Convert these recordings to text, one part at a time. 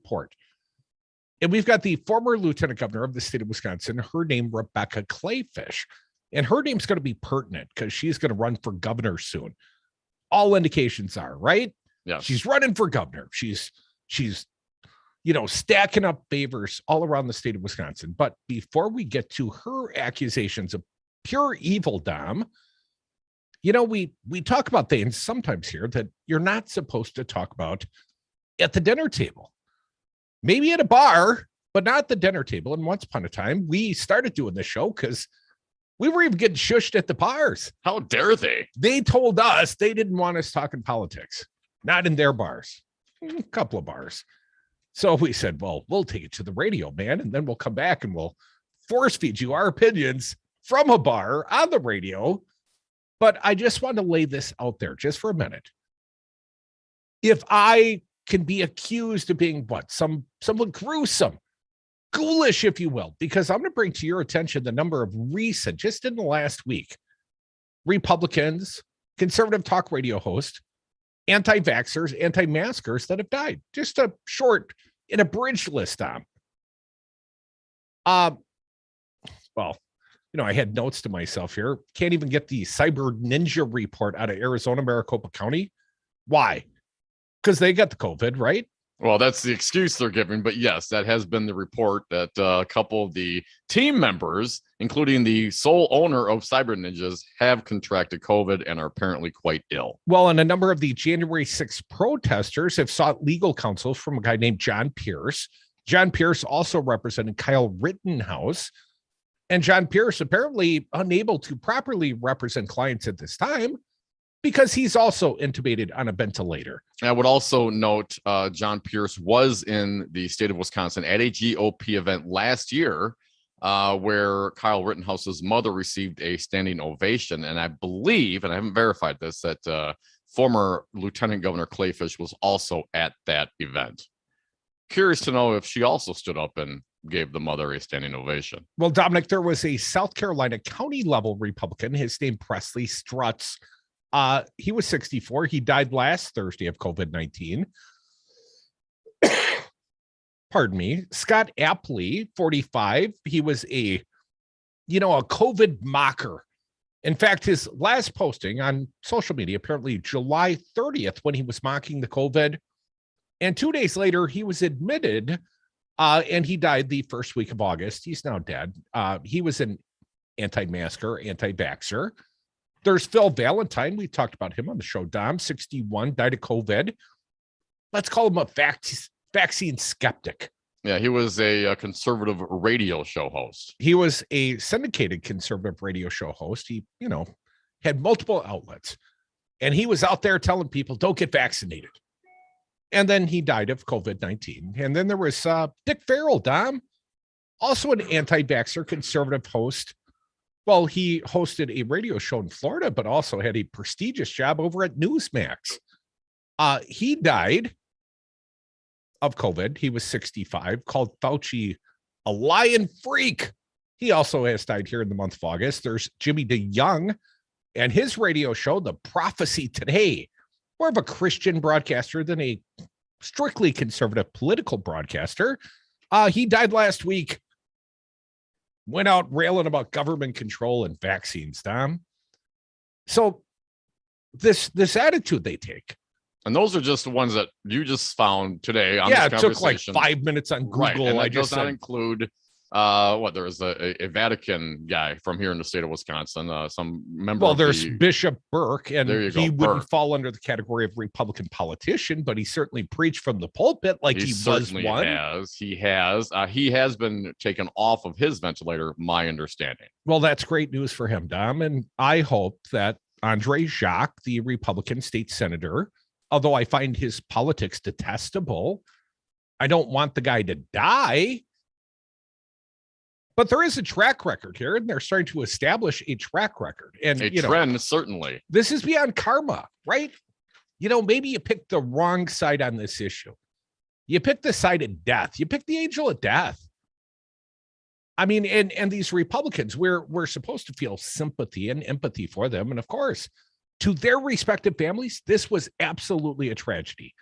report. And we've got the former lieutenant governor of the state of Wisconsin, her name, Rebecca Clayfish. And her name's going to be pertinent because she's going to run for governor soon. All indications are, right? Yeah. She's running for governor. She's stacking up favors all around the state of Wisconsin. But before we get to her accusations of pure evil, Dom, we talk about things sometimes here that you're not supposed to talk about at the dinner table. Maybe at a bar, but not at the dinner table. And once upon a time, we started doing this show because we were even getting shushed at the bars. How dare they? They told us they didn't want us talking politics, not in their bars, a couple of bars. So we said, well, we'll take it to the radio, man, and then we'll come back and we'll force feed you our opinions from a bar on the radio. But I just want to lay this out there just for a minute. If I can be accused of being someone gruesome, ghoulish, if you will, because I'm going to bring to your attention the number of recent, just in the last week, Republicans, conservative talk radio hosts, anti-vaxxers, anti-maskers that have died. Just a short, in a bridge list, Tom. I had notes to myself here. Can't even get the cyber ninja report out of Arizona, Maricopa County. Why? Because they got the COVID, right? Well, that's the excuse they're giving. But yes, that has been the report that a couple of the team members, including the sole owner of Cyber Ninjas, have contracted COVID and are apparently quite ill. Well, and a number of the January 6th protesters have sought legal counsel from a guy named John Pierce. John Pierce also represented Kyle Rittenhouse. And John Pierce apparently unable to properly represent clients at this time because he's also intubated on a ventilator. I would also note John Pierce was in the state of Wisconsin at a GOP event last year where Kyle Rittenhouse's mother received a standing ovation. And I believe, and I haven't verified this, that former Lieutenant Governor Clayfish was also at that event. Curious to know if she also stood up and gave the mother a standing ovation. Well, Dominic, there was a South Carolina county level Republican. His name Presley Strutz. He was 64. He died last Thursday of COVID-19. Pardon me. Scott Apley, 45. He was a COVID mocker. In fact, his last posting on social media, apparently July 30th, when he was mocking the COVID. And 2 days later, he was admitted and he died the first week of August. He's now dead. He was an anti-masker, anti-vaxxer. There's Phil Valentine. We talked about him on the show. Dom, 61, died of COVID. Let's call him a vaccine skeptic. Yeah, he was a conservative radio show host. He was a syndicated conservative radio show host. He, had multiple outlets. And he was out there telling people, don't get vaccinated. And then he died of COVID-19. And then there was Dick Farrell, Dom, also an anti-vaxxer conservative host. Well, he hosted a radio show in Florida, but also had a prestigious job over at Newsmax. He died of COVID. He was 65, called Fauci a lying freak. He also has died here in the month of August. There's Jimmy DeYoung and his radio show, The Prophecy Today, more of a Christian broadcaster than a strictly conservative political broadcaster. He died last week. Went out railing about government control and vaccines, Tom. So this attitude they take. And those are just the ones that you just found today on this it conversation. took like 5 minutes on Google. Right. And I that just does not include there was a Vatican guy from here in the state of Wisconsin, some member. Well, there's Bishop Burke, and he wouldn't Burke. fall under the category of Republican politician, but he certainly preached from the pulpit like he was one. He has been taken off of his ventilator, my understanding. Well, that's great news for him, Dom, and I hope that Andre Jacques, the Republican state senator, although I find his politics detestable, I don't want the guy to die. But there is a track record here, and they're starting to establish a track record. And a trend, certainly. This is beyond karma, right? Maybe you picked the wrong side on this issue. You picked the side of death. You picked the angel of death. I mean, and these Republicans, we're supposed to feel sympathy and empathy for them. And of course, to their respective families, this was absolutely a tragedy.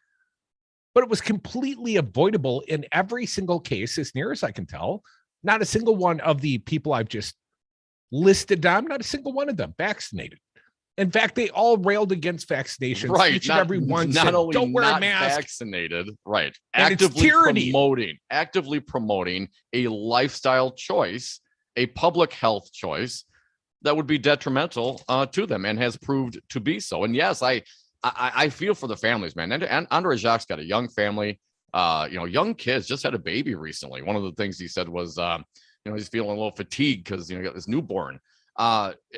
but it was completely avoidable in every single case, as near as I can tell. Not a single one of the people I've just listed down, not a single one of them vaccinated. In fact, they all railed against vaccinations. Right. Each and every one not said, only don't wear a not mask. vaccinated, right. And it's tyranny. Actively promoting a lifestyle choice, a public health choice that would be detrimental to them and has proved to be so. And yes, I feel for the families, man. And Andre Jacques got a young family, young kids, just had a baby recently. One of the things he said was, he's feeling a little fatigued because, he got this newborn.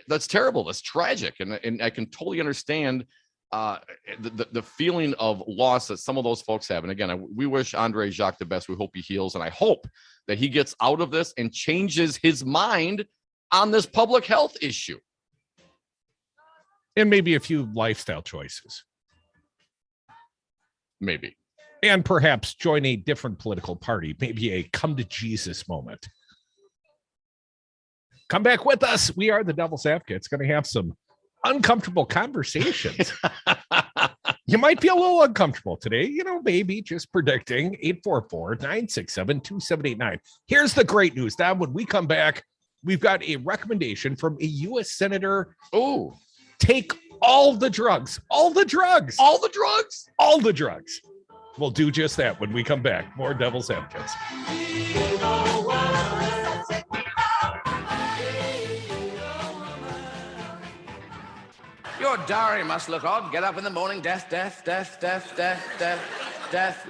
That's terrible. That's tragic. And I can totally understand the feeling of loss that some of those folks have. And again, we wish Andre Jacques the best. We hope he heals. And I hope that he gets out of this and changes his mind on this public health issue. And maybe a few lifestyle choices. Maybe. And perhaps join a different political party. Maybe a come to Jesus moment. Come back with us. We are the Devil's Advocates. Going to have some uncomfortable conversations. You might feel a little uncomfortable today. Maybe just predicting 844-967-2789. Here's the great news. Now, when we come back, we've got a recommendation from a U.S. Senator. Oh, take all the drugs. All the drugs. All the drugs. All the drugs. We'll do just that when we come back. More Devil's Advocates. Your diary must look odd. Get up in the morning, death,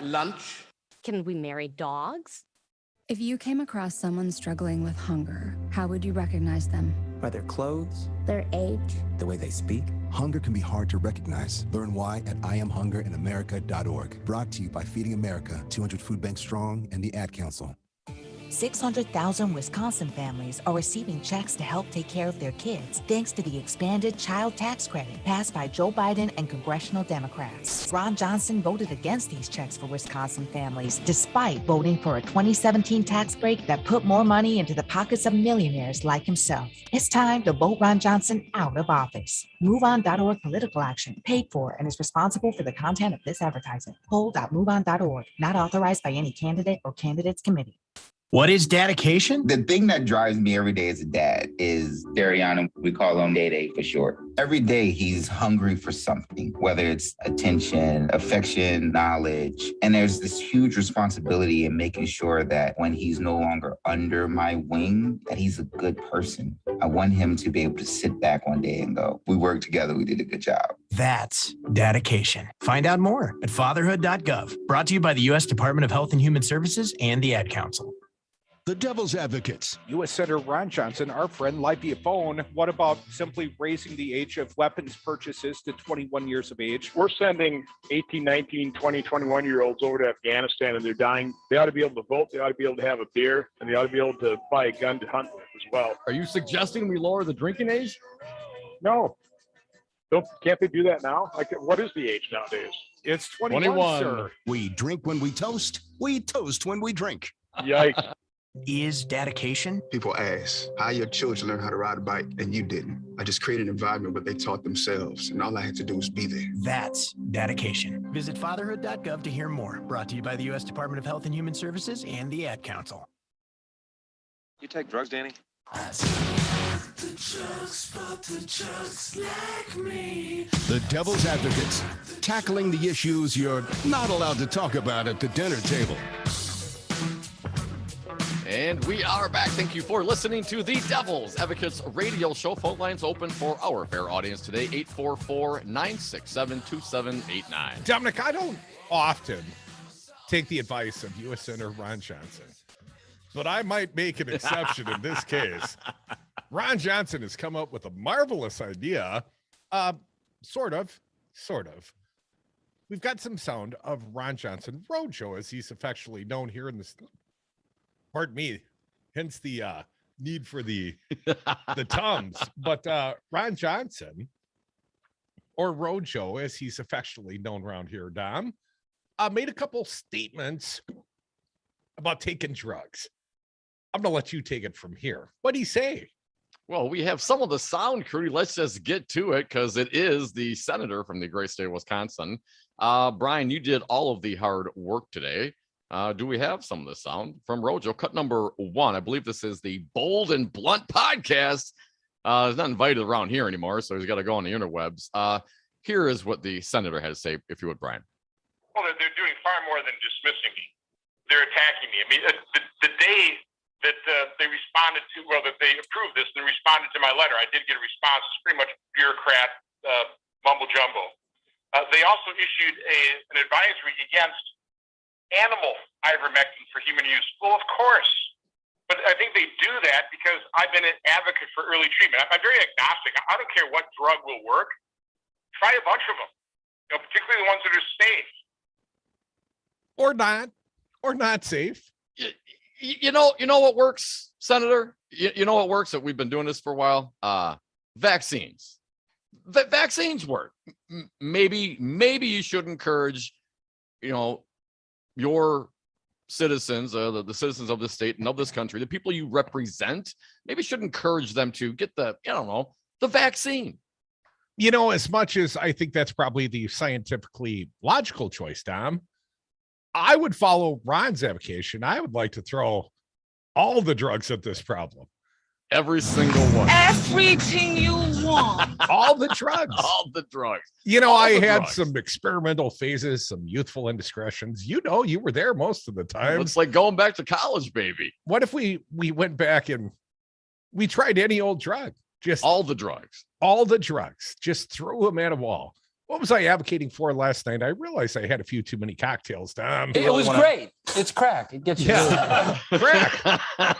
lunch. Can we marry dogs? If you came across someone struggling with hunger, how would you recognize them? By their clothes, Their age? the way they speak. Hunger can be hard to recognize. Learn why at IamHungerInAmerica.org. Brought to you by Feeding America, 200 Food Banks Strong, and the Ad Council. 600,000 Wisconsin families are receiving checks to help take care of their kids thanks to the expanded child tax credit passed by Joe Biden and congressional Democrats. Ron Johnson voted against these checks for Wisconsin families, despite voting for a 2017 tax break that put more money into the pockets of millionaires like himself. It's time to vote Ron Johnson out of office. MoveOn.org political action, paid for and is responsible for the content of this advertising. Poll.moveon.org, not authorized by any candidate or candidates committee. What is dedication? The thing that drives me every day as a dad is Dariana. We call him Day Day for short. Every day he's hungry for something, whether it's attention, affection, knowledge. And there's this huge responsibility in making sure that when he's no longer under my wing, that he's a good person. I want him to be able to sit back one day and go, we worked together, we did a good job. That's dedication. Find out more at fatherhood.gov. Brought to you by the U.S. Department of Health and Human Services and the Ad Council. The Devil's Advocates. U.S. Senator Ron Johnson, our friend, live via phone. What about simply raising the age of weapons purchases to 21 years of age? We're sending 18, 19, 20, 21-year-olds over to Afghanistan, and they're dying. They ought to be able to vote. They ought to be able to have a beer, and they ought to be able to buy a gun to hunt with as well. Are you suggesting we lower the drinking age? No. Can't they do that now? What is the age nowadays? It's 21, sir. We drink when we toast. We toast when we drink. Yikes. Is dedication? People ask, how your children learn how to ride a bike and you didn't? I just created an environment where they taught themselves and all I had to do was be there. That's dedication. Visit fatherhood.gov to hear more. Brought to you by the U.S. Department of Health and Human Services and the Ad Council. You take drugs, Danny? The Devil's Advocates. Tackling the issues you're not allowed to talk about at the dinner table. And we are back. Thank you for listening to the Devil's Advocates radio show. Phone lines open for our fair audience today, 844-967-2789. Dominic, I don't often take the advice of U.S. Senator Ron Johnson, but I might make an exception in this case. Ron Johnson has come up with a marvelous idea. Sort of. We've got some sound of Ron Johnson Roadshow, as he's affectionately known here in this. Pardon me, hence the need for the Tums. But Ron Johnson, or Roadshow, as he's affectionately known around here, Dom, made a couple statements about taking drugs. I'm going to let you take it from here. What did he say? Well, we have some of the sound crew. Let's just get to it because it is the senator from the great state of Wisconsin. Brian, you did all of the hard work today. Do we have some of the sound from Rojo? Cut number 1. I believe this is the Bold and Blunt podcast. He's not invited around here anymore, so he's got to go on the interwebs. Here is what the senator had to say, if you would, Brian. Well, they're doing far more than dismissing me. They're attacking me. I mean, the day that they responded to, well, that they approved this and responded to my letter, I did get a response. It's pretty much bureaucrat mumbo jumbo. They also issued an advisory against animal ivermectin for human use. Well, of course. But I think they do that because I've been an advocate for early treatment. I'm very agnostic. I don't care what drug will work. Try a bunch of them, particularly the ones that are safe. Or not safe. You know what works, Senator? You know what works? That we've been doing this for a while. Vaccines. Vaccines work. Maybe you should encourage, your citizens, the citizens of this state and of this country, the people you represent. Maybe should encourage them to get the vaccine. As much as I think that's probably the scientifically logical choice, Tom, I would follow Ron's avocation. I would like to throw all the drugs at this problem. Every single one. Everything you want. All the drugs. All the drugs. I had some experimental phases, some youthful indiscretions. You were there most of the time. It's like going back to college, baby. What if we went back and we tried any old drug? Just all the drugs. All the drugs. Just threw them at a wall. What was I advocating for last night? I realized I had a few too many cocktails, Tom. It was great. It's crack. It gets you. Yeah. Crack.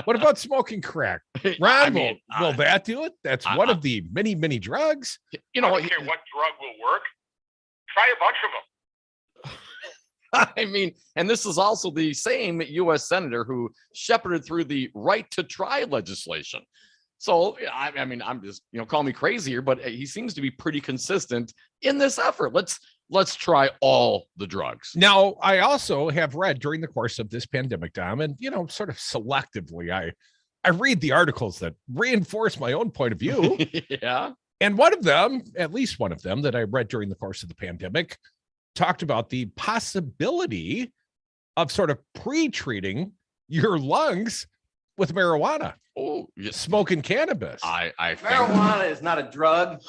What about smoking crack? Ron, will that do it? That's one of the many, many drugs. I don't care what drug will work. Try a bunch of them. And this is also the same U.S. senator who shepherded through the right to try legislation. So, I'm just, call me crazy here, but he seems to be pretty consistent in this effort. Let's try all the drugs. Now, I also have read during the course of this pandemic, Dom, and, sort of selectively, I read the articles that reinforce my own point of view. Yeah. And one of them, at least one of them that I read during the course of the pandemic, talked about the possibility of sort of pre-treating your lungs with marijuana. Oh, yes. Smoking cannabis. I Marijuana is not a drug.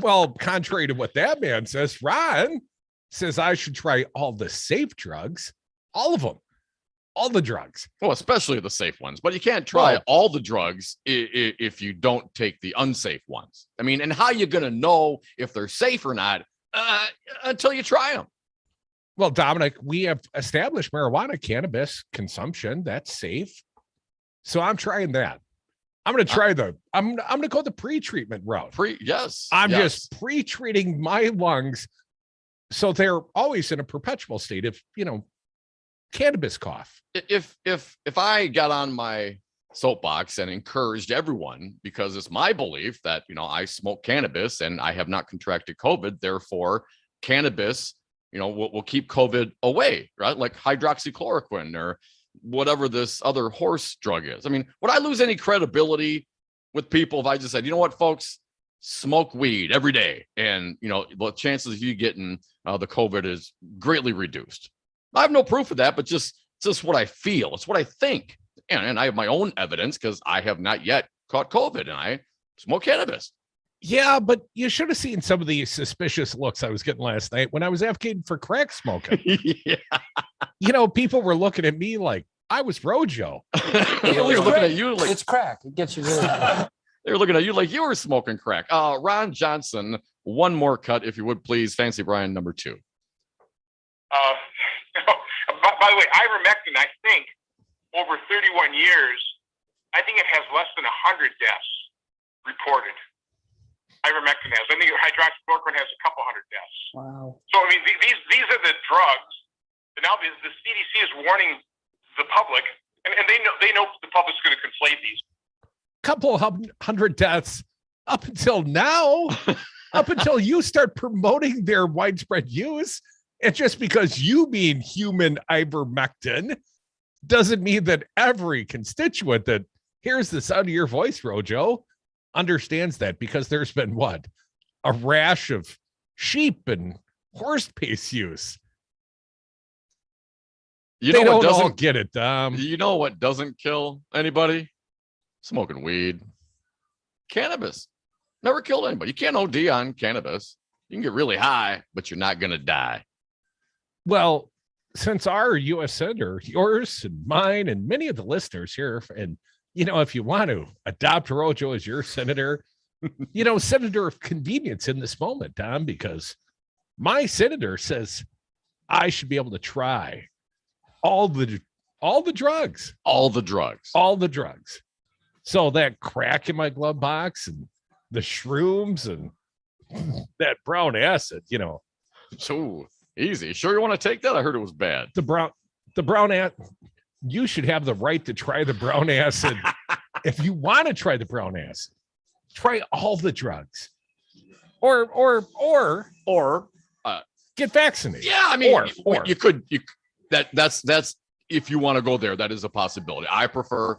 Well, contrary to what that man says, Ron says I should try all the safe drugs, all of them, all the drugs. Well, especially the safe ones, but you can't try all the drugs if you don't take the unsafe ones. And how are you going to know if they're safe or not until you try them? Well, Dominic, we have established marijuana cannabis consumption. That's safe. So I'm trying that. I'm going to try I'm going to go the pre-treatment route. Yes. I'm just pre-treating my lungs. So they're always in a perpetual state of, cannabis cough. If I got on my soapbox and encouraged everyone, because it's my belief that, I smoke cannabis and I have not contracted COVID, therefore cannabis, we'll keep COVID away, right? Like hydroxychloroquine or whatever this other horse drug is. Would I lose any credibility with people if I just said, you know what, folks, smoke weed every day, and the chances of you getting the COVID is greatly reduced? I have no proof of that, but just what I feel. It's what I think, and I have my own evidence because I have not yet caught COVID and I smoke cannabis. Yeah, but you should have seen some of the suspicious looks I was getting last night when I was advocating for crack smoking. Yeah. People were looking at me like I was Rojo. They were looking at you like it's crack. It gets you really. They were looking at you like you were smoking crack. Ron Johnson, one more cut, if you would, please. Fancy Brian, number 2. By the way, ivermectin, I think, over 31 years, I think it has less than 100 deaths reported. Ivermectin has. I think hydroxychloroquine has a couple hundred deaths. Wow. So, these are the drugs. And now the CDC is warning the public, and they know the public's going to conflate these. Couple hundred deaths up until now, up until you start promoting their widespread use. And just because you mean human ivermectin doesn't mean that every constituent that hears the sound of your voice, Rojo, understands that, because there's been what? A rash of sheep and horse paste use. You They know what don't all doesn't get it. You know what doesn't kill anybody? Smoking weed. Cannabis. Never killed anybody. You can't OD on cannabis. You can get really high, but you're not going to die. Well, since our U.S. Senator, yours and mine and many of the listeners here, and, if you want to adopt Rojo as your senator, senator of convenience in this moment, Tom, because my senator says I should be able to try all the drugs. All the drugs. All the drugs. So that crack in my glove box and the shrooms and that brown acid, So easy. Sure you want to take that? I heard it was bad. The brown acid. You should have the right to try the brown acid. If you want to try the brown acid, try all the drugs, or get vaccinated. Yeah, I mean, or you could. That's if you want to go there, that is a possibility. I prefer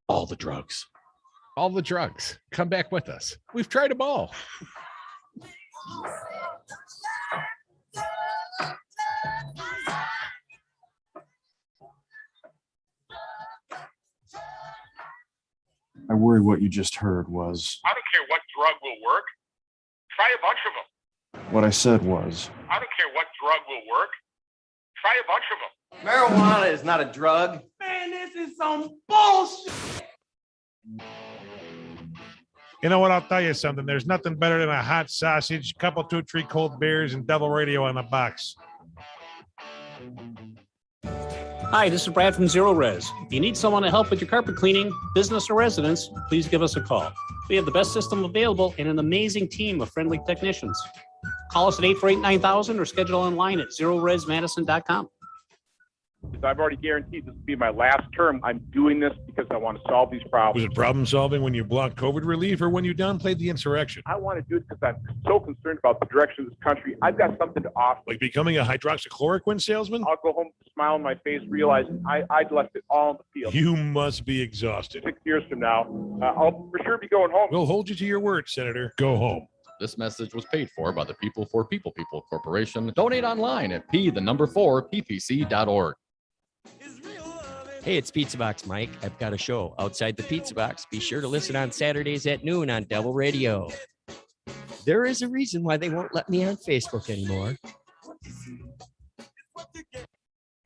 all the drugs. All the drugs. Come back with us. We've tried them all. I worry what you just heard was. I don't care what drug will work. Try a bunch of them. What I said was. I don't care what drug will work. Try a bunch of them. Marijuana is not a drug. Man, this is some bullshit. You know what? I'll tell you something. There's nothing better than a hot sausage, couple 2-3 cold beers, and Devil Radio on the box. Hi, this is Brad from Zero Res. If you need someone to help with your carpet cleaning, business or residence, please give us a call. We have the best system available and an amazing team of friendly technicians. Call us at 848-9000 or schedule online at zeroresmadison.com. I've already guaranteed this will be my last term. I'm doing this because I want to solve these problems. Was it problem solving when you blocked COVID relief or when you downplayed the insurrection? I want to do it because I'm so concerned about the direction of this country. I've got something to offer. Like becoming a hydroxychloroquine salesman? I'll go home, smile on my face, realizing I'd left it all on the field. You must be exhausted. 6 years from now, I'll for sure be going home. We'll hold you to your word, Senator. Go home. This message was paid for by the People for People Corporation. Donate online at p4ppc.org. Hey, it's Pizza Box Mike. I've got a show outside the Pizza Box. Be sure to listen on Saturdays at noon on Devil Radio. There is a reason why they won't let me on Facebook anymore.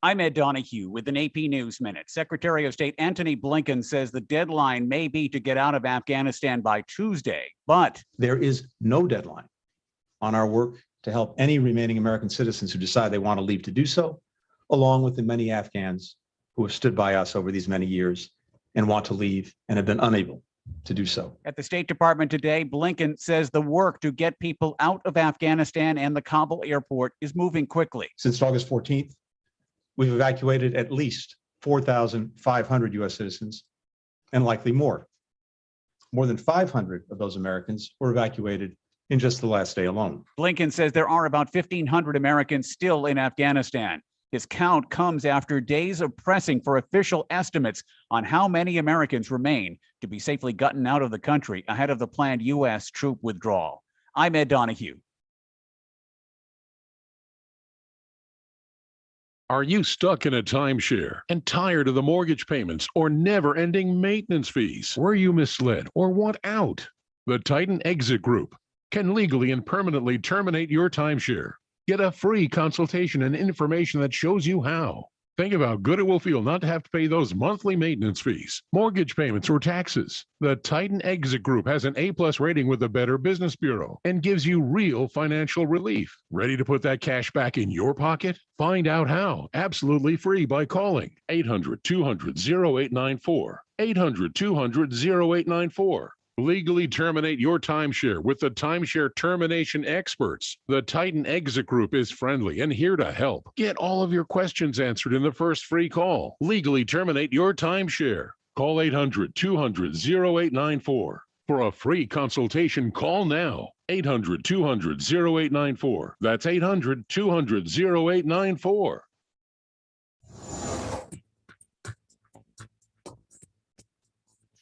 I'm Ed Donahue with an AP News Minute. Secretary of State Antony Blinken says the deadline may be to get out of Afghanistan by Tuesday, but there is no deadline on our work to help any remaining American citizens who decide they want to leave to do so, along with the many Afghans who have stood by us over these many years and want to leave and have been unable to do so. At the State Department today, Blinken says the work to get people out of Afghanistan and the Kabul airport is moving quickly. Since August 14th, we've evacuated at least 4,500 U.S. citizens and likely more. More than 500 of those Americans were evacuated in just the last day alone. Blinken says there are about 1,500 Americans still in Afghanistan. His count comes after days of pressing for official estimates on how many Americans remain to be safely gotten out of the country ahead of the planned U.S. troop withdrawal. I'm Ed Donahue. Are you stuck in a timeshare and tired of the mortgage payments or never-ending maintenance fees? Were you misled or want out? The Titan Exit Group can legally and permanently terminate your timeshare. Get a free consultation and information that shows you how. Think of how good it will feel not to have to pay those monthly maintenance fees, mortgage payments, or taxes. The Titan Exit Group has an A+ rating with the Better Business Bureau and gives you real financial relief. Ready to put that cash back in your pocket? Find out how, absolutely free, by calling 800-200-0894. 800-200-0894. Legally terminate your timeshare with the timeshare termination experts. The Titan Exit Group is friendly and here to help. Get all of your questions answered in the first free call. Legally terminate your timeshare. Call 800-200-0894. For a free consultation, call now. 800-200-0894. That's 800-200-0894.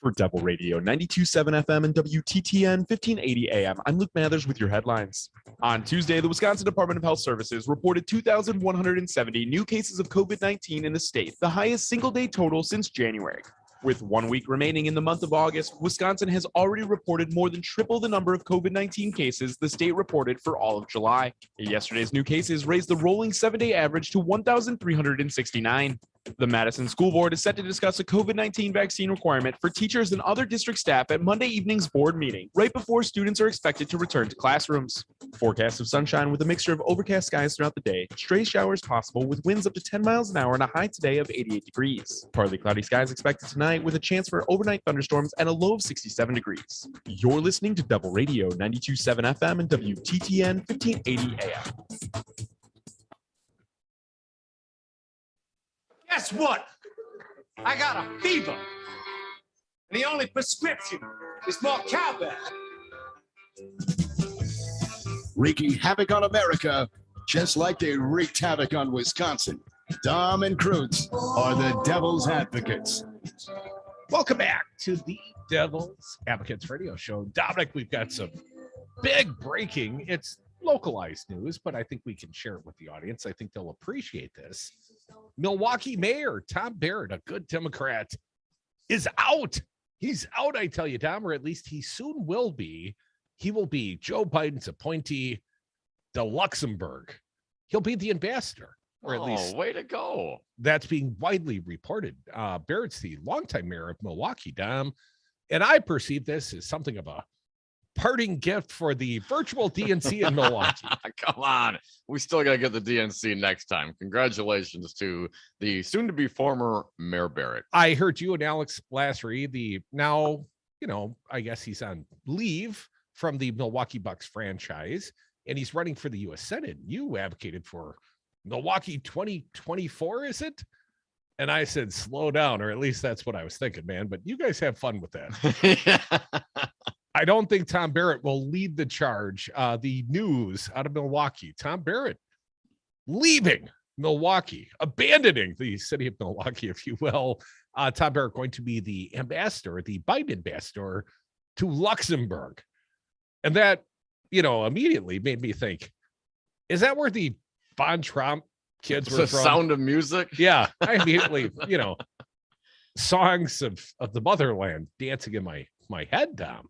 For Devil Radio 92.7 FM and WTTN 1580 AM, I'm Luke Mathers with your headlines. On Tuesday, the Wisconsin Department of Health Services reported 2,170 new cases of COVID-19 in the state, the highest single-day total since January. With 1 week remaining in the month of August, Wisconsin has already reported more than triple the number of COVID-19 cases the state reported for all of July. Yesterday's new cases raised the rolling 7-day average to 1,369. The Madison School Board is set to discuss a COVID-19 vaccine requirement for teachers and other district staff at Monday evening's board meeting, right before students are expected to return to classrooms. Forecast of sunshine with a mixture of overcast skies throughout the day, stray showers possible with winds up to 10 miles an hour and a high today of 88 degrees. Partly cloudy skies expected tonight with a chance for overnight thunderstorms and a low of 67 degrees. You're listening to Devil Radio 92.7 FM and WTTN 1580 AM. Guess what? I got a fever. And the only prescription is more cowbell. Wreaking havoc on America, just like they wreaked havoc on Wisconsin. Dom and Krutz are the Devil's Advocates. Welcome back to the Devil's Advocates radio show. Dominic, we've got some big breaking. It's localized news, but I think we can share it with the audience. I think they'll appreciate this. Milwaukee Mayor Tom Barrett, a good Democrat, is out. He's out, I tell you, Tom, or at least he soon will be. He will be Joe Biden's appointee to Luxembourg. He'll be the ambassador, or at least way to go. That's being widely reported. Barrett's the longtime mayor of Milwaukee, Dom, and I perceive this as something of a parting gift for the virtual DNC in Milwaukee. Come on. We still got to get the DNC next time. Congratulations to the soon-to-be former Mayor Barrett. I heard you and Alex Lassery, the now, I guess he's on leave from the Milwaukee Bucks franchise, and he's running for the U.S. Senate. You advocated for Milwaukee 2024, is it? And I said, slow down, or at least that's what I was thinking, man. But you guys have fun with that. I don't think Tom Barrett will lead the charge. The news out of Milwaukee, Tom Barrett leaving Milwaukee, abandoning the city of Milwaukee, if you will. Tom Barrett going to be the ambassador, the Biden ambassador to Luxembourg. And that, immediately made me think, is that where the Von Trump kids were the from? Sound of Music? Yeah, I immediately, songs of the motherland dancing in my head, Tom.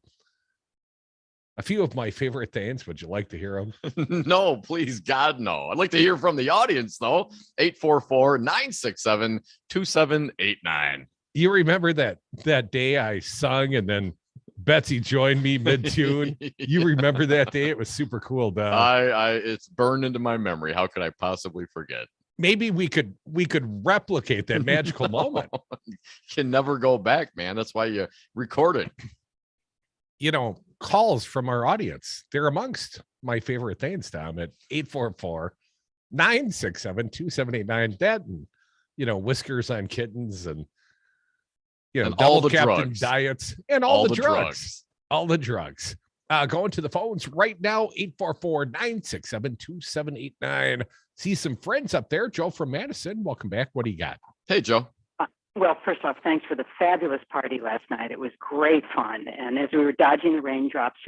A few of my favorite things. Would you like to hear them? No, please, God, no. I'd like to hear from the audience, though. 844-967-2789. You remember that day I sung and then Betsy joined me mid-tune? You remember that day? It was super cool, Dom. It's burned into my memory. How could I possibly forget? Maybe we could replicate that magical moment. Can never go back, man. That's why you record it. Calls from our audience. They're amongst my favorite things, Tom, at 844-967-2789. That and, whiskers on kittens and, and double all the Captain drugs. Diets and all the drugs. All the drugs. Going to the phones right now, 844-967-2789. See some friends up there. Joe from Madison. Welcome back. What do you got? Hey, Joe. Well, first off, thanks for the fabulous party last night. It was great fun. And as we were dodging the raindrops,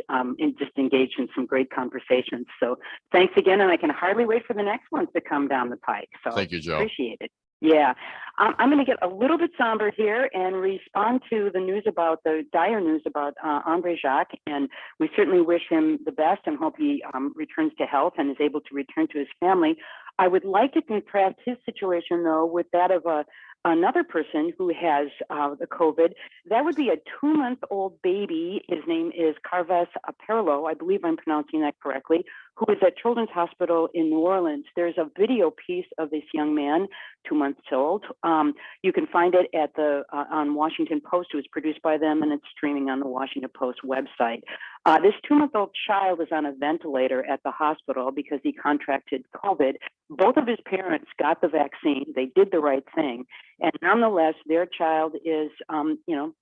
just engaged in some great conversations. So thanks again. And I can hardly wait for the next ones to come down the pike. So thank you, Joe. Appreciate it. Yeah. I'm going to get a little bit somber here and respond to the dire news about Andre Jacques. And we certainly wish him the best and hope he returns to health and is able to return to his family. I would like to contrast his situation, though, with that of another person who has the COVID. That would be a 2-month-old baby. His name is Carves Perlo. I believe I'm pronouncing that correctly, who is at Children's Hospital in New Orleans. There's a video piece of this young man, 2 months old. You can find it at on Washington Post. It was produced by them, and it's streaming on the Washington Post website. This 2-month-old child is on a ventilator at the hospital because he contracted COVID. Both of his parents got the vaccine. They did the right thing. And nonetheless, their child is,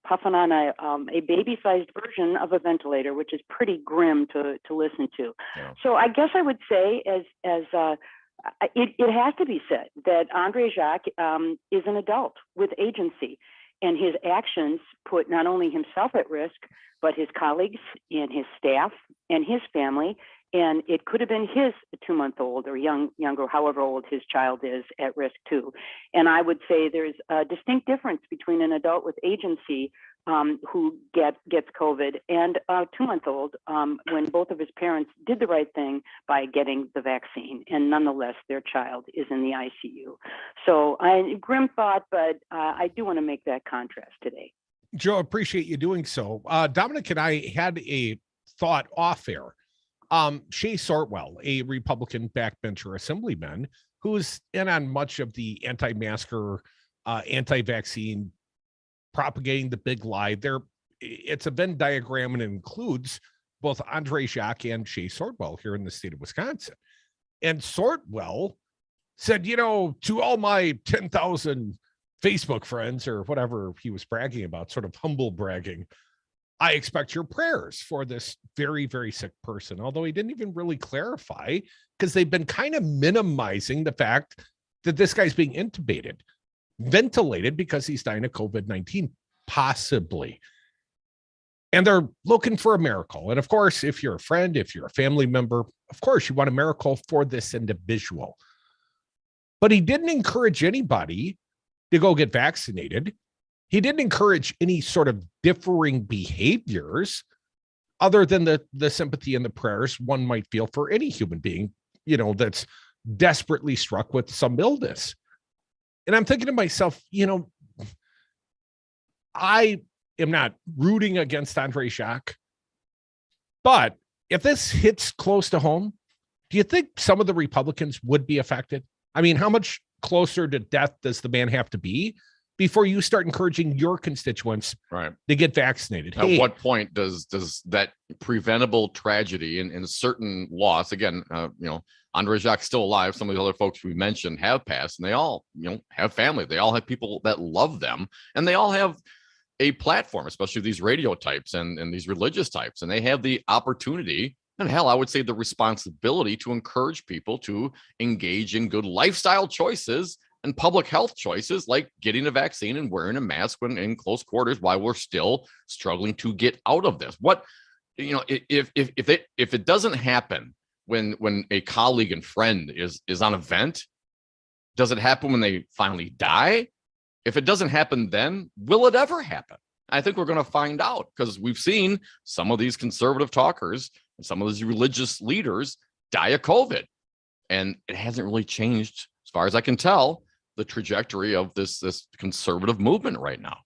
puffing on a baby-sized version of a ventilator, which is pretty grim to listen to. Yeah. So I guess I would say it has to be said that Andre Jacques is an adult with agency. And his actions put not only himself at risk, but his colleagues and his staff and his family. And it could have been his 2-month-old or younger, however old his child is, at risk too. And I would say there's a distinct difference between an adult with agency who gets COVID and a 2-month-old when both of his parents did the right thing by getting the vaccine, and nonetheless their child is in the ICU. So grim thought, but I do want to make that contrast today. Joe, appreciate you doing so. Dominic and I had a thought off air. Shea Sortwell, a Republican backbencher assemblyman, who's in on much of the anti-masker, anti-vaccine, propagating the big lie. It's a Venn diagram, and it includes both Andre Jacques and Shea Sortwell here in the state of Wisconsin. And Sortwell said, to all my 10,000 Facebook friends, or whatever he was bragging about, sort of humble bragging, I expect your prayers for this very, very sick person. Although he didn't even really clarify, because they've been kind of minimizing the fact that this guy's being intubated, ventilated, because he's dying of COVID-19, possibly. And they're looking for a miracle. And of course, if you're a friend, if you're a family member, of course, you want a miracle for this individual. But he didn't encourage anybody to go get vaccinated. He didn't encourage any sort of differing behaviors other than the sympathy and the prayers one might feel for any human being, that's desperately struck with some illness. And I'm thinking to myself, I am not rooting against Andre Jacques, but if this hits close to home, do you think some of the Republicans would be affected? I mean, how much closer to death does the man have to be before you start encouraging your constituents to get vaccinated? At what point does that preventable tragedy in certain loss, again, Andre Jacques still alive, some of the other folks we mentioned have passed, and they all, have family. They all have people that love them, and they all have a platform, especially these radio types and these religious types, and they have the opportunity, and hell, I would say the responsibility, to encourage people to engage in good lifestyle choices and public health choices, like getting a vaccine and wearing a mask when in close quarters, while we're still struggling to get out of this. What, if it doesn't happen when a colleague and friend is on a vent, does it happen when they finally die? If it doesn't happen then, will it ever happen? I think we're going to find out, because we've seen some of these conservative talkers and some of these religious leaders die of COVID, and it hasn't really changed, as far as I can tell, the trajectory of this conservative movement right now.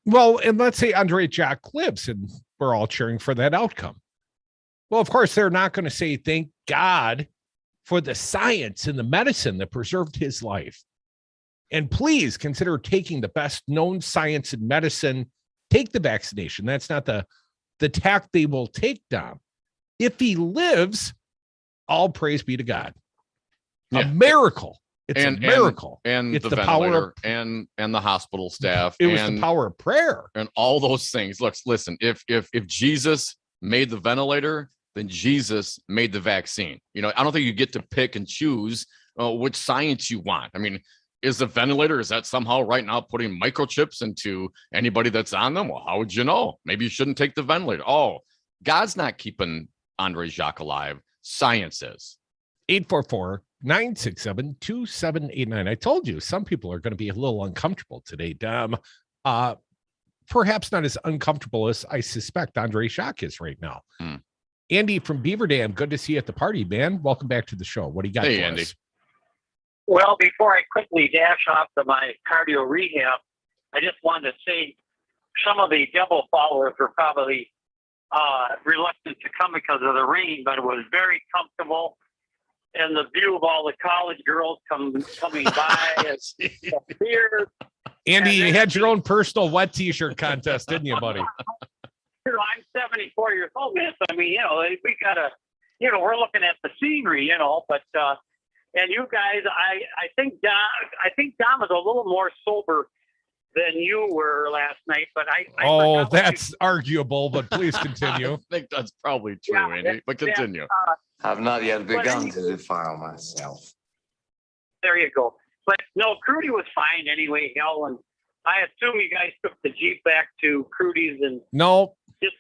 Well, and let's say Andre Jacques lives, and we're all cheering for that outcome. Well, of course, they're not going to say, thank God for the science and the medicine that preserved his life. And please consider taking the best known science and medicine. Take the vaccination. That's not the tack they will take, Dom. If he lives, all praise be to God. A miracle. It's a miracle. And it's the power and the hospital staff. It was the power of prayer. And all those things. Look, listen, if Jesus made the ventilator, then Jesus made the vaccine. I don't think you get to pick and choose which science you want. I mean, is the ventilator, is that somehow right now putting microchips into anybody that's on them? Well, how would you know? Maybe you shouldn't take the ventilator. Oh, God's not keeping Andre Jacques alive. Science is. 844-967-2789. I told you, some people are going to be a little uncomfortable today, Dom. Perhaps not as uncomfortable as I suspect Andre Jacques is right now. Andy from Beaver Dam, good to see you at the party, man. Welcome back to the show. What do you got for Andy? us? Well, before I quickly dash off to my cardio rehab, I just wanted to say some of the devil followers were probably reluctant to come because of the rain, but it was very comfortable. And the view of all the college girls coming by. Here, Andy, you had your own personal wet t-shirt contest, didn't you, buddy? I'm 74 years old, man. So, I mean, we gotta, we're looking at the scenery, but, and you guys, I think Dom is a little more sober than you were last night, but I that's arguable, but please continue. I think that's probably true, Andy, but continue. I've not yet begun to defile myself. There you go. But no, Crudy was fine anyway, hell, and I assume you guys took the Jeep back to Crudy's and No, just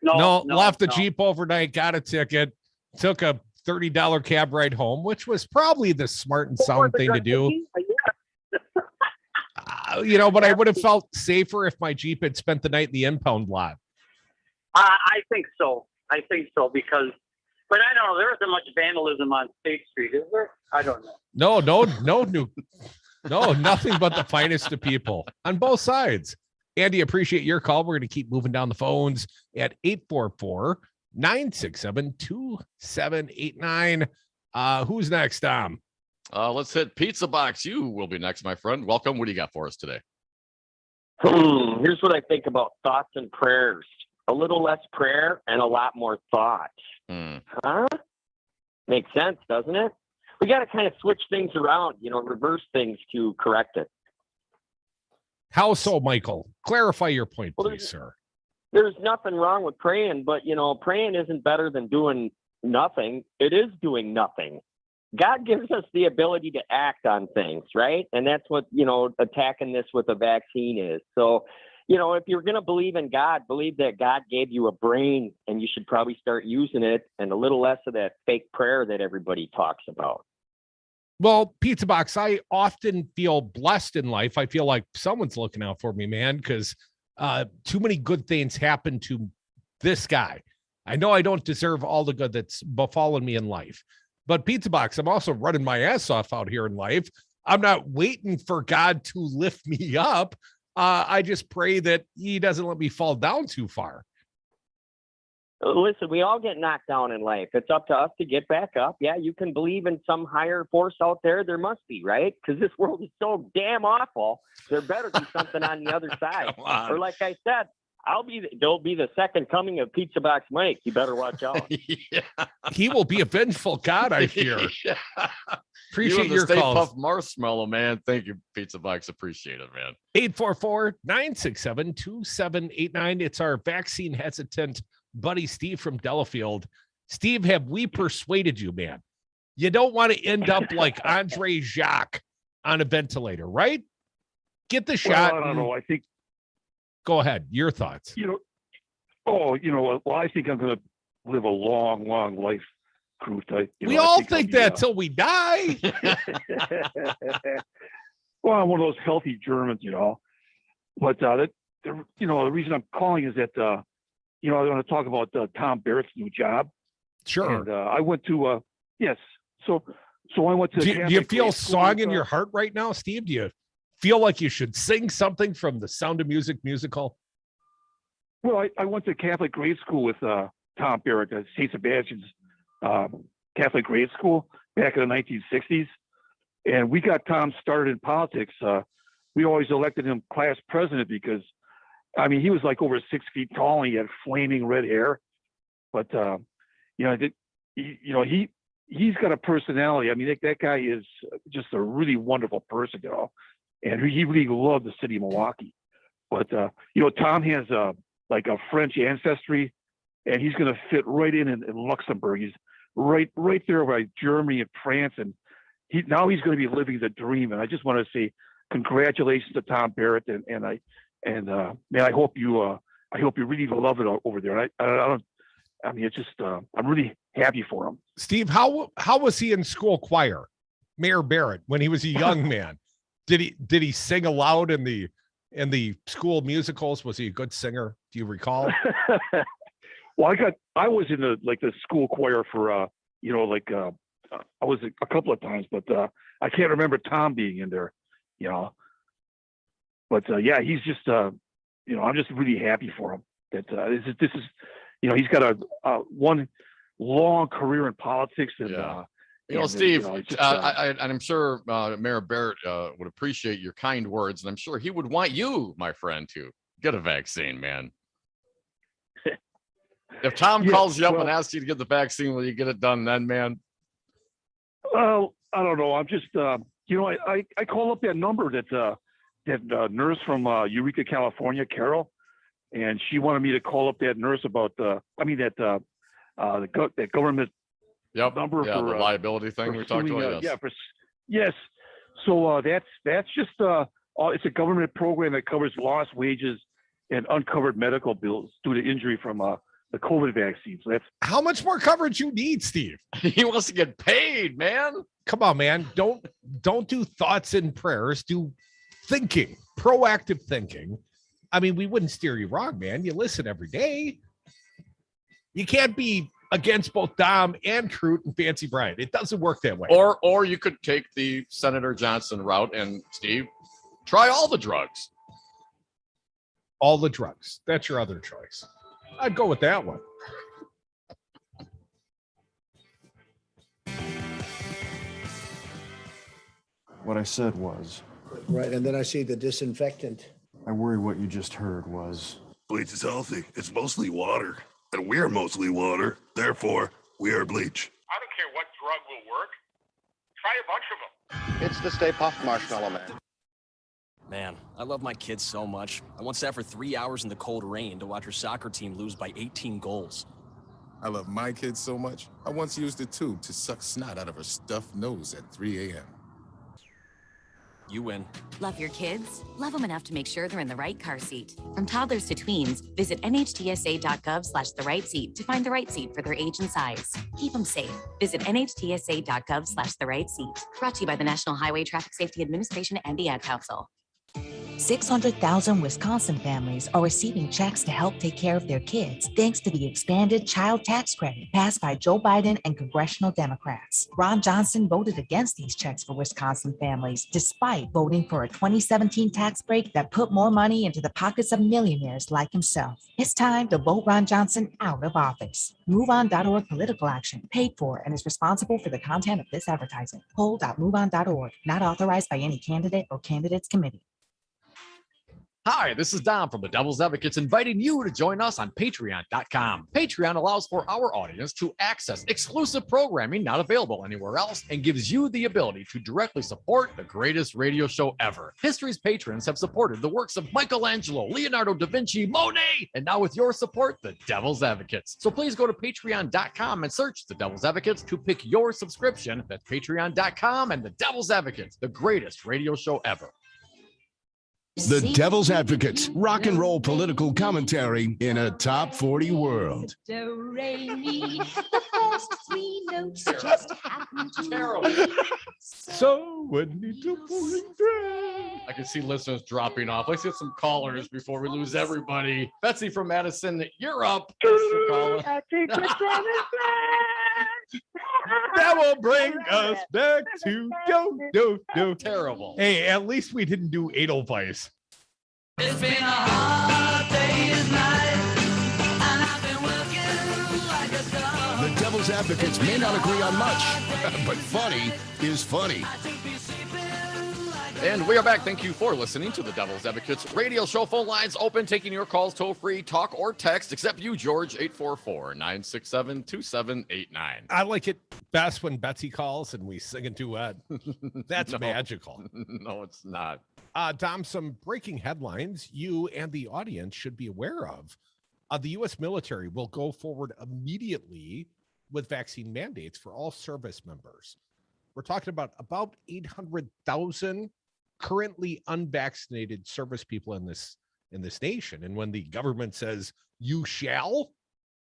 left the Jeep overnight, got a ticket, took a $30 cab ride home, which was probably the smart and sound thing to do. But I would have felt safer if my Jeep had spent the night in the impound lot. I think so. Because, but I don't know. There isn't much vandalism on State Street, is there? I don't know. No, nothing but the finest of people on both sides. Andy, appreciate your call. We're going to keep moving down the phones at 844-967-2789. Who's next, Tom? Let's hit Pizza Box. You will be next, my friend. Welcome. What do you got for us today? Here's what I think about thoughts and prayers. A little less prayer and a lot more thought. Huh? Makes sense, doesn't it? We got to kind of switch things around, reverse things to correct it. How so, Michael? Clarify your point, please, sir. There's nothing wrong with praying, but, praying isn't better than doing nothing. It is doing nothing. God gives us the ability to act on things, right? And that's what, attacking this with a vaccine is. So, if you're going to believe in God, believe that God gave you a brain and you should probably start using it, and a little less of that fake prayer that everybody talks about. Well, Pizza Box, I often feel blessed in life. I feel like someone's looking out for me, man, because too many good things happen to this guy. I know I don't deserve all the good that's befallen me in life. But Pizza Box, I'm also running my ass off out here in life. I'm not waiting for God to lift me up. I just pray that he doesn't let me fall down too far. Listen, we all get knocked down in life. It's up to us to get back up. Yeah, you can believe in some higher force out there. There must be, right? Because this world is so damn awful. There better be something on the other side. Or like I said, there'll be the second coming of Pizza Box Mike. You better watch out. Yeah. He will be a vengeful God, I fear. Yeah. Appreciate your Stay call. Puft Marshmallow, man. Thank you, Pizza Box. Appreciate it, man. 844-967-2789. It's our vaccine hesitant buddy Steve from Delafield. Steve, have we persuaded you, man? You don't want to end up like Andre Jacques on a ventilator, right? Get the shot. Well, I don't know. I think. Go ahead. Your thoughts. Well, I think I'm going to live a long, long life, Cruz. We all think that till we die. Well, I'm one of those healthy Germans, But the reason I'm calling is that I want to talk about Tom Barrett's new job. Sure. And I went to yes. So I went to. Do you feel song in your heart right now, Steve? Do you feel like you should sing something from the Sound of Music musical? Well, I went to Catholic grade school with Tom Barrett at St. Sebastian's Catholic grade school back in the 1960s. And we got Tom started in politics. We always elected him class president because, he was like over 6 feet tall and he had flaming red hair. But, he's got a personality. That guy is just a really wonderful person, and he really loved the city of Milwaukee. But, Tom has a French ancestry, and he's going to fit right in Luxembourg. He's right there by Germany and France, and now he's going to be living the dream. And I just want to say congratulations to Tom Barrett, and man, I hope you really love it over there. It's just I'm really happy for him. Steve, how was he in school choir, Mayor Barrett, when he was a young man? Did he sing aloud in the school musicals? Was he a good singer? Do you recall? Well, I was in the school choir for I was a couple of times, but I can't remember Tom being in there, But yeah, he's just I'm just really happy for him that this is he's got a one long career in politics and. Yeah. Steve, I'm sure Mayor Barrett would appreciate your kind words, and I'm sure he would want you, my friend, to get a vaccine, man. If Tom calls you up and asks you to get the vaccine, will you get it done then, man? Well, I don't know. I'm just, I call up that number that nurse from Eureka, California, Carol, and she wanted me to call up that nurse about that government. Yep. Number for the liability thing we talked about. Yes. So that's just a it's a government program that covers lost wages and uncovered medical bills due to injury from the COVID vaccine. So that's how much more coverage you need, Steve. He wants to get paid, man. Come on, man. Don't do thoughts and prayers. Do thinking, proactive thinking. I mean, we wouldn't steer you wrong, man. You listen every day. You can't be against both Dom and Crute and Fancy Brian. It doesn't work that way. Or you could take the Senator Johnson route and, Steve, try all the drugs. All the drugs. That's your other choice. I'd go with that one. What I said was, Right, and then I see the disinfectant. I worry what you just heard was, Bleach is healthy. It's mostly water. And we're mostly water. Therefore, we are bleach. I don't care what drug will work. Try a bunch of them. It's the Stay Puft Marshmallow Man. Man, I love my kids so much. I once sat for 3 hours in the cold rain to watch her soccer team lose by 18 goals. I love my kids so much, I once used a tube to suck snot out of her stuffed nose at 3 a.m. You win. Love your kids? Love them enough to make sure they're in the right car seat. From toddlers to tweens, visit nhtsa.gov/the right seat to find the right seat for their age and size. Keep them safe. Visit nhtsa.gov/the right seat. Brought to you by the National Highway Traffic Safety Administration and the Ad Council. 600,000 Wisconsin families are receiving checks to help take care of their kids, thanks to the expanded child tax credit passed by Joe Biden and congressional Democrats. Ron Johnson voted against these checks for Wisconsin families, despite voting for a 2017 tax break that put more money into the pockets of millionaires like himself. It's time to vote Ron Johnson out of office. MoveOn.org political action, paid for and is responsible for the content of this advertising. Poll.moveon.org, not authorized by any candidate or candidates committee. Hi, this is Dom from the Devil's Advocates, inviting you to join us on Patreon.com. Patreon allows for our audience to access exclusive programming not available anywhere else and gives you the ability to directly support the greatest radio show ever. History's patrons have supported the works of Michelangelo, Leonardo da Vinci, Monet, and now with your support, the Devil's Advocates. So please go to Patreon.com and search the Devil's Advocates to pick your subscription. That's Patreon.com and the Devil's Advocates, the greatest radio show ever. The Devil's Advocates, rock and roll political commentary in a top 40 world. Do, re, mi. The first three notes just happen to So when need to I can see listeners dropping off. Let's get some callers before we lose everybody. Betsy from Madison, you're up. That will bring us back to do. Terrible. Hey, at least we didn't do Edelweiss. It's been a hard day's night, and I've been working like a dog. The Devil's Advocates may not agree on much, but funny is funny. And we are back. Thank you for listening to the Devil's Advocates radio show. Phone lines open, taking your calls toll free, talk or text, except you, George, 844-967-2789. I like it best when Betsy calls and we sing a duet. That's No. magical. No, it's not. Dom, some breaking headlines you and the audience should be aware of. The U.S. military will go forward immediately with vaccine mandates for all service members. We're talking about 800,000 currently unvaccinated service people in this nation. And when the government says you shall,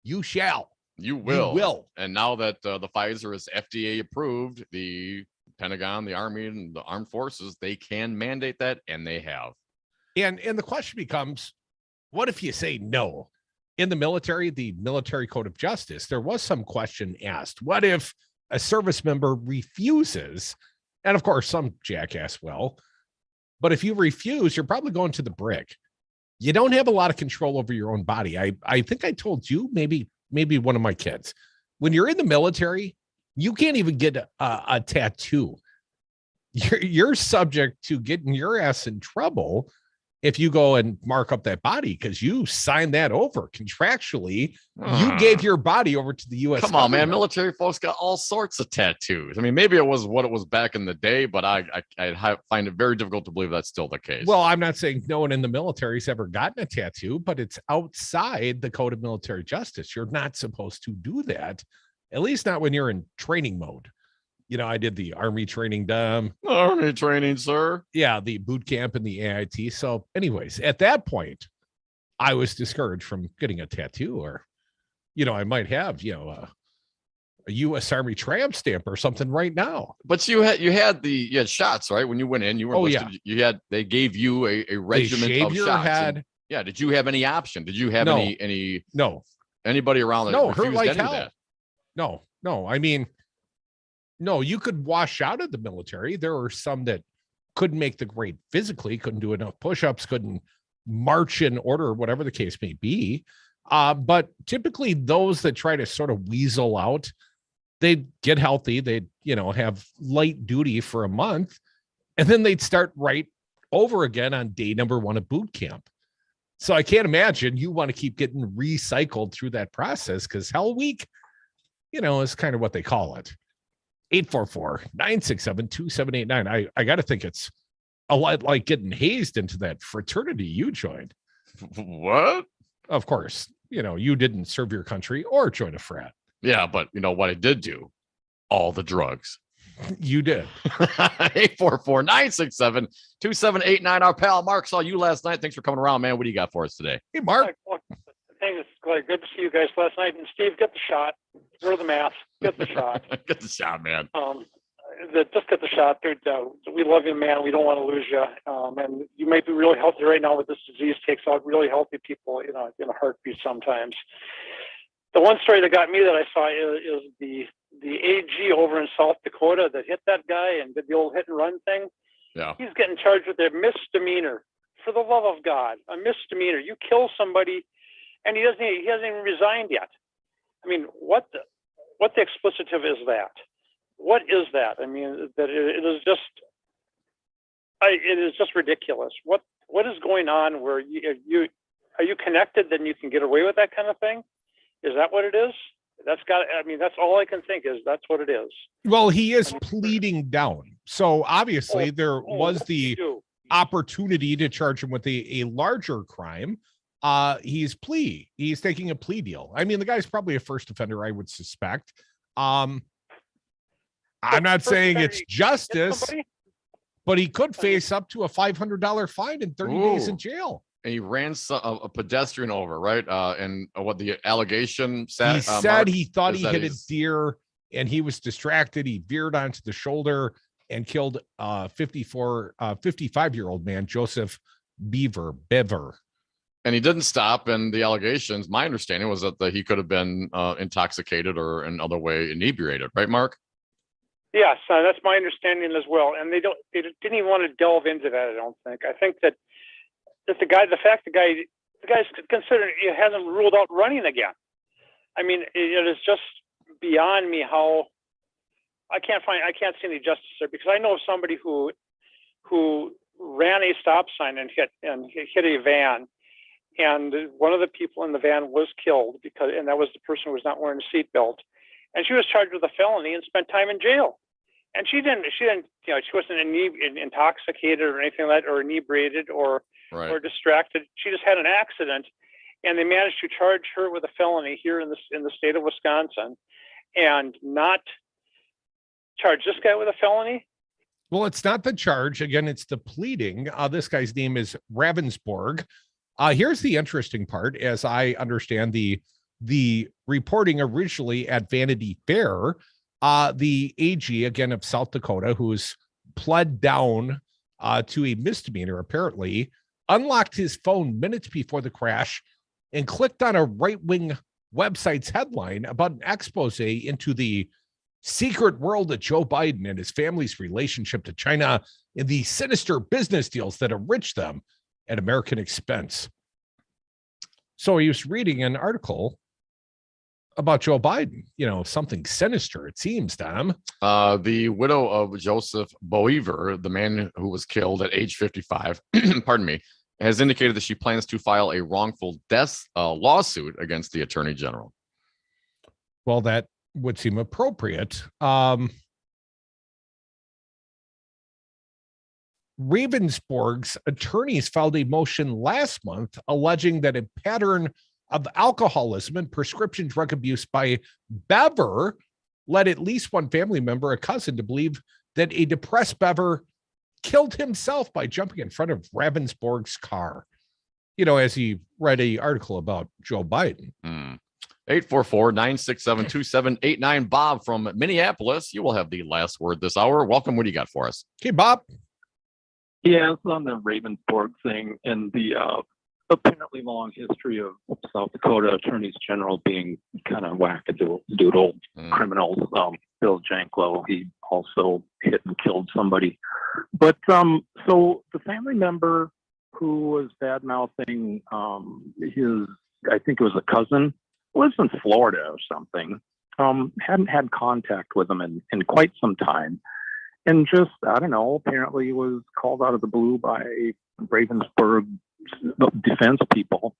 you shall. You will. You will. And now that the Pfizer is FDA approved, the Pentagon, the Army, and the armed forces, they can mandate that, and they have. And the question becomes, what if you say no? In the military Code of Justice, there was some question asked. What if a service member refuses? And of course, some jackass will. But if you refuse, you're probably going to the brick. You don't have a lot of control over your own body. I think I told you, maybe one of my kids, when you're in the military, you can't even get a tattoo. You're subject to getting your ass in trouble if you go and mark up that body because you signed that over contractually. You gave your body over to the U.S. Come on, man. Military folks got all sorts of tattoos. I mean, maybe it was what it was back in the day, but I find it very difficult to believe that's still the case. Well, I'm not saying no one in the military's ever gotten a tattoo, but it's outside the Code of Military Justice. You're not supposed to do that, at least not when you're in training mode. I did the Army training dumb. Army training, sir. Yeah, the boot camp and the AIT. So, anyways, at that point, I was discouraged from getting a tattoo, or, I might have, a U.S. Army tramp stamp or something right now. But you had shots, right? When you went in, you were enlisted. They gave you a regiment of shots. Yeah. Did you have any option? Did you have any anybody around that hurt refused like any of hell. that? No. I mean, no, you could wash out of the military. There were some that couldn't make the grade physically, couldn't do enough push-ups, couldn't march in order, whatever the case may be. But typically those that try to sort of weasel out, they'd get healthy, they'd, have light duty for a month, and then they'd start right over again on day number 1 of boot camp. So I can't imagine you want to keep getting recycled through that process, because Hell Week, is kind of what they call it. 844-967-2789. I got to think it's a lot like getting hazed into that fraternity you joined. What? Of course, you didn't serve your country or join a frat. Yeah, but you know what I did do? All the drugs. You did. 844-967-2789. Our pal Mark saw you last night. Thanks for coming around, man. What do you got for us today? Hey, Mark. Thanks. Good to see you guys last night. And Steve, get the shot. Wear the mask. Get the shot. Get the shot, man. Just get the shot, dude. We love you, man. We don't want to lose you. And you may be really healthy right now with this disease. Takes out really healthy people, in a heartbeat sometimes. The one story that got me that I saw is the AG over in South Dakota that hit that guy and did the old hit and run thing. Yeah. He's getting charged with a misdemeanor. For the love of God, a misdemeanor. You kill somebody, and he hasn't even resigned yet. I mean, what the explicitive is that? What is that? I mean, that it is just ridiculous. What is going on where you are you connected, then you can get away with that kind of thing? Is that what it is? That's all I can think is that's what it is. Well, he is pleading down. So obviously there was the opportunity to charge him with a larger crime. He's taking a plea deal. I mean, the guy's probably a first offender, I would suspect. I'm not saying it's justice, but he could face up to a $500 fine and 30 days in jail. And he ran a pedestrian over, right? And what the allegation said? He said he thought he hit a deer and he was distracted. He veered onto the shoulder and killed 55-year-old man, Joseph Bever. And he didn't stop. And the allegations, my understanding was that he could have been intoxicated or in other way inebriated, right, Mark? Yes, that's my understanding as well. And they didn't even want to delve into that. I don't think. I think that the guy's considering he hasn't ruled out running again. I mean, it is just beyond me how I can't see any justice there, because I know of somebody who ran a stop sign and hit a van, and one of the people in the van was killed and that was the person who was not wearing a seatbelt, and she was charged with a felony and spent time in jail. And she wasn't intoxicated or anything like that, or inebriated or distracted. She just had an accident, and they managed to charge her with a felony here in the state of Wisconsin, and not charge this guy with a felony. Well, it's not the charge. Again, it's the pleading. This guy's name is Ravensborg. Here's the interesting part, as I understand the reporting originally at Vanity Fair. The AG, again, of South Dakota, who's pled down to a misdemeanor, apparently, unlocked his phone minutes before the crash and clicked on a right-wing website's headline about an expose into the secret world of Joe Biden and his family's relationship to China and the sinister business deals that enrich them at American expense. So he was reading an article about Joe Biden, something sinister, it seems, Tom. The widow of Joseph Boever, the man who was killed at age 55, pardon me, has indicated that she plans to file a wrongful death lawsuit against the attorney general. Well, that would seem appropriate. Ravensborg's attorneys filed a motion last month alleging that a pattern of alcoholism and prescription drug abuse by Bever led at least one family member, a cousin, to believe that a depressed Bever killed himself by jumping in front of Ravensborg's car. As he read an article about Joe Biden. 844-967-2789. Bob from Minneapolis, you will have the last word this hour. Welcome. What do you got for us? Okay, Bob. Yeah, it's on the Ravensborg thing and the apparently long history of South Dakota attorneys general being kind of wackadoodle criminals. Bill Janklow, he also hit and killed somebody. But so the family member who was bad mouthing his, I think it was a cousin, lives in Florida or something. Hadn't had contact with him in quite some time. And just, I don't know, apparently was called out of the blue by Ravensburg defense people.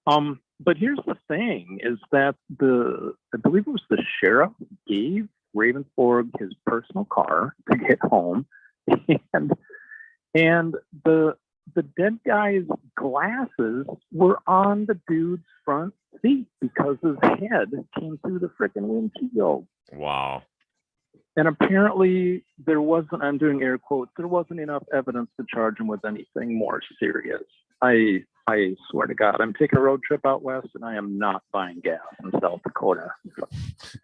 But here's the thing is that I believe it was the sheriff gave Ravensburg his personal car to get home. And the dead guy's glasses were on the dude's front seat because his head came through the freaking windshield. Wow. And apparently there wasn't, I'm doing air quotes, there wasn't enough evidence to charge him with anything more serious. I swear to God, I'm taking a road trip out west and I am not buying gas in South Dakota.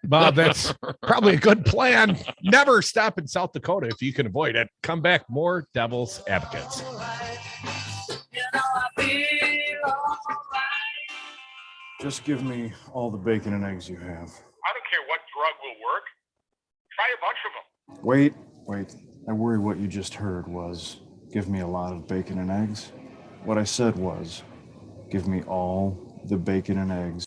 Bob, that's probably a good plan. Never stop in South Dakota if you can avoid it. Come back, more Devil's Advocates. Just give me all the bacon and eggs you have. I don't care what drug will work. Try a bunch of them. Wait. I worry what you just heard was, give me a lot of bacon and eggs. What I said was, give me all the bacon and eggs.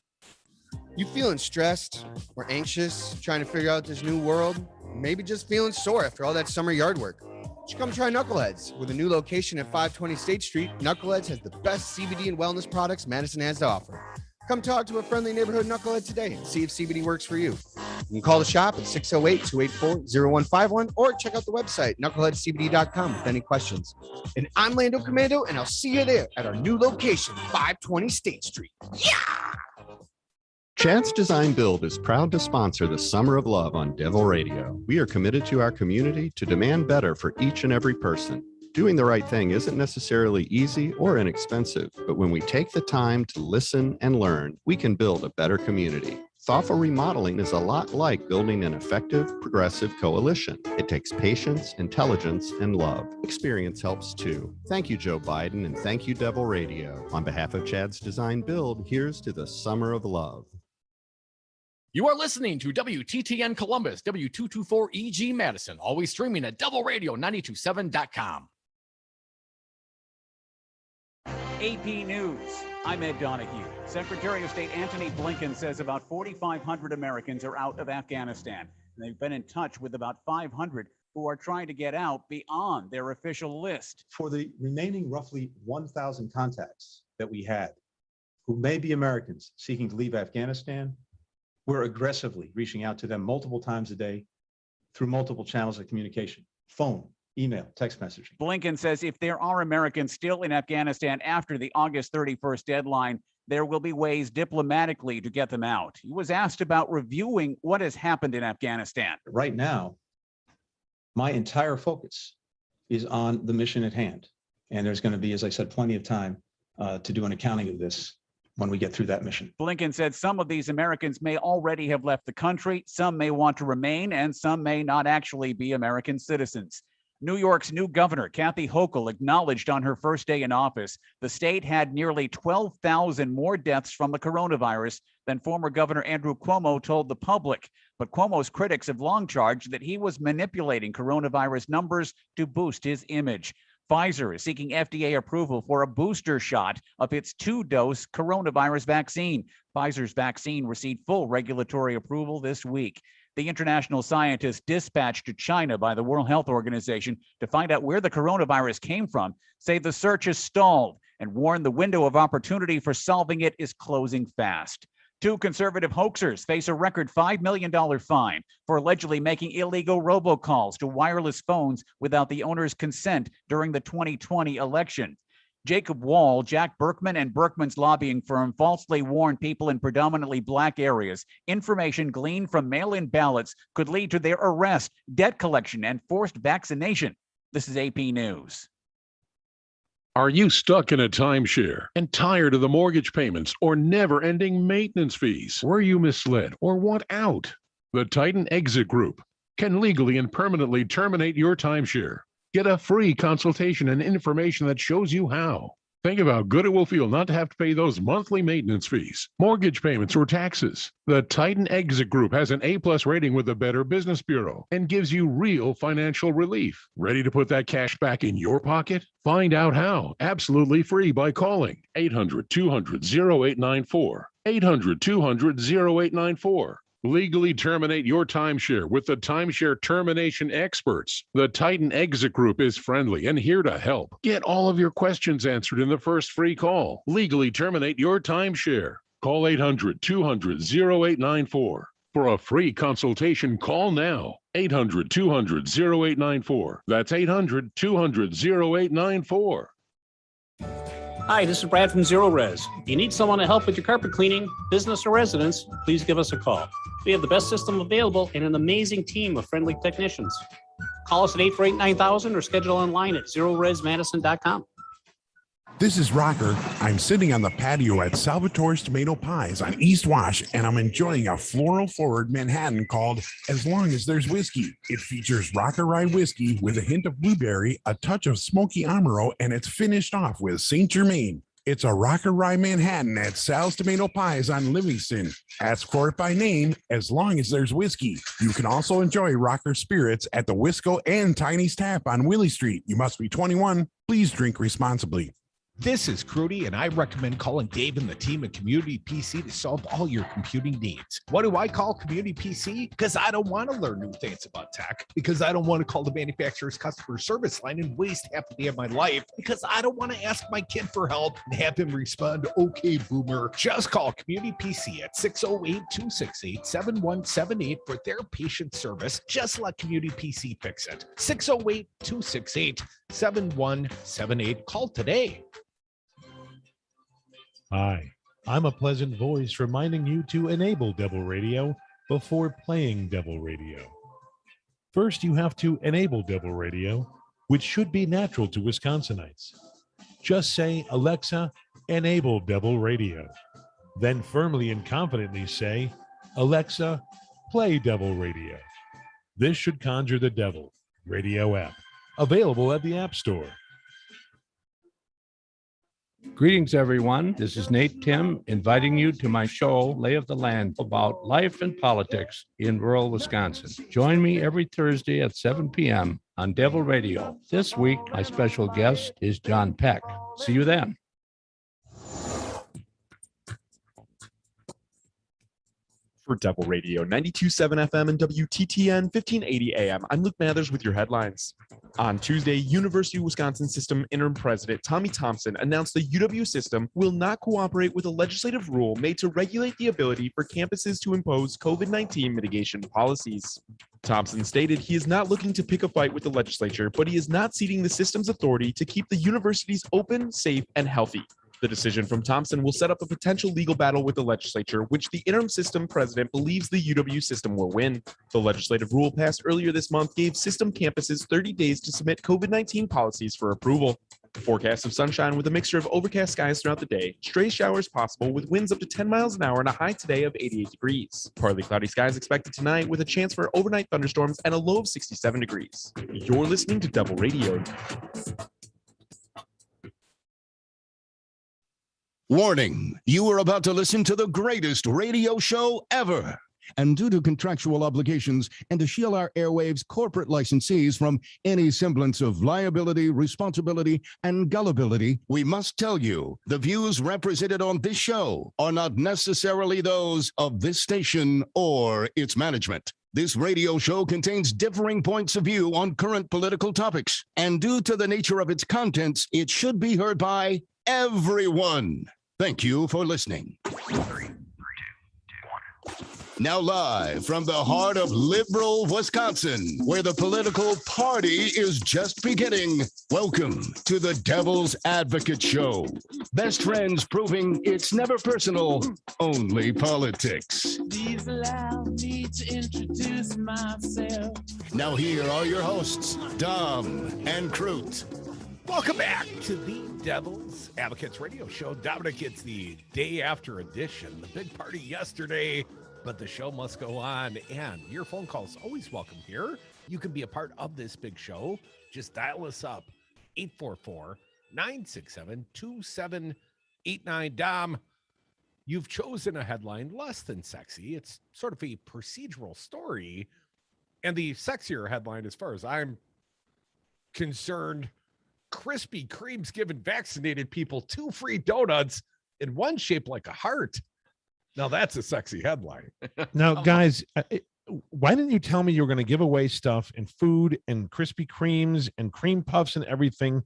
You feeling stressed or anxious, trying to figure out this new world? Maybe just feeling sore after all that summer yard work? You should come try Knuckleheads. With a new location at 520 State Street, Knuckleheads has the best CBD and wellness products Madison has to offer. Come talk to a friendly neighborhood Knucklehead today and see if CBD works for you. You can call the shop at 608-284-0151 or check out the website, knuckleheadcbd.com, with any questions. And I'm Lando Commando, and I'll see you there at our new location, 520 State Street. Chad's Design Build is proud to sponsor the Summer of Love on Devil Radio. We are committed to our community to demand better for each and every person. Doing the right thing isn't necessarily easy or inexpensive, but when we take the time to listen and learn, we can build a better community. Thoughtful remodeling is a lot like building an effective, progressive coalition. It takes patience, intelligence, and love. Experience helps too. Thank you, Joe Biden, and thank you, Devil Radio. On behalf of Chad's Design Build, here's to the Summer of Love. You are listening to WTTN Columbus, W224EG Madison, always streaming at devilradio927.com. AP News. I'm Ed Donahue. Secretary of State Antony Blinken says about 4,500 Americans are out of Afghanistan. And they've been in touch with about 500 who are trying to get out beyond their official list. For the remaining roughly 1,000 contacts that we had, who may be Americans seeking to leave Afghanistan, we're aggressively reaching out to them multiple times a day through multiple channels of communication, phone, email, text messaging. Blinken says if there are Americans still in Afghanistan after the August 31st deadline, there will be ways diplomatically to get them out. He was asked about reviewing what has happened in Afghanistan. Right now, my entire focus is on the mission at hand. And there's going to be, as I said, plenty of time to do an accounting of this when we get through that mission. Blinken said some of these Americans may already have left the country, some may want to remain, and some may not actually be American citizens. New York's new governor, Kathy Hochul, acknowledged on her first day in office the state had nearly 12,000 more deaths from the coronavirus than former Governor Andrew Cuomo told the public. But Cuomo's critics have long charged that he was manipulating coronavirus numbers to boost his image. Pfizer is seeking FDA approval for a booster shot of its 2-dose coronavirus vaccine. Pfizer's vaccine received full regulatory approval this week. The international scientists dispatched to China by the World Health Organization to find out where the coronavirus came from say the search is stalled and warn the window of opportunity for solving it is closing fast. 2 conservative hoaxers face a record $5 million fine for allegedly making illegal robocalls to wireless phones without the owner's consent during the 2020 election. Jacob Wall, Jack Berkman, and Berkman's lobbying firm falsely warned people in predominantly black areas. Information gleaned from mail-in ballots could lead to their arrest, debt collection, and forced vaccination. This is AP News. Are you stuck in a timeshare and tired of the mortgage payments or never-ending maintenance fees? Were you misled or want out? The Titan Exit Group can legally and permanently terminate your timeshare. Get a free consultation and information that shows you how. Think of how good it will feel not to have to pay those monthly maintenance fees, mortgage payments, or taxes. The Titan Exit Group has an A+ rating with the Better Business Bureau and gives you real financial relief. Ready to put that cash back in your pocket? Find out how, absolutely free, by calling 800-200-0894. 800-200-0894. Legally terminate your timeshare with the timeshare termination experts. The Titan Exit Group is friendly and here to help. Get all of your questions answered in the first free call. Legally terminate your timeshare. Call 800-200-0894. For a free consultation, call now. 800-200-0894. That's 800-200-0894. Hi, this is Brad from Zero Res. If you need someone to help with your carpet cleaning, business or residence, please give us a call. We have the best system available and an amazing team of friendly technicians. Call us at 848-9000 or schedule online at zeroresmadison.com. This is Rocker. I'm sitting on the patio at Salvatore's Tomato Pies on East Wash, and I'm enjoying a floral-forward Manhattan called As Long as There's Whiskey. It features Rocker Rye whiskey with a hint of blueberry, a touch of smoky Amaro, and it's finished off with St. Germain. It's a Rocker Rye Manhattan at Sal's Tomato Pies on Livingston. Ask for it by name, As Long as There's Whiskey. You can also enjoy Rocker Spirits at the Wisco and Tiny's Tap on Willie Street. You must be 21. Please drink responsibly. This is Crudy, and I recommend calling Dave and the team at Community PC to solve all your computing needs. What do I call Community PC? Because I don't want to learn new things about tech, because I don't want to call the manufacturer's customer service line and waste half the day of my life, because I don't want to ask my kid for help and have him respond, okay, boomer. Just call Community PC at 608-268-7178 for their patient service. Just let Community PC fix it. 608-268-7178. Call today. Hi, I'm a pleasant voice reminding you to enable Devil Radio before playing Devil Radio. First, you have to enable Devil Radio, which should be natural to Wisconsinites. Just say, Alexa, enable Devil Radio. Then firmly and confidently say, Alexa, play Devil Radio. This should conjure the Devil Radio app, available at the App Store. Greetings, everyone. This is Nate Tim inviting you to my show, Lay of the Land, about life and politics in rural Wisconsin. Join me every Thursday at 7 p.m. on Devil Radio. This week, my special guest is John Peck. See you then. For Devil Radio 92.7 FM and WTTN 1580 AM, I'm Luke Mathers with your headlines. On Tuesday, University of Wisconsin System Interim President Tommy Thompson announced the UW system will not cooperate with a legislative rule made to regulate the ability for campuses to impose COVID-19 mitigation policies. Thompson stated he is not looking to pick a fight with the legislature, but he is not ceding the system's authority to keep the universities open, safe, and healthy. The decision from Thompson will set up a potential legal battle with the legislature, which the interim system president believes the UW system will win. The legislative rule passed earlier this month gave system campuses 30 days to submit COVID-19 policies for approval. The forecast of sunshine with a mixture of overcast skies throughout the day, stray showers possible with winds up to 10 miles an hour and a high today of 88 degrees. Partly cloudy skies expected tonight with a chance for overnight thunderstorms and a low of 67 degrees. You're listening to Devil Radio. Warning, you are about to listen to the greatest radio show ever. And due to contractual obligations and to shield our airwaves corporate licensees from any semblance of liability, responsibility, and gullibility, we must tell you the views represented on this show are not necessarily those of this station or its management. This radio show contains differing points of view on current political topics, and due to the nature of its contents, it should be heard by everyone. Thank you for listening. 3, 2, 1. Now live from the heart of liberal Wisconsin, where the political party is just beginning. Welcome to the Devil's Advocate Show. Best friends proving it's never personal, only politics. Please allow me to introduce myself. Now here are your hosts, Dom and Crute. Welcome back to the Devil's Advocates Radio Show. Dominic, it's the day after edition, the big party yesterday, but the show must go on, and your phone call is always welcome here. You can be a part of this big show. Just dial us up, 844-967-2789. Dom, you've chosen a headline less than sexy. It's sort of a procedural story, and the sexier headline, as far as I'm concerned, Krispy Kreme's giving vaccinated people 2 free donuts in one shaped like a heart. Now that's a sexy headline. Now, guys, why didn't you tell me you were going to give away stuff and food and Krispy Kremes and cream puffs and everything?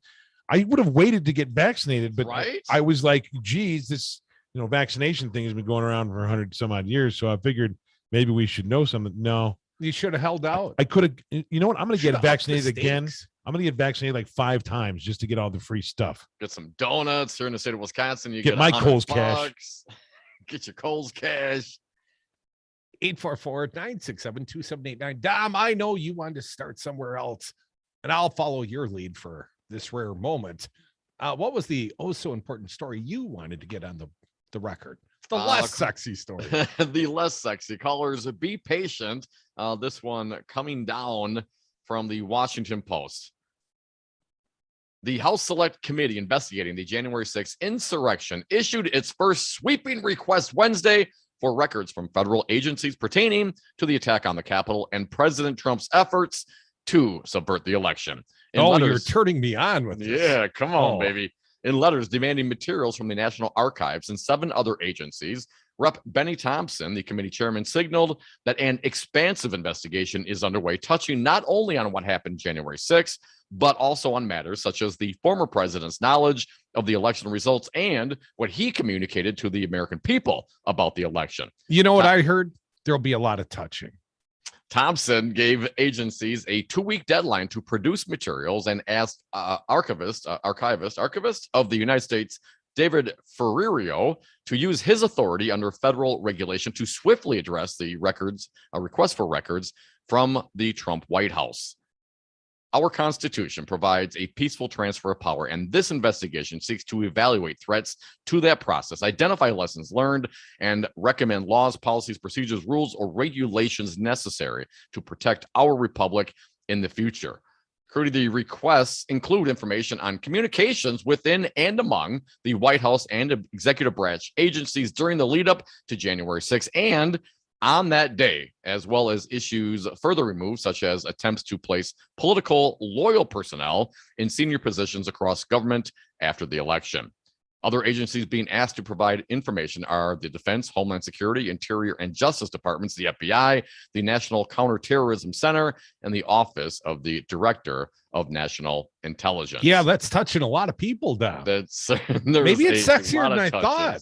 I would have waited to get vaccinated, but right? I was like, geez, this vaccination thing has been going around for 100 some odd years. So I figured maybe we should know something. No, you should have held out. I could have. You know what? I'm going to get vaccinated again. I'm going to get vaccinated like 5 times just to get all the free stuff. Get some donuts here in the state of Wisconsin. You get my Kohl's $100. cash. Get your Kohl's cash. 844-967-2789. Dom, I know you wanted to start somewhere else, and I'll follow your lead for this rare moment. What was the so important story you wanted to get on the record? The less sexy story. The less sexy. Callers, be patient. This one coming down from the Washington Post. The House Select Committee investigating the January 6th insurrection issued its first sweeping request Wednesday for records from federal agencies pertaining to the attack on the Capitol and President Trump's efforts to subvert the election. You're turning me on with this. Yeah, come on, baby. In letters demanding materials from the National Archives and 7 other agencies, Rep. Benny Thompson, the committee chairman, signaled that an expansive investigation is underway, touching not only on what happened January 6th, but also on matters such as the former president's knowledge of the election results and what he communicated to the American people about the election. You know what I heard? There'll be a lot of touching. Thompson gave agencies a 2-week deadline to produce materials and asked archivist of the United States, David Ferriero, to use his authority under federal regulation to swiftly address the request for records from the Trump White House. Our Constitution provides a peaceful transfer of power, and this investigation seeks to evaluate threats to that process, identify lessons learned, and recommend laws, policies, procedures, rules, or regulations necessary to protect our republic in the future. Crudy, the requests include information on communications within and among the White House and executive branch agencies during the lead up to January 6th and on that day, as well as issues further removed, such as attempts to place political loyal personnel in senior positions across government after the election. Other agencies being asked to provide information are the Defense, Homeland Security, Interior, and Justice Departments, the FBI, the National Counterterrorism Center, and the Office of the Director of National Intelligence. Yeah, that's touching a lot of people down. That's maybe it's sexier than I thought.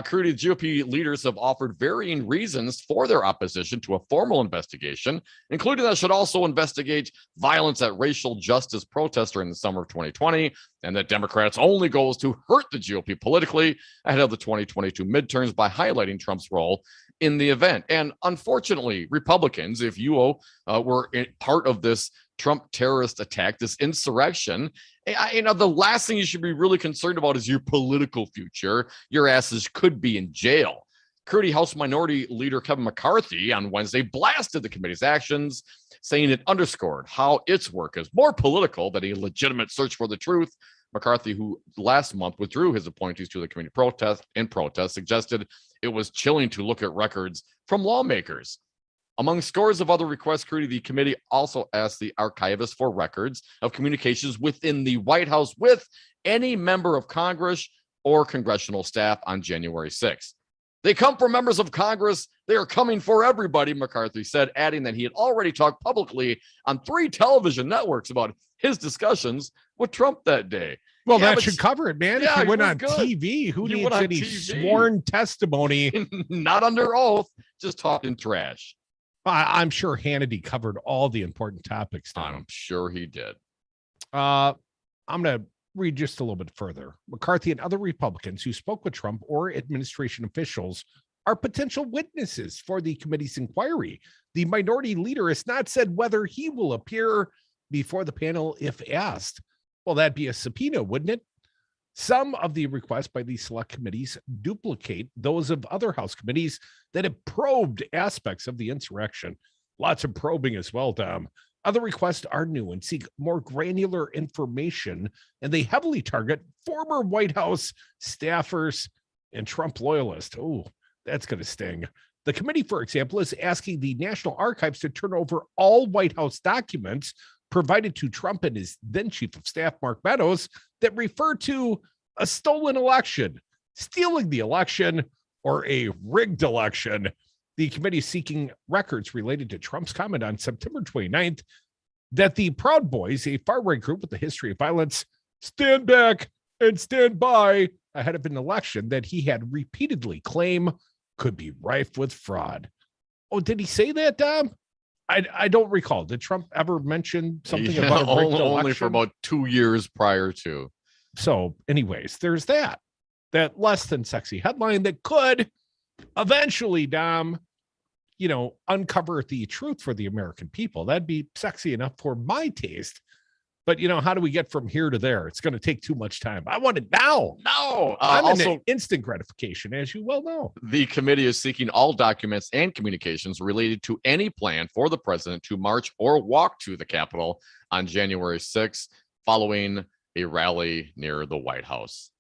Crudy, GOP leaders have offered varying reasons for their opposition to a formal investigation, including that it should also investigate violence at racial justice protests during the summer of 2020, and that Democrats' only goal is to hurt the GOP politically ahead of the 2022 midterms by highlighting Trump's role in the event. And unfortunately, Republicans, if you were part of this Trump terrorist attack, this insurrection, the last thing you should be really concerned about is your political future. Your asses could be in jail. Crudy, House Minority Leader Kevin McCarthy on Wednesday blasted the committee's actions, saying it underscored how its work is more political than a legitimate search for the truth. McCarthy, who last month withdrew his appointees to the committee protest, suggested it was chilling to look at records from lawmakers. Among scores of other requests, Crudy, the committee also asked the archivist for records of communications within the White House with any member of Congress or congressional staff on January 6th. They come from members of Congress. They are coming for everybody, McCarthy said, adding that he had already talked publicly on 3 television networks about his discussions with Trump that day. Well, Yeah, that but should cover it, man. yeah, if you went we're on good. TV, who You needs went on any TV. sworn testimony? Not under oath, just talking trash. I'm sure Hannity covered all the important topics. Tom. I'm sure he did. I'm going to read just a little bit further. McCarthy and other Republicans who spoke with Trump or administration officials are potential witnesses for the committee's inquiry. The minority leader has not said whether he will appear before the panel if asked. Well, that'd be a subpoena, wouldn't it? Some of the requests by the select committees duplicate those of other House committees that have probed aspects of the insurrection. Lots of probing as well, Dom. Other requests are new and seek more granular information, and they heavily target former White House staffers and Trump loyalists. Oh, that's going to sting. The committee, for example, is asking the National Archives to turn over all White House documents provided to Trump and his then chief of staff, Mark Meadows, that refer to a stolen election, stealing the election, or a rigged election. The committee is seeking records related to Trump's comment on September 29th that the Proud Boys, a far-right group with a history of violence, stand back and stand by ahead of an election that he had repeatedly claimed could be rife with fraud. Oh, did he say that, Dom? I don't recall. Did Trump ever mention something about a rigged election? Only for about 2 years prior to. So, anyways, there's that less than sexy headline that could eventually, Dom, uncover the truth for the American people. That'd be sexy enough for my taste. But, how do we get from here to there? It's going to take too much time. I want it now. No. I'm Also, in instant gratification, as you well know. the committee is seeking all documents and communications related to any plan for the president to march or walk to the Capitol on January 6th, following a rally near the White House.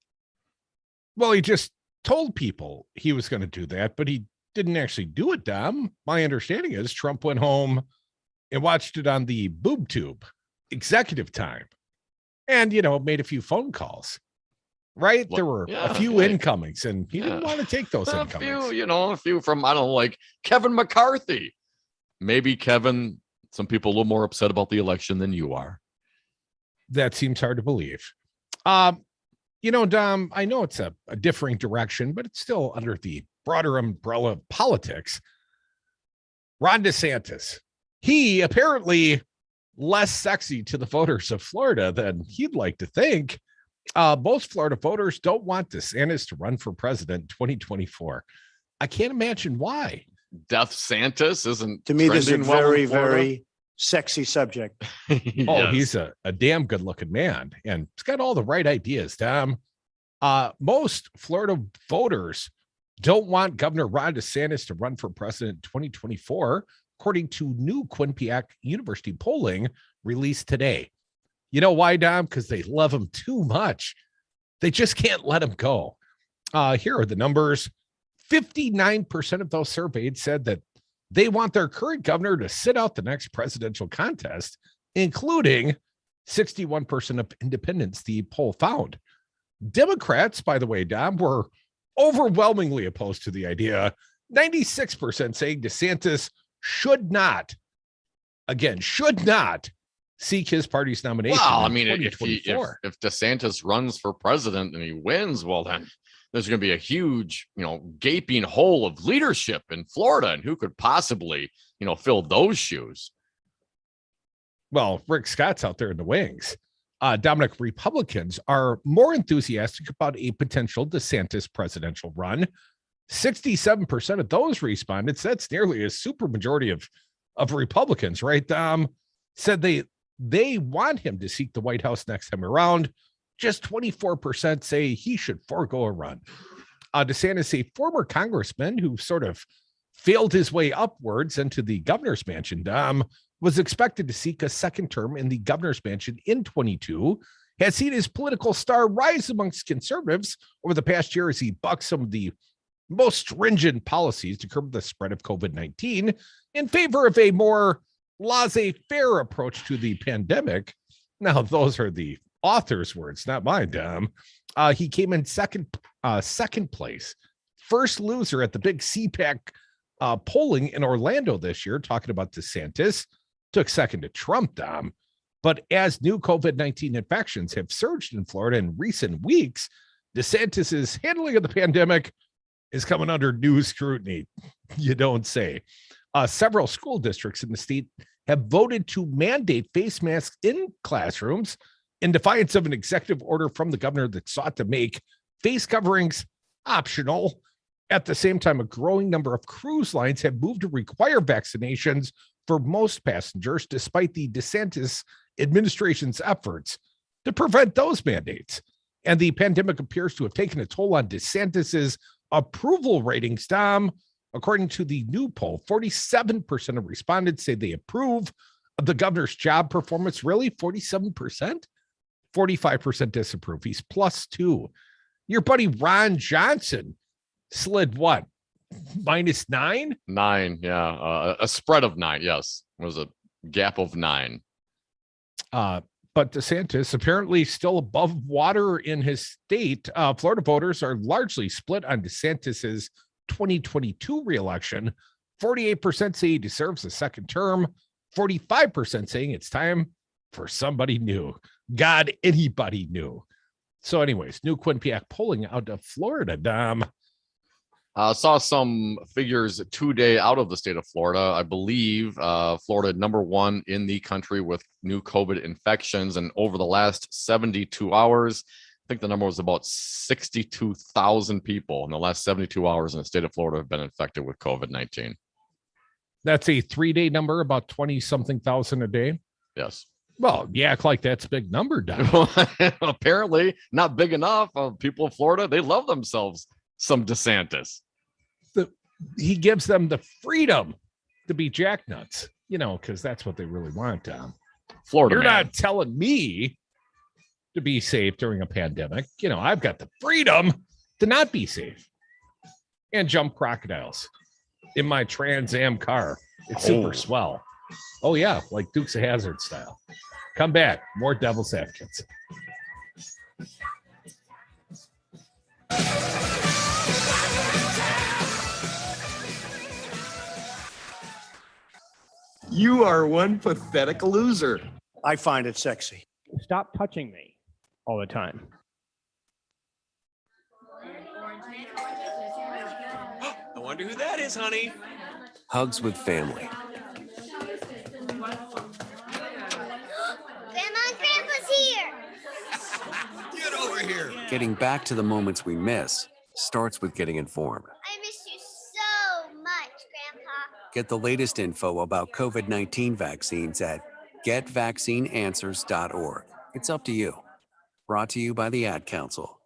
Well, he just told people he was going to do that, but he didn't actually do it, Dom. My understanding is Trump went home and watched it on the boob tube, executive time, and, made a few phone calls, right? There were a few incomings, and he didn't want to take those incomings. A few from, I don't know, like Kevin McCarthy. Maybe Kevin, some people a little more upset about the election than you are. That seems hard to believe. Dom, I know it's a differing direction, but it's still under the broader umbrella of politics. Ron DeSantis, he apparently less sexy to the voters of Florida than he'd like to think. Most Florida voters don't want DeSantis to run for president in 2024. I can't imagine why. Death Santis isn't. To me, this is a trending well in very, Florida. very sexy subject. Oh, he's a damn good looking man, and he's got all the right ideas, Tom. Most Florida voters don't want Governor Ron DeSantis to run for president in 2024, according to new Quinnipiac University polling released today. You know why, Dom? Because they love him too much. They just can't let him go. Here are the numbers. 59% of those surveyed said that they want their current governor to sit out the next presidential contest, including 61% of independents, the poll found. Democrats, by the way, Dom, were overwhelmingly opposed to the idea. 96% saying DeSantis should not seek his party's nomination. Well, I in mean, if 2024. if DeSantis runs for president and he wins, well, then there's going to be a huge, gaping hole of leadership in Florida, and who could possibly, fill those shoes? Well, Rick Scott's out there in the wings. Dominic, Republicans are more enthusiastic about a potential DeSantis presidential run. 67% of those respondents, that's nearly a supermajority of Republicans, right, Dom, said they want him to seek the White House next time around. Just 24% say he should forego a run. DeSantis, a former congressman who sort of failed his way upwards into the governor's mansion, Dom, was expected to seek a second term in the governor's mansion in 22, has seen his political star rise amongst conservatives over the past year as he bucked some of the most stringent policies to curb the spread of COVID-19 in favor of a more laissez-faire approach to the pandemic. Now, those are the author's words, not mine, Dom. He came in second place, first loser at the big CPAC polling in Orlando this year, talking about DeSantis. Took second to Trump, Dom. But as new COVID-19 infections have surged in Florida in recent weeks, DeSantis's handling of the pandemic is coming under new scrutiny. You don't say. Several school districts in the state have voted to mandate face masks in classrooms in defiance of an executive order from the governor that sought to make face coverings optional. At the same time, a growing number of cruise lines have moved to require vaccinations for most passengers, despite the DeSantis administration's efforts to prevent those mandates. And the pandemic appears to have taken a toll on DeSantis's approval ratings, Tom. According to the new poll, 47% of respondents say they approve of the governor's job performance. Really? 47%? 45% disapprove. He's +2. Your buddy Ron Johnson slid what? -9? 9, yeah. A spread of 9, yes. It was a gap of 9. But DeSantis apparently still above water in his state. Florida voters are largely split on DeSantis's 2022 reelection. 48% say he deserves a second term. 45% saying it's time for somebody new. God, anybody new. So anyways, new Quinnipiac polling out of Florida, Dom. Saw some figures today out of the state of Florida. I believe Florida #1 in the country with new COVID infections. And over the last 72 hours, I think the number was about 62,000 people in the last 72 hours in the state of Florida have been infected with COVID-19. That's a 3-day number, about 20-something thousand a day. Yes. Well, you act like that's a big number, Dom. Apparently not big enough. People in Florida, they love themselves some DeSantis. He gives them the freedom to be jacknuts, because that's what they really want, Tom. Florida, you're man. not telling me to be safe during a pandemic. I've got the freedom to not be safe and jump crocodiles in my Trans Am car. It's super swell. Oh, yeah, like Dukes of Hazzard style. Come back. More Devil's Advocates. You are one pathetic loser. I find it sexy. Stop touching me all the time. I wonder who that is, honey. Hugs with family. Grandma and Grandpa's here. Get over here. Getting back to the moments we miss starts with getting informed. I miss you so much, Grandpa. Get the latest info about COVID-19 vaccines at getvaccineanswers.org. It's up to you. Brought to you by the Ad Council.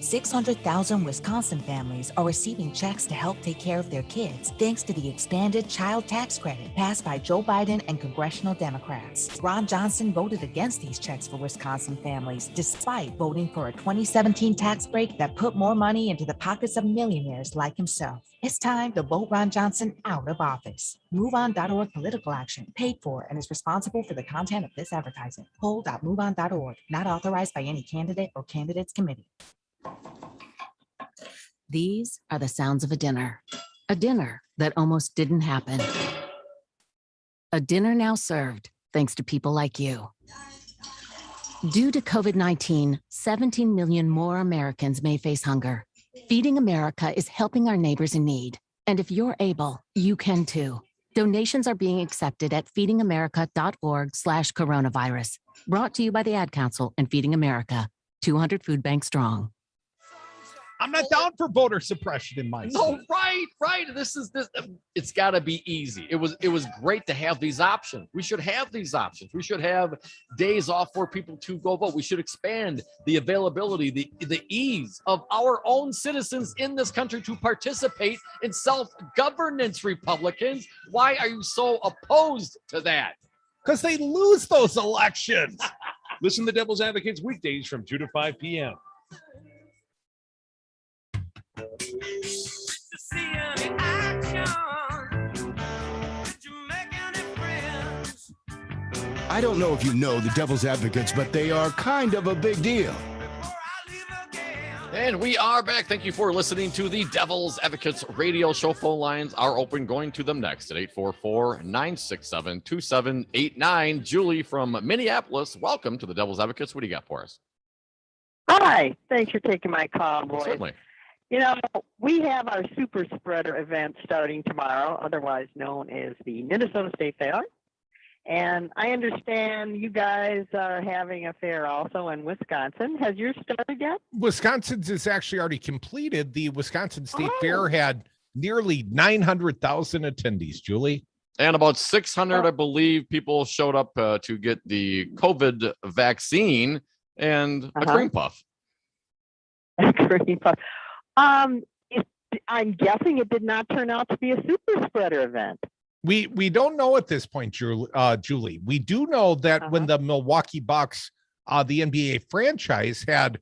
600,000 Wisconsin families are receiving checks to help take care of their kids thanks to the expanded child tax credit passed by Joe Biden and congressional Democrats. Ron Johnson voted against these checks for Wisconsin families, despite voting for a 2017 tax break that put more money into the pockets of millionaires like himself. It's time to vote Ron Johnson out of office. MoveOn.org political action, paid for and is responsible for the content of this advertising. Poll.moveon.org, not authorized by any candidate or candidates committee. These are the sounds of a dinner that almost didn't happen. A dinner now served thanks to people like you. Due to COVID-19, 17 million more Americans may face hunger. Feeding America is helping our neighbors in need. And if you're able, you can too. Donations are being accepted at feedingamerica.org/coronavirus. Brought to you by the Ad Council and Feeding America, 200 food banks strong. I'm not down for voter suppression in my No, state. right. This. It's got to be easy. It was great to have these options. We should have these options. We should have days off for people to go vote. We should expand the availability, the ease of our own citizens in this country to participate in self-governance. Republicans, why are you so opposed to that? Because they lose those elections. Listen to Devil's Advocates weekdays from 2 to 5 p.m. I don't know if you know the Devil's Advocates, but they are kind of a big deal. And we are back. Thank you for listening to the Devil's Advocates radio show. Phone lines are open. Going to them next at 844-967-2789. Julie from Minneapolis, welcome to the Devil's Advocates. What do you got for us? Hi, thanks for taking my call, boys. Certainly. You know, we have our super spreader event starting tomorrow, otherwise known as the Minnesota State Fair. And I understand you guys are having a fair also in Wisconsin. Has yours started yet? Wisconsin's is actually already completed. The Wisconsin State Fair had nearly 900,000 attendees, Julie. And about 600, I believe, people showed up to get the COVID vaccine and a cream puff. A cream puff. I'm guessing it did not turn out to be a super spreader event. We don't know at this point, Julie. We do know that when the Milwaukee Bucks, the NBA franchise, had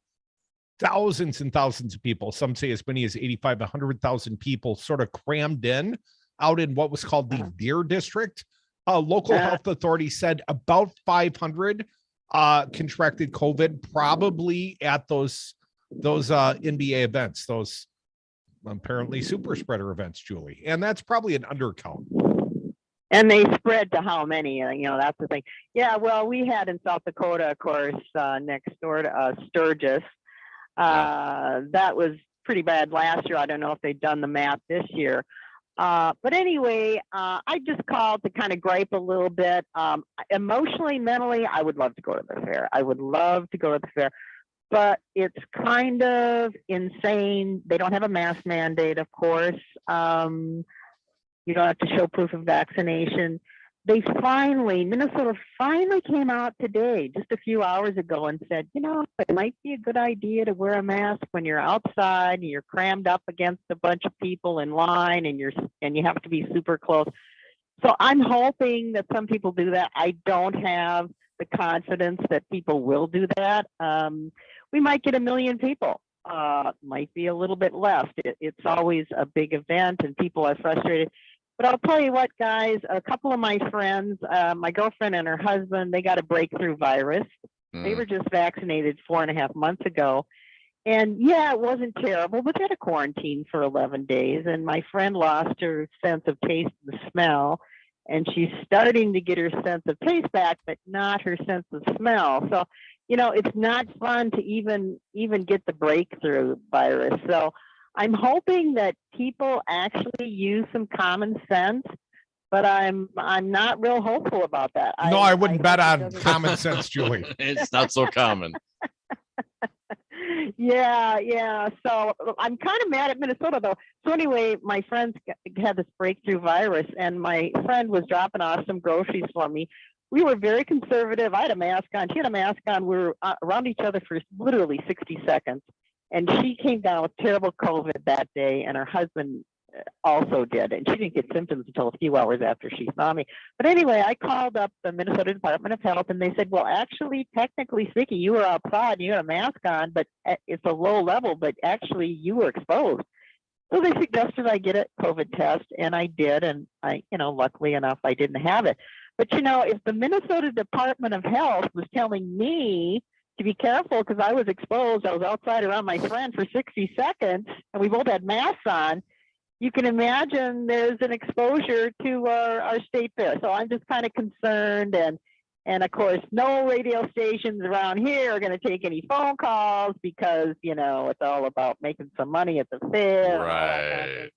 thousands and thousands of people, some say as many as 100,000 people sort of crammed in out in what was called the Deer District. Local health authorities said about 500 contracted COVID, probably at those NBA events, those apparently super spreader events, Julie. And that's probably an undercount. And they spread to how many? You know, that's the thing. Yeah, well, we had in South Dakota, of course, next door to Sturgis. That was pretty bad last year. I don't know if they've done the math this year. But anyway, I just called to kind of gripe a little bit. Emotionally, mentally, I would love to go to the fair. I would love to go to the fair. But it's kind of insane. They don't have a mask mandate, of course. You don't have to show proof of vaccination. Minnesota finally came out today, just a few hours ago, and said, you know, it might be a good idea to wear a mask when you're outside and you're crammed up against a bunch of people in line and you have to be super close. So I'm hoping that some people do that. I don't have the confidence that people will do that. We might get 1 million people. Might be a little bit less. It's always a big event and people are frustrated. But I'll tell you what, guys, a couple of my friends, my girlfriend and her husband, they got a breakthrough virus. They were just vaccinated 4.5 months ago. And yeah, it wasn't terrible, but they had to quarantine for 11 days. And my friend lost her sense of taste and smell. And she's starting to get her sense of taste back, but not her sense of smell. So, you know, it's not fun to even get the breakthrough virus. So I'm hoping that people actually use some common sense, but I'm not real hopeful about that. No, I wouldn't bet on common sense, Julie. It's not so common. Yeah. So I'm kind of mad at Minnesota, though. So anyway, my friends had this breakthrough virus, and my friend was dropping off some groceries for me. We were very conservative. I had a mask on. She had a mask on. We were around each other for literally 60 seconds. And she came down with terrible COVID that day, and her husband also did. And she didn't get symptoms until a few hours after she saw me. But anyway, I called up the Minnesota Department of Health, and they said, well, actually, technically speaking, you were outside and you had a mask on, but it's a low level, but actually you were exposed. So they suggested I get a COVID test, and I did. And luckily enough, I didn't have it. But, if the Minnesota Department of Health was telling me to be careful because I was exposed, I was outside around my friend for 60 seconds, and we both had masks on, you can imagine there's an exposure to our state fair. So I'm just kind of concerned. And of course, no radio stations around here are going to take any phone calls because, it's all about making some money at the fair. Right.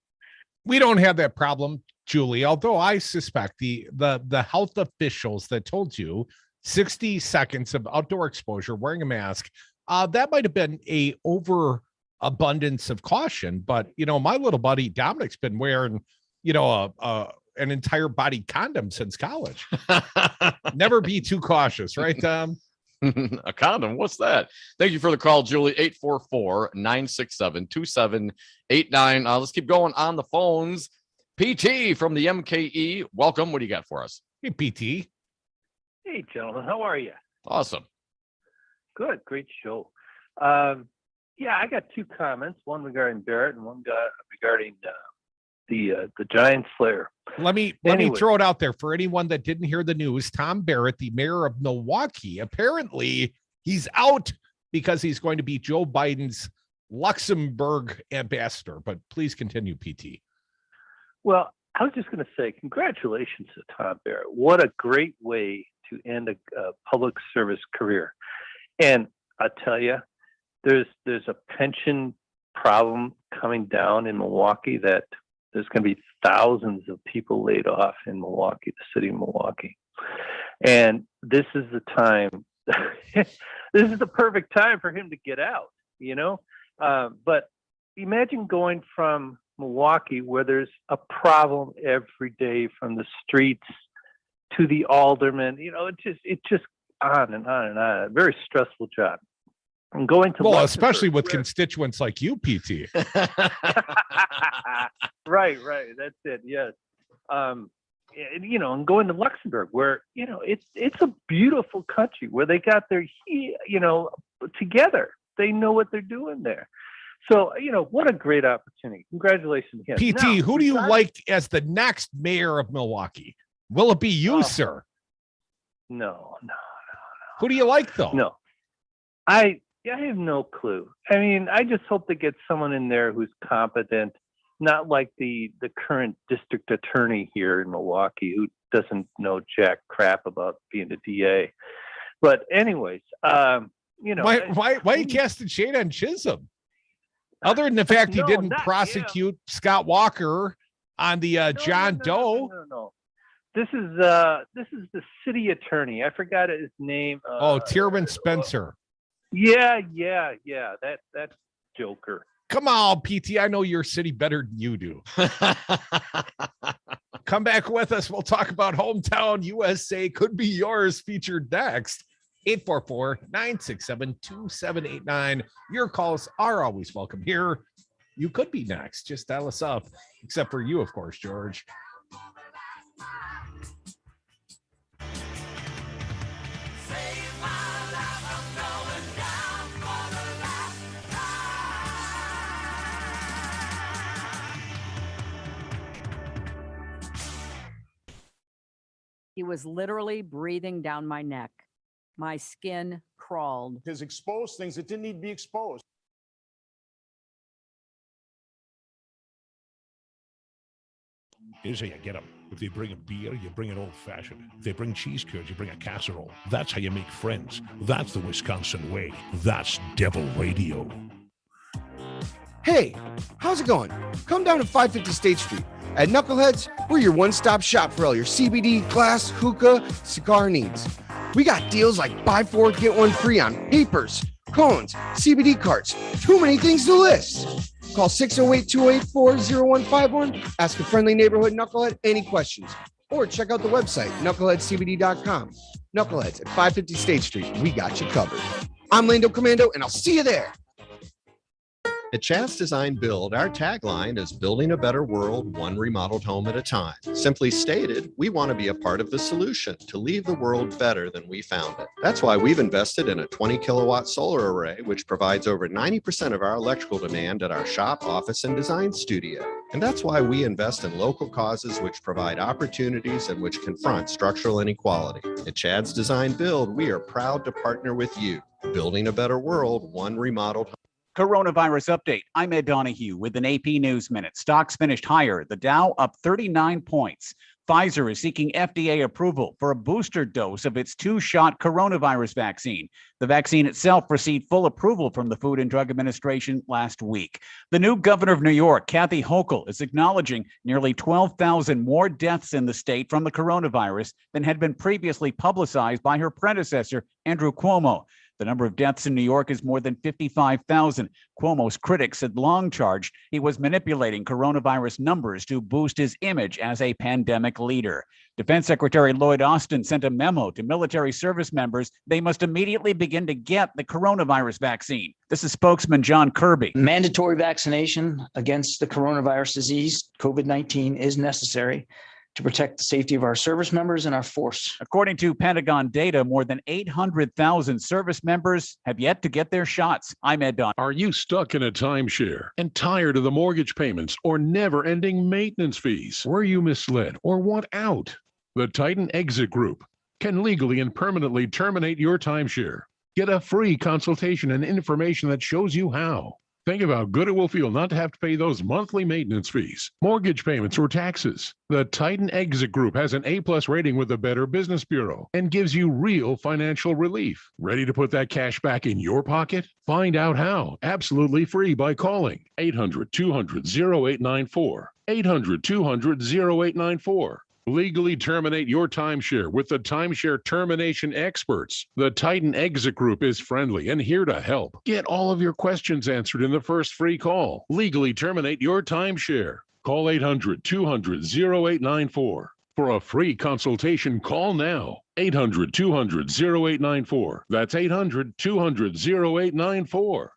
We don't have that problem, Julie, although I suspect the health officials that told you 60 seconds of outdoor exposure, wearing a mask, that might have been a overabundance of caution. But, my little buddy Dominic's been wearing, an entire body condom since college. Never be too cautious, right, Tom? A condom? What's that? Thank you for the call, Julie. 844-967-2789. Let's keep going on the phones. PT from the MKE. Welcome. What do you got for us? Hey, PT. Hey, gentlemen. How are you? Awesome. Good. Great show. I got two comments, one regarding Barrett and one regarding the Giants Slayer. Let me throw it out there for anyone that didn't hear the news. Tom Barrett, the mayor of Milwaukee, apparently he's out because he's going to be Joe Biden's Luxembourg ambassador. But please continue, PT. Well, I was just going to say congratulations to Tom Barrett. What a great way to end a public service career. And I tell you, there's a pension problem coming down in Milwaukee that there's going to be thousands of people laid off in Milwaukee, the city of Milwaukee. And this is the time, this is the perfect time for him to get out, you know? But imagine going from Milwaukee, where there's a problem every day, from the streets to the alderman, you know, it just on and on and on. A very stressful job. And going to especially with constituents like you, PT. Right, that's it. Yes. You know, and going to Luxembourg, where, you know, it's a beautiful country where they got their, you know, together. They know what they're doing there. So, you know, what a great opportunity. Congratulations again. PT, now, who do you like as the next mayor of Milwaukee? Will it be you, sir? No. Who do you like, though? No. I have no clue. I mean, I just hope to get someone in there who's competent, not like the current district attorney here in Milwaukee who doesn't know jack crap about being a DA. But anyways, you know. Why are you casting shade on Chisholm? Other than the fact he didn't prosecute Scott Walker on the John Doe. No. This is the city attorney. I forgot his name. Tierman Spencer. Yeah. That joker. Come on, PT. I know your city better than you do. Come back with us. We'll talk about Hometown USA Could Be Yours, featured next. 844-967-2789. Your calls are always welcome here. You could be next. Just dial us up. Except for you, of course, George. He was literally breathing down my neck. My skin crawled. Has exposed things that didn't need to be exposed. Here's how you get them. If they bring a beer, you bring it old-fashioned. If they bring cheese curds, you bring a casserole. That's how you make friends. That's the Wisconsin way. That's Devil Radio. Hey, how's it going? Come down to 550 State Street. At Knuckleheads, we're your one-stop shop for all your CBD, glass, hookah, cigar needs. We got deals like buy four, get one free on papers, cones, CBD carts. Too many things to list. Call 608-284-0151. Ask a friendly neighborhood knucklehead any questions. Or check out the website, knuckleheadcbd.com. Knuckleheads at 550 State Street. We got you covered. I'm Lando Commando, and I'll see you there. At Chaz Design Build, our tagline is building a better world, one remodeled home at a time. Simply stated, we want to be a part of the solution to leave the world better than we found it. That's why we've invested in a 20 kilowatt solar array, which provides over 90% of our electrical demand at our shop, office, and design studio. And that's why we invest in local causes which provide opportunities and which confront structural inequality. At Chad's Design Build, we are proud to partner with you, building a better world, one remodeled home. Coronavirus update. I'm Ed Donahue with an AP News Minute. Stocks finished higher. The Dow up 39 points. Pfizer is seeking FDA approval for a booster dose of its two-shot coronavirus vaccine. The vaccine itself received full approval from the Food and Drug Administration last week. The new governor of New York, Kathy Hochul, is acknowledging nearly 12,000 more deaths in the state from the coronavirus than had been previously publicized by her predecessor, Andrew Cuomo. The number of deaths in New York is more than 55,000. Cuomo's critics had long charged he was manipulating coronavirus numbers to boost his image as a pandemic leader. Defense Secretary Lloyd Austin sent a memo to military service members they must immediately begin to get the coronavirus vaccine. This is spokesman John Kirby. Mandatory vaccination against the coronavirus disease, COVID-19, is necessary to protect the safety of our service members and our force. According to Pentagon data, more than 800,000 service members have yet to get their shots. I'm Ed Don. Are you stuck in a timeshare and tired of the mortgage payments or never-ending maintenance fees? Were you misled or want out? The Titan Exit Group can legally and permanently terminate your timeshare. Get a free consultation and information that shows you how. Think of how good it will feel not to have to pay those monthly maintenance fees, mortgage payments, or taxes. The Titan Exit Group has an A+ rating with the Better Business Bureau and gives you real financial relief. Ready to put that cash back in your pocket? Find out how absolutely free by calling 800-200-0894. 800-200-0894. Legally terminate your timeshare with the timeshare termination experts. The Titan Exit Group is friendly and here to help. Get all of your questions answered in the first free call. Legally terminate your timeshare. Call 800-200-0894. For a free consultation, call now. 800-200-0894. That's 800-200-0894.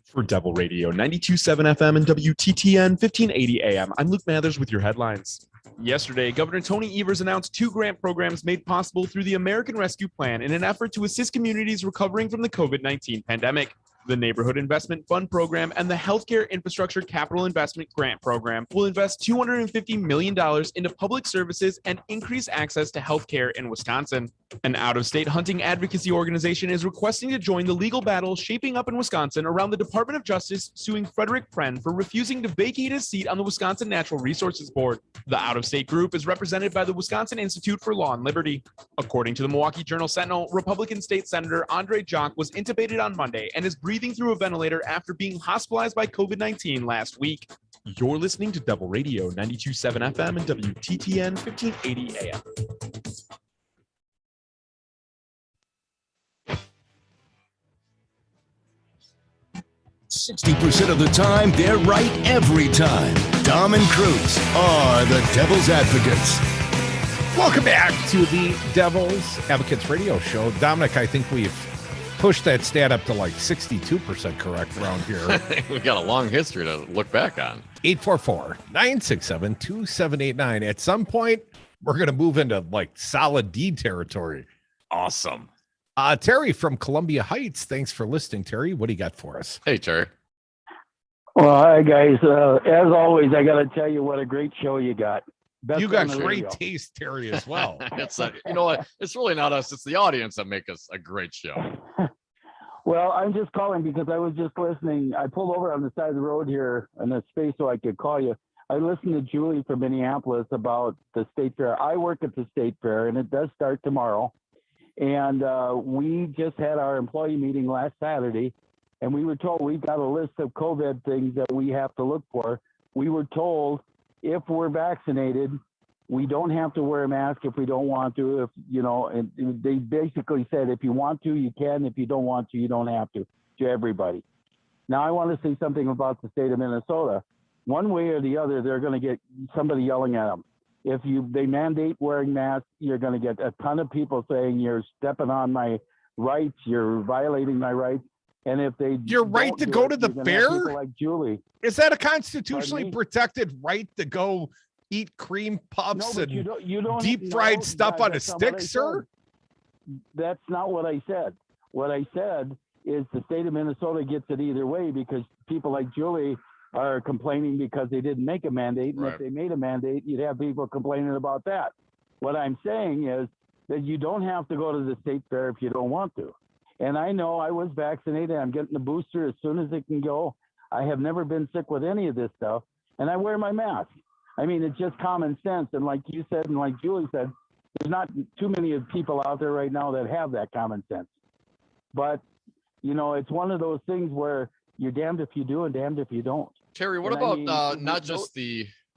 For Devil Radio 92.7 FM and WTTN 1580 AM, I'm Luke Mathers with your headlines. Yesterday, Governor Tony Evers announced 2 grant programs made possible through the American Rescue Plan in an effort to assist communities recovering from the COVID-19 pandemic. The Neighborhood Investment Fund Program and the Healthcare Infrastructure Capital Investment Grant Program will invest $250 million into public services and increase access to healthcare in Wisconsin. An out-of-state hunting advocacy organization is requesting to join the legal battle shaping up in Wisconsin around the Department of Justice suing Frederick Pren for refusing to vacate his seat on the Wisconsin Natural Resources Board. The out-of-state group is represented by the Wisconsin Institute for Law and Liberty. According to the Milwaukee Journal-Sentinel, Republican State Senator Andre Jock was intubated on Monday and is breathing through a ventilator after being hospitalized by COVID-19 last week. You're listening to Devil Radio 92.7 FM and WTTN 1580 AM. 60% of the time, they're right every time. Dom and Cruz are the Devil's Advocates. Welcome back to the Devil's Advocates radio show. Dominic, I think we've pushed that stat up to like 62% correct around here. We've got a long history to look back on. 844-967-2789. At some point, we're going to move into like solid D territory. Awesome. Terry from Columbia Heights. Thanks for listening, Terry. What do you got for us? Hey, Terry. Well, hi, guys. As always, I got to tell you what a great show you got. Best You got on the great radio. taste, Terry, as well. You know what? It's really not us. It's the audience that make us a great show. Well, I'm just calling because I was just listening. I pulled over on the side of the road here in the space so I could call you. I listened to Julie from Minneapolis about the state fair. I work at the state fair, and it does start tomorrow. And we just had our employee meeting last Saturday, and we were told we've got a list of COVID things that we have to look for. We were told if we're vaccinated, we don't have to wear a mask if we don't want to. If you know, and they basically said if you want to, you can. If you don't want to, you don't have to everybody. Now, I want to say something about the state of Minnesota. One way or the other, they're going to get somebody yelling at them. If they mandate wearing masks, you're going to get a ton of people saying you're stepping on my rights, you're violating my rights. And if they Your right to go to the fair? Like Julie, is that a constitutionally protected right to go eat cream puffs and you don't deep fried stuff on a that's not stick, what I sir? said. That's not what I said. What I said is the state of Minnesota gets it either way because people like Julie are complaining because they didn't make a mandate. And Right. if they made a mandate, you'd have people complaining about that. What I'm saying is that you don't have to go to the state fair if you don't want to. And I know I was vaccinated. I'm getting the booster as soon as it can go. I have never been sick with any of this stuff. And I wear my mask. I mean, it's just common sense. And like you said, and like Julie said, there's not too many of people out there right now that have that common sense. But, you know, it's one of those things where you're damned if you do and damned if you don't. Terry, what And I about mean, not just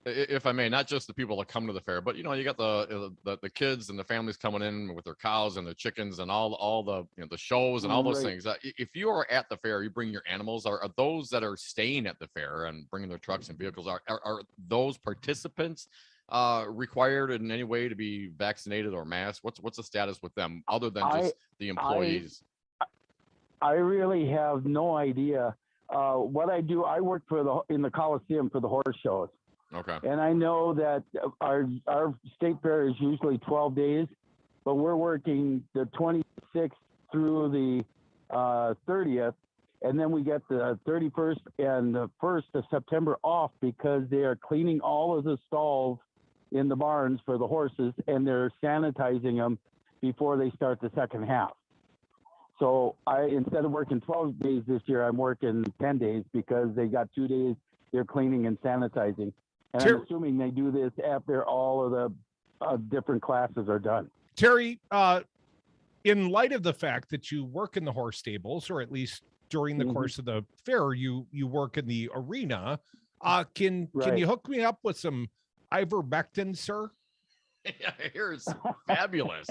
if I may, not just the people that come to the fair, but you know, you got the kids and the families coming in with their cows and the chickens and all the the shows and all those Right. things. If you are at the fair, you bring your animals. Are those that are staying at the fair and bringing their trucks and vehicles? Are those participants required in any way to be vaccinated or masked? What's the status with them other than just the employees? I really have no idea. What I do, I work in the Coliseum for the horse shows. Okay. And I know that our state fair is usually 12 days, but we're working the 26th through the 30th, and then we get the 31st and the 1st of September off because they are cleaning all of the stalls in the barns for the horses, and they're sanitizing them before they start the second half. So instead of working 12 days this year, I'm working 10 days because they got 2 days they're cleaning and sanitizing. And I'm assuming they do this after all of the different classes are done. Terry, in light of the fact that you work in the horse stables, or at least during the course of the fair, you work in the arena, can you hook me up with some ivermectin, sir? Yeah, I hear it's fabulous.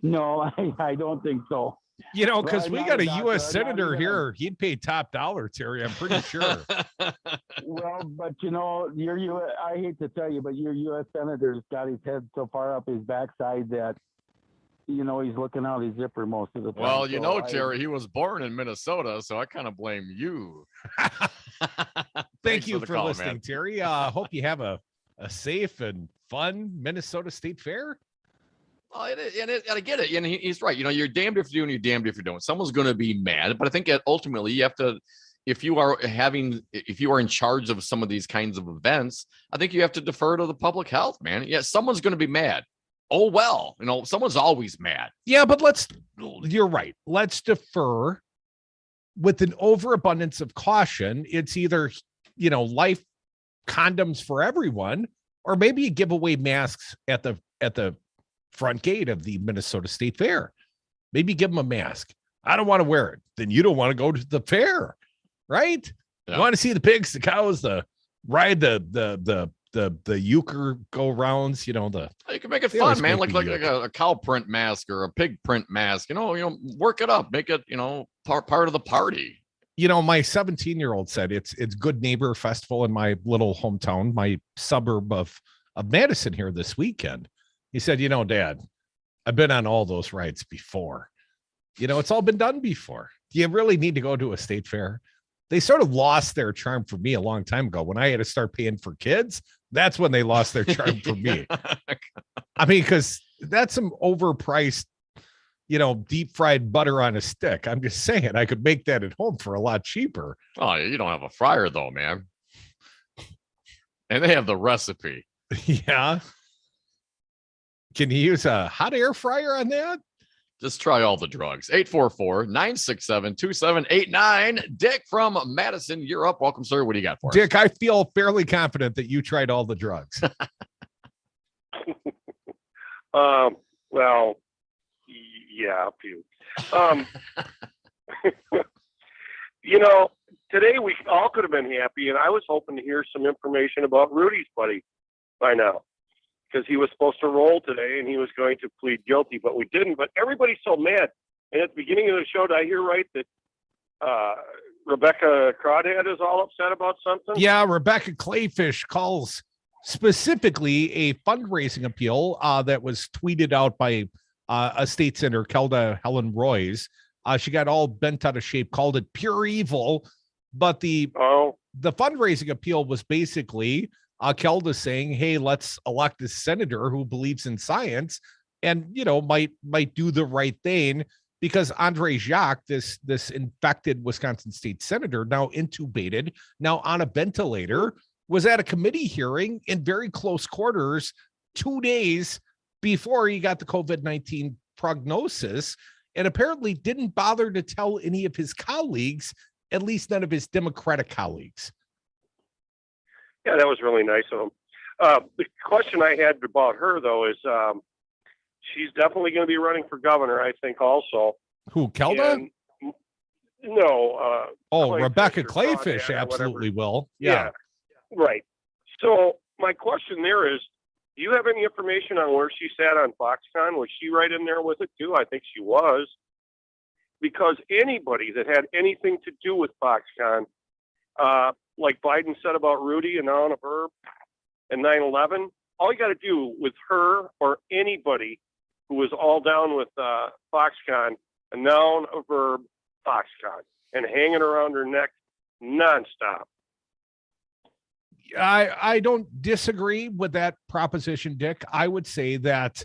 No, I don't think so. You know, because Well, we I'm got not a doctor. U.S. I'm not senator even here. He'd pay top dollar, Terry. I'm pretty sure. Well, but you know, I hate to tell you, but your U.S. senator's got his head so far up his backside that, you know, he's looking out his zipper most of the time. Well, you So know, Terry, he was born in Minnesota, so I kind of blame you. Thank you for call, listening, man. Terry. Hope you have a safe and fun Minnesota State Fair. Well, and I get it. And he's right. You know, you're damned if you do and you're damned if you don't. Someone's going to be mad. But I think that ultimately you have to, if you are in charge of some of these kinds of events, I think you have to defer to the public health, man. Yeah, someone's going to be mad. Oh, well, you know, someone's always mad. Yeah, but you're right. Let's defer with an overabundance of caution. It's either, you know, life condoms for everyone, or maybe you give away masks at the front gate of the Minnesota State Fair. Maybe give them a mask. I don't want to wear it. Then you don't want to go to the fair, right? Yeah. You want to see the pigs, the cows, ride the euchre go rounds, you know, you can make it fun, man. Like a cow print mask or a pig print mask, you know, work it up, make it, you know, part of the party. You know, my 17-year-old said it's Good Neighbor Festival in my little hometown, my suburb of Madison here this weekend. He said, you know, Dad, I've been on all those rides before. You know, it's all been done before. Do you really need to go to a state fair? They sort of lost their charm for me a long time ago. When I had to start paying for kids, that's when they lost their charm for me. I mean, because that's some overpriced, you know, deep fried butter on a stick. I'm just saying I could make that at home for a lot cheaper. Oh, you don't have a fryer though, man. And they have the recipe. Yeah. Can you use a hot air fryer on that? Just try all the drugs. 844-967-2789. Dick from Madison, you're up. Welcome, sir. What do you got for us? Dick, I feel fairly confident that you tried all the drugs. Well, yeah, a few. You know, today we all could have been happy, and I was hoping to hear some information about Rudy's buddy by now, because he was supposed to roll today and he was going to plead guilty, but we didn't. But everybody's so mad. And at the beginning of the show, did I hear right that Rebecca Crawdad is all upset about something? Yeah, Rebecca Clayfish calls specifically a fundraising appeal that was tweeted out by a state senator, Kelda Helen Royce. She got all bent out of shape, called it pure evil. But the fundraising appeal was basically Kelda saying, hey, let's elect a senator who believes in science and, you know, might do the right thing, because Andre Jacques, this infected Wisconsin state senator, now intubated, now on a ventilator, was at a committee hearing in very close quarters 2 days before he got the COVID-19 prognosis, and apparently didn't bother to tell any of his colleagues, at least none of his Democratic colleagues. Yeah, that was really nice of him. The question I had about her, though, is she's definitely going to be running for governor, I think, also. Who, Kelda? And, no. Rebecca Clayfish absolutely will. Yeah. Right. So my question there is, do you have any information on where she sat on Foxconn? Was she right in there with it, too? I think she was. Because anybody that had anything to do with Foxconn, like Biden said about Rudy and Anna Verb and 9/11, all you got to do with her or anybody who was all down with Foxconn, a noun, a verb, Foxconn, and hanging around her neck nonstop. I don't disagree with that proposition, Dick. I would say that,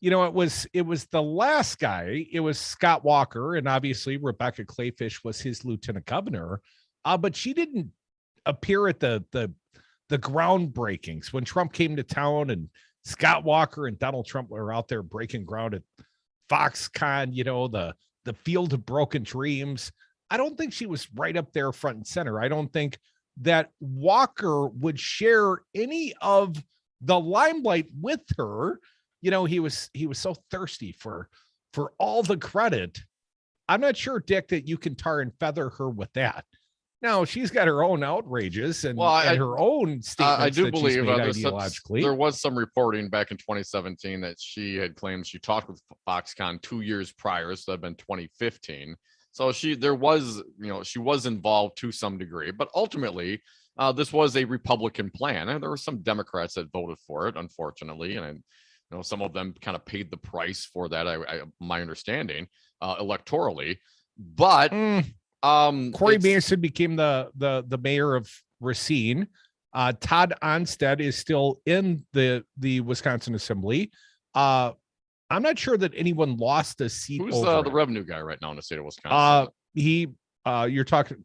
you know, it was the last guy. It was Scott Walker, and obviously Rebecca Clayfish was his lieutenant governor. But she didn't appear at the groundbreakings when Trump came to town, and Scott Walker and Donald Trump were out there breaking ground at Foxconn, the field of broken dreams. I don't think she was right up there front and center. I don't think that Walker would share any of the limelight with her. He was so thirsty for all the credit. I'm not sure, Dick, that you can tar and feather her with that. Now, she's got her own outrages and her own statements. I do that believe she's made ideologically. There was some reporting back in 2017 that she had claimed she talked with Foxconn 2 years prior, so that'd been 2015. So she was involved to some degree, but ultimately, this was a Republican plan, and there were some Democrats that voted for it, unfortunately, and some of them kind of paid the price for that. My understanding, electorally, but. Corey Mason became the mayor of Racine. Todd Onstead is still in the Wisconsin Assembly. I'm not sure that anyone lost a seat. Who's the revenue guy right now in the state of Wisconsin? You're talking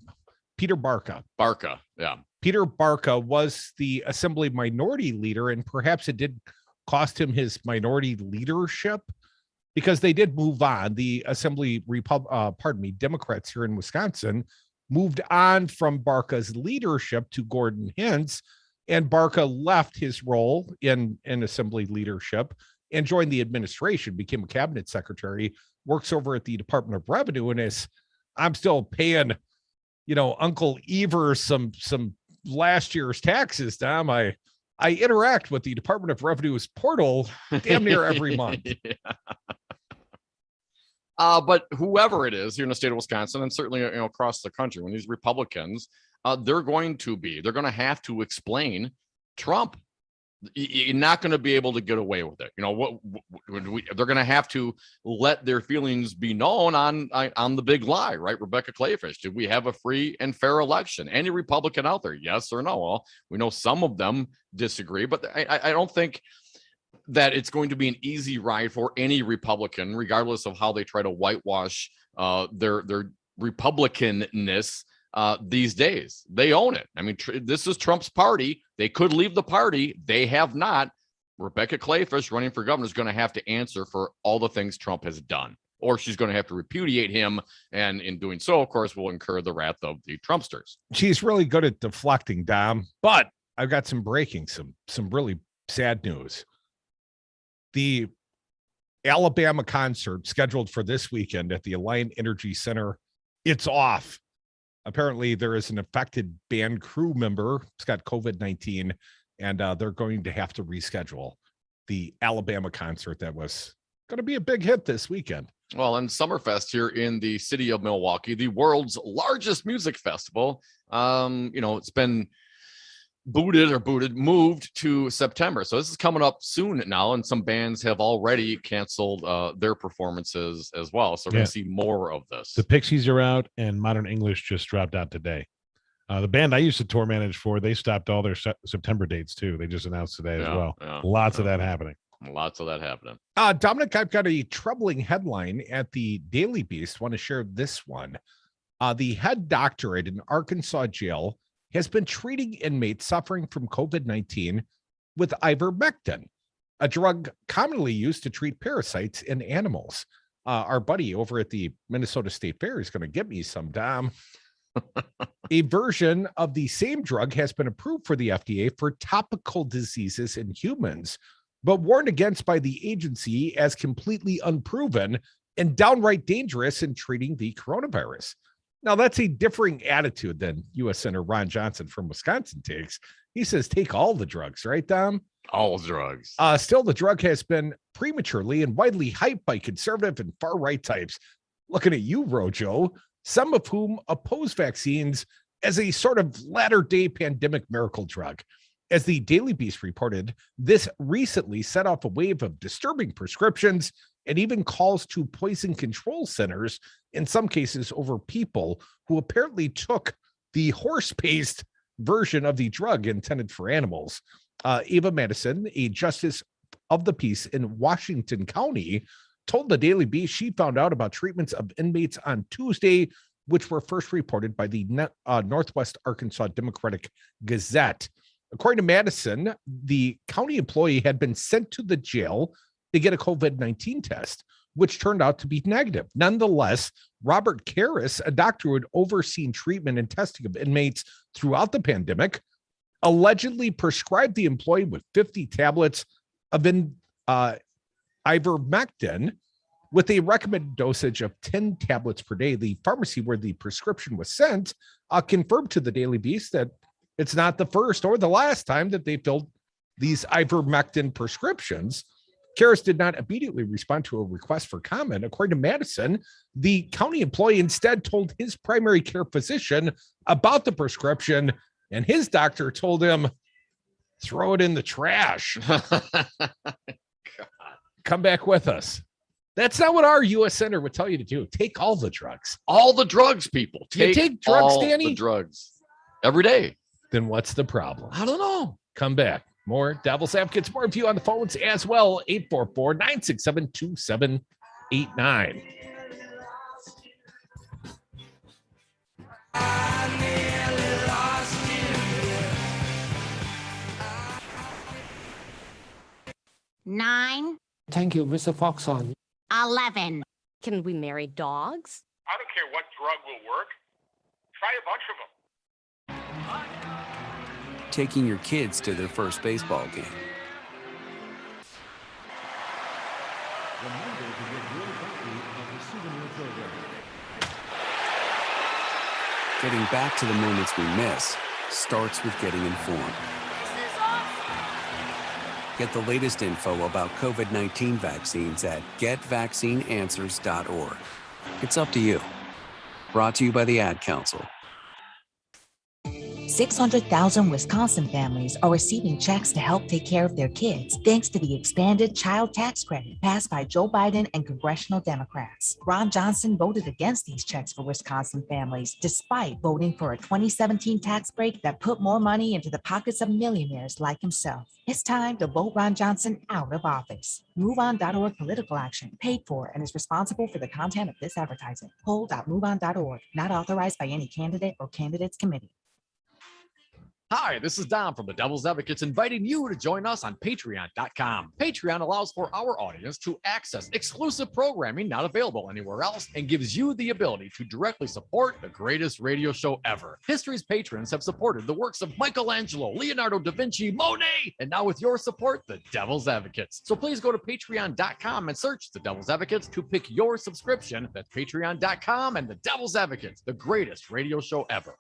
Peter Barca. Barca, yeah. Peter Barca was the Assembly minority leader, and perhaps it did cost him his minority leadership, because they did move on. The Assembly Democrats here in Wisconsin moved on from Barca's leadership to Gordon Hintz, and Barca left his role in Assembly leadership and joined the administration, became a cabinet secretary, works over at the Department of Revenue, and I'm still paying, Uncle Evers some last year's taxes, Tom. I interact with the Department of Revenue's portal damn near every month. Yeah. But whoever it is here in the state of Wisconsin, and certainly across the country, when these Republicans, they're going to have to explain Trump. You're not going to be able to get away with it. They're going to have to let their feelings be known on the big lie, right? Rebecca Clayfish, did we have a free and fair election? Any Republican out there, yes or no? Well, we know some of them disagree, but I don't think that it's going to be an easy ride for any Republican, regardless of how they try to whitewash their Republicanness these days. They own it. I mean, this is Trump's party. They could leave the party. They have not. Rebecca Clayfish, running for governor, is going to have to answer for all the things Trump has done, or she's going to have to repudiate him. And in doing so, of course, will incur the wrath of the Trumpsters. She's really good at deflecting, Dom, but I've got some really sad news. The Alabama concert scheduled for this weekend at the Alliant Energy Center, it's off. Apparently, there is an affected band crew member. It's got COVID-19, and they're going to have to reschedule the Alabama concert that was going to be a big hit this weekend. Well, and Summerfest here in the city of Milwaukee, the world's largest music festival, it's been moved to September. So this is coming up soon now, and some bands have already canceled their performances as well. So we're going to see more of this. The Pixies are out, and Modern English just dropped out today. The band I used to tour manage for, they stopped all their September dates too. They just announced today as well. Lots of that happening. Dominic, I've got a troubling headline at the Daily Beast. Want to share this one. The head doctor at an Arkansas jail has been treating inmates suffering from COVID-19 with ivermectin, a drug commonly used to treat parasites in animals. Our buddy over at the Minnesota State Fair is going to get me some, Dom. A version of the same drug has been approved for the FDA for topical diseases in humans, but warned against by the agency as completely unproven and downright dangerous in treating the coronavirus. Now, that's a differing attitude than U.S. Senator Ron Johnson from Wisconsin takes. He says, take all the drugs, right, Dom? All drugs. Still, the drug has been prematurely and widely hyped by conservative and far-right types. Looking at you, Rojo, some of whom oppose vaccines as a sort of latter-day pandemic miracle drug. As the Daily Beast reported, this recently set off a wave of disturbing prescriptions and even calls to poison control centers, in some cases over people who apparently took the horse-paste version of the drug intended for animals. Ava Madison, a justice of the peace in Washington County, told the Daily Beast she found out about treatments of inmates on Tuesday, which were first reported by the Northwest Arkansas Democratic Gazette. According to Madison, the county employee had been sent to the jail to get a COVID-19 test. which turned out to be negative. Nonetheless, Robert Karras, a doctor who had overseen treatment and testing of inmates throughout the pandemic, allegedly prescribed the employee with 50 tablets of ivermectin with a recommended dosage of 10 tablets per day. The pharmacy where the prescription was sent confirmed to the Daily Beast that it's not the first or the last time that they filled these ivermectin prescriptions. Karras did not immediately respond to a request for comment. According to Madison, the county employee instead told his primary care physician about the prescription, and his doctor told him, throw it in the trash. Come back with us. That's not what our U.S. Senator would tell you to do. Take all the drugs. All the drugs, people. You take drugs, all Danny? the drugs every day. Then what's the problem? I don't know. Come back. More Devil's Advocates, more of you on the phones as well. 844-967-2789. Nine. Thank you, Mr. Foxon. 11. Can we marry dogs? I don't care what drug will work. Try a bunch of them. Taking your kids to their first baseball game. Getting back to the moments we miss starts with getting informed. Get the latest info about COVID-19 vaccines at getvaccineanswers.org. It's up to you. Brought to you by the Ad Council. 600,000 Wisconsin families are receiving checks to help take care of their kids thanks to the expanded child tax credit passed by Joe Biden and congressional Democrats. Ron Johnson voted against these checks for Wisconsin families, despite voting for a 2017 tax break that put more money into the pockets of millionaires like himself. It's time to vote Ron Johnson out of office. MoveOn.org political action, paid for and is responsible for the content of this advertising. Poll.moveon.org, not authorized by any candidate or candidates committee. Hi, this is Dom from the Devil's Advocates, inviting you to join us on Patreon.com. Patreon allows for our audience to access exclusive programming not available anywhere else and gives you the ability to directly support the greatest radio show ever. History's patrons have supported the works of Michelangelo, Leonardo da Vinci, Monet, and now with your support, the Devil's Advocates. So please go to Patreon.com and search the Devil's Advocates to pick your subscription. That's Patreon.com and the Devil's Advocates, the greatest radio show ever.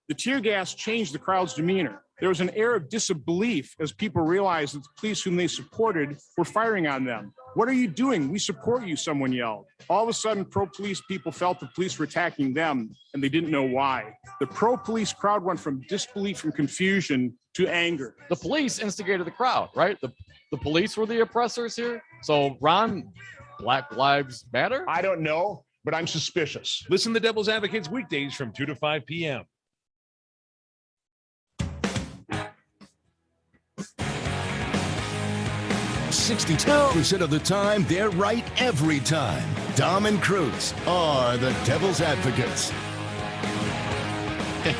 The tear gas changed the crowd's demeanor. There was an air of disbelief as people realized that the police whom they supported were firing on them. What are you doing? We support you, someone yelled. All of a sudden, pro-police people felt the police were attacking them, and they didn't know why. The pro-police crowd went from disbelief and confusion to anger. The police instigated the crowd, right? The police were the oppressors here. So, Ron, Black Lives Matter? I don't know, but I'm suspicious. Listen to Devil's Advocates weekdays from 2 to 5 p.m. 62% of the time, they're right every time. Dom and Cruz are the Devil's Advocates.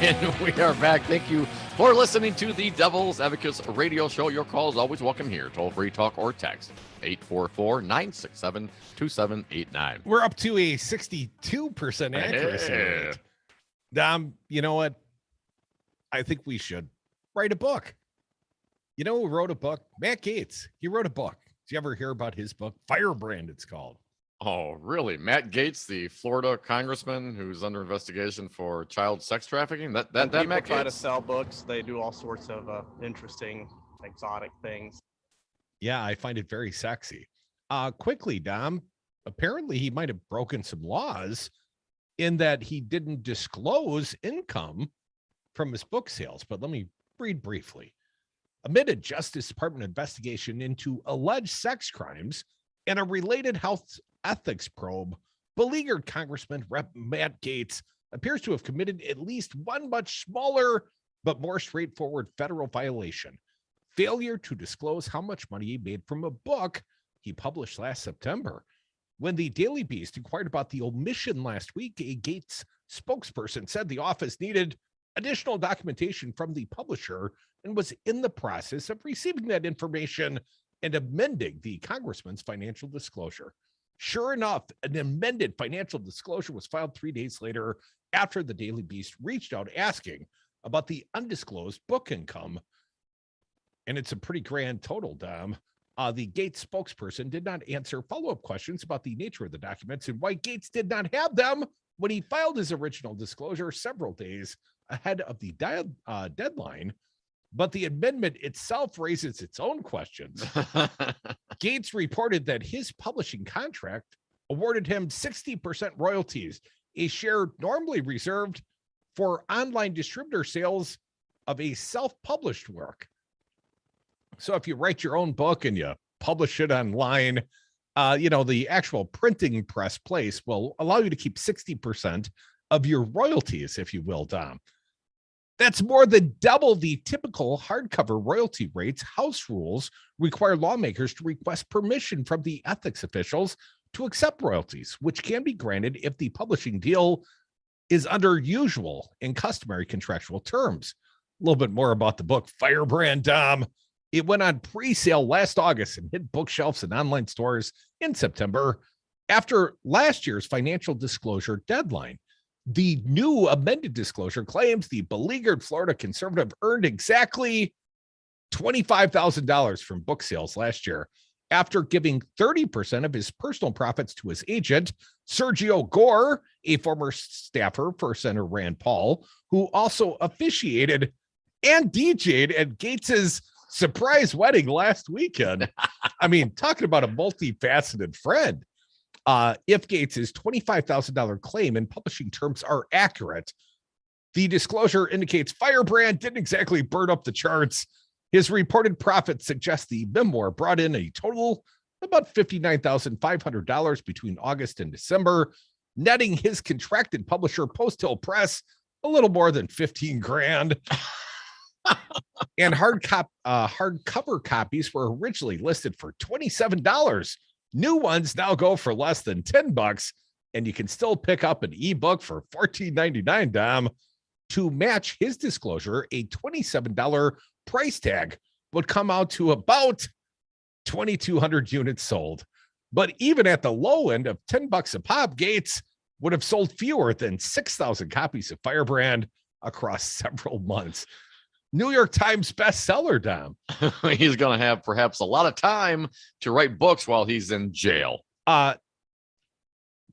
And we are back. Thank you for listening to the Devil's Advocates radio show. Your call is always welcome here. Toll free, talk, or text 844-967-2789. We're up to a 62% accuracy rate. Dom, you know what? I think we should write a book. You know who wrote a book? Matt Gaetz. He wrote a book. Did you ever hear about his book? Firebrand, it's called. Oh, really? Matt Gaetz, the Florida congressman who's under investigation for child sex trafficking? That people Matt try to Gaetz? sell books. They do all sorts of interesting, exotic things. Yeah, I find it very sexy. Quickly, Dom, apparently he might have broken some laws in that he didn't disclose income from his book sales. But let me read briefly. Amid a Justice Department investigation into alleged sex crimes and a related health ethics probe, beleaguered Congressman Rep. Matt Gaetz appears to have committed at least one much smaller but more straightforward federal violation: failure to disclose how much money he made from a book he published last September. When the Daily Beast inquired about the omission last week, a Gaetz spokesperson said the office needed additional documentation from the publisher and was in the process of receiving that information and amending the congressman's financial disclosure. Sure enough, an amended financial disclosure was filed 3 days later after the Daily Beast reached out asking about the undisclosed book income. And it's a pretty grand total, Dom. The Gates spokesperson did not answer follow-up questions about the nature of the documents and why Gates did not have them when he filed his original disclosure several days ahead of the deadline. But the amendment itself raises its own questions. Gates reported that his publishing contract awarded him 60% royalties, a share normally reserved for online distributor sales of a self-published work. So if you write your own book and you publish it online, the actual printing press place will allow you to keep 60% of your royalties, if you will, Dom. That's more than double the typical hardcover royalty rates. House rules require lawmakers to request permission from the ethics officials to accept royalties, which can be granted if the publishing deal is under usual and customary contractual terms. A little bit more about the book Firebrand, Dom. It went on pre-sale last August and hit bookshelves and online stores in September after last year's financial disclosure deadline. The new amended disclosure claims the beleaguered Florida conservative earned exactly $25,000 from book sales last year after giving 30% of his personal profits to his agent, Sergio Gore, a former staffer for Senator Rand Paul, who also officiated and DJ'd at Gates's surprise wedding last weekend. I mean, talking about a multifaceted friend. If Gates's $25,000 claim in publishing terms are accurate, the disclosure indicates Firebrand didn't exactly burn up the charts. His reported profits suggest the memoir brought in a total about $59,500 between August and December, netting his contracted publisher Post Hill Press a little more than 15 grand. And hardcover copies were originally listed for $27. New ones now go for less than $10, and you can still pick up an ebook for $14.99, Dom. To match his disclosure, a $27 price tag would come out to about 2,200 units sold. But even at the low end of $10 a pop, Gates would have sold fewer than 6,000 copies of Firebrand across several months. New York Times bestseller, Dom. He's going to have perhaps a lot of time to write books while he's in jail.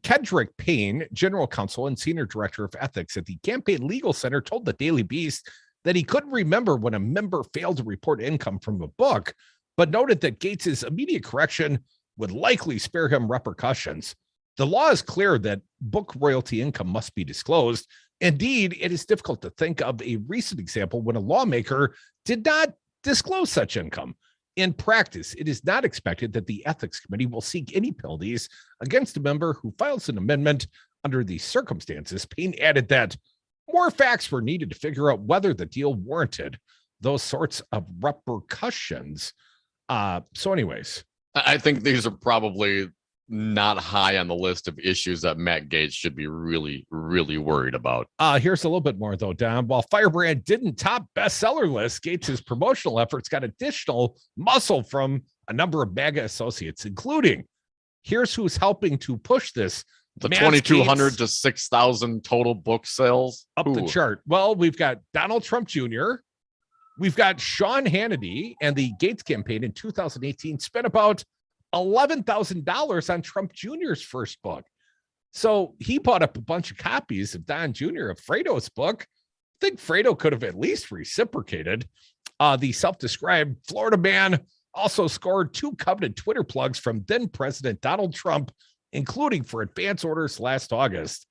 Kedrick Payne, general counsel and senior director of ethics at the Campaign Legal Center, told the Daily Beast that he couldn't remember when a member failed to report income from a book, but noted that Gates's immediate correction would likely spare him repercussions. The law is clear that book royalty income must be disclosed. Indeed, it is difficult to think of a recent example when a lawmaker did not disclose such income. In practice, it is not expected that the Ethics Committee will seek any penalties against a member who files an amendment under these circumstances. Payne added that more facts were needed to figure out whether the deal warranted those sorts of repercussions. So anyways. I think these are probably not high on the list of issues that Matt Gaetz should be really, really worried about. Here's a little bit more, though, Don. While Firebrand didn't top bestseller lists, Gates's promotional efforts got additional muscle from a number of MAGA associates, including here's who's helping to push this. The 2,200 to 6,000 total book sales. Up the chart. Well, we've got Donald Trump Jr., we've got Sean Hannity, and the Gaetz campaign in 2018 spent about $11,000 on Trump Jr.'s first book. So he bought up a bunch of copies of Don Jr. of Fredo's book. I think Fredo could have at least reciprocated. The self-described Florida man also scored 2 coveted Twitter plugs from then President Donald Trump, including for advance orders last August.